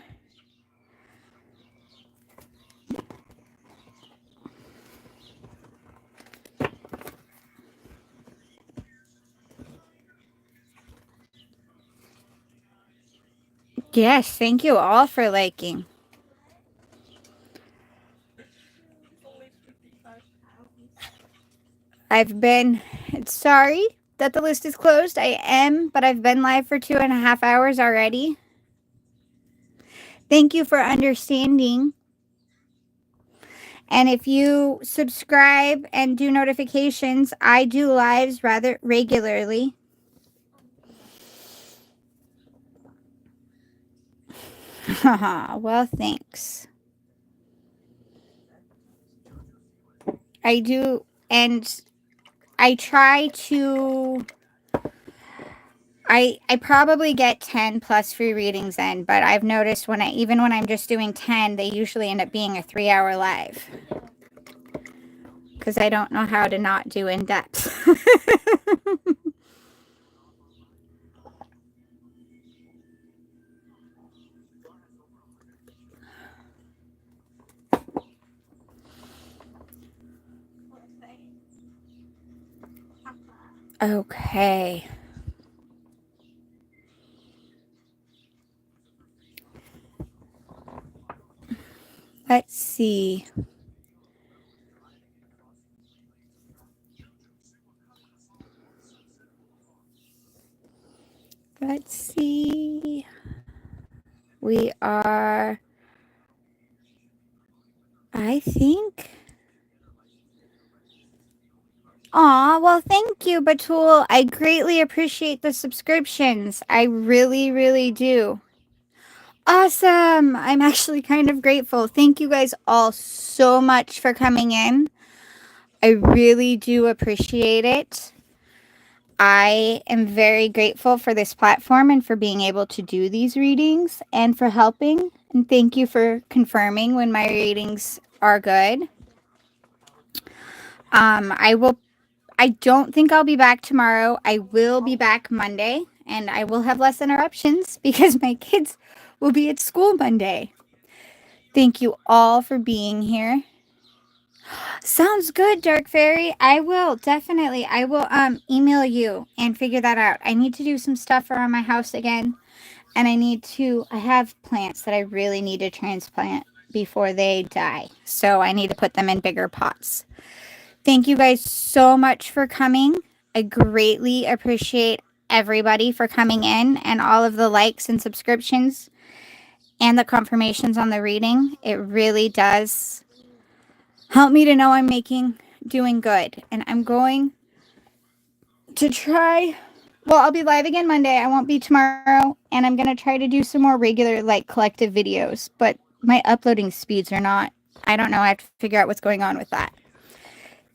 Yes, thank you all for liking. Sorry that the list is closed. I am, but I've been live for 2.5 hours already. Thank you for understanding. And if you subscribe and do notifications, I do lives rather regularly. Well, thanks. I do, and I try to. I probably get 10 plus free readings in, but I've noticed even when I'm just doing 10, they usually end up being a 3-hour live. Because I don't know how to not do in depth. Okay. Let's see. Let's see. We are, I think. Aw, well, thank you, Batul. I greatly appreciate the subscriptions. I really, really do. Awesome. I'm actually kind of grateful. Thank you guys all so much for coming in. I really do appreciate it. I am very grateful for this platform and for being able to do these readings and for helping. And thank you for confirming when my readings are good. I don't think I'll be back tomorrow. I will be back Monday, and I will have less interruptions because my kids will be at school Monday. Thank you all for being here. Sounds good, Dark Fairy. I will definitely. I will email you and figure that out. I need to do some stuff around my house again, and I have plants that I really need to transplant before they die. So I need to put them in bigger pots. Thank you guys so much for coming. I greatly appreciate everybody for coming in and all of the likes and subscriptions and the confirmations on the reading. It really does help me to know I'm doing good. And I'm going to try. Well, I'll be live again Monday. I won't be tomorrow. And I'm going to try to do some more regular, collective videos. But my uploading speeds are not. I don't know. I have to figure out what's going on with that.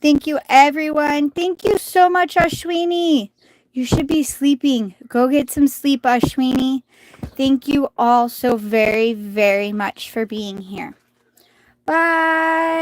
Thank you, everyone. Thank you so much, Ashwini. You should be sleeping. Go get some sleep, Ashwini. Thank you all so very, very much for being here. Bye.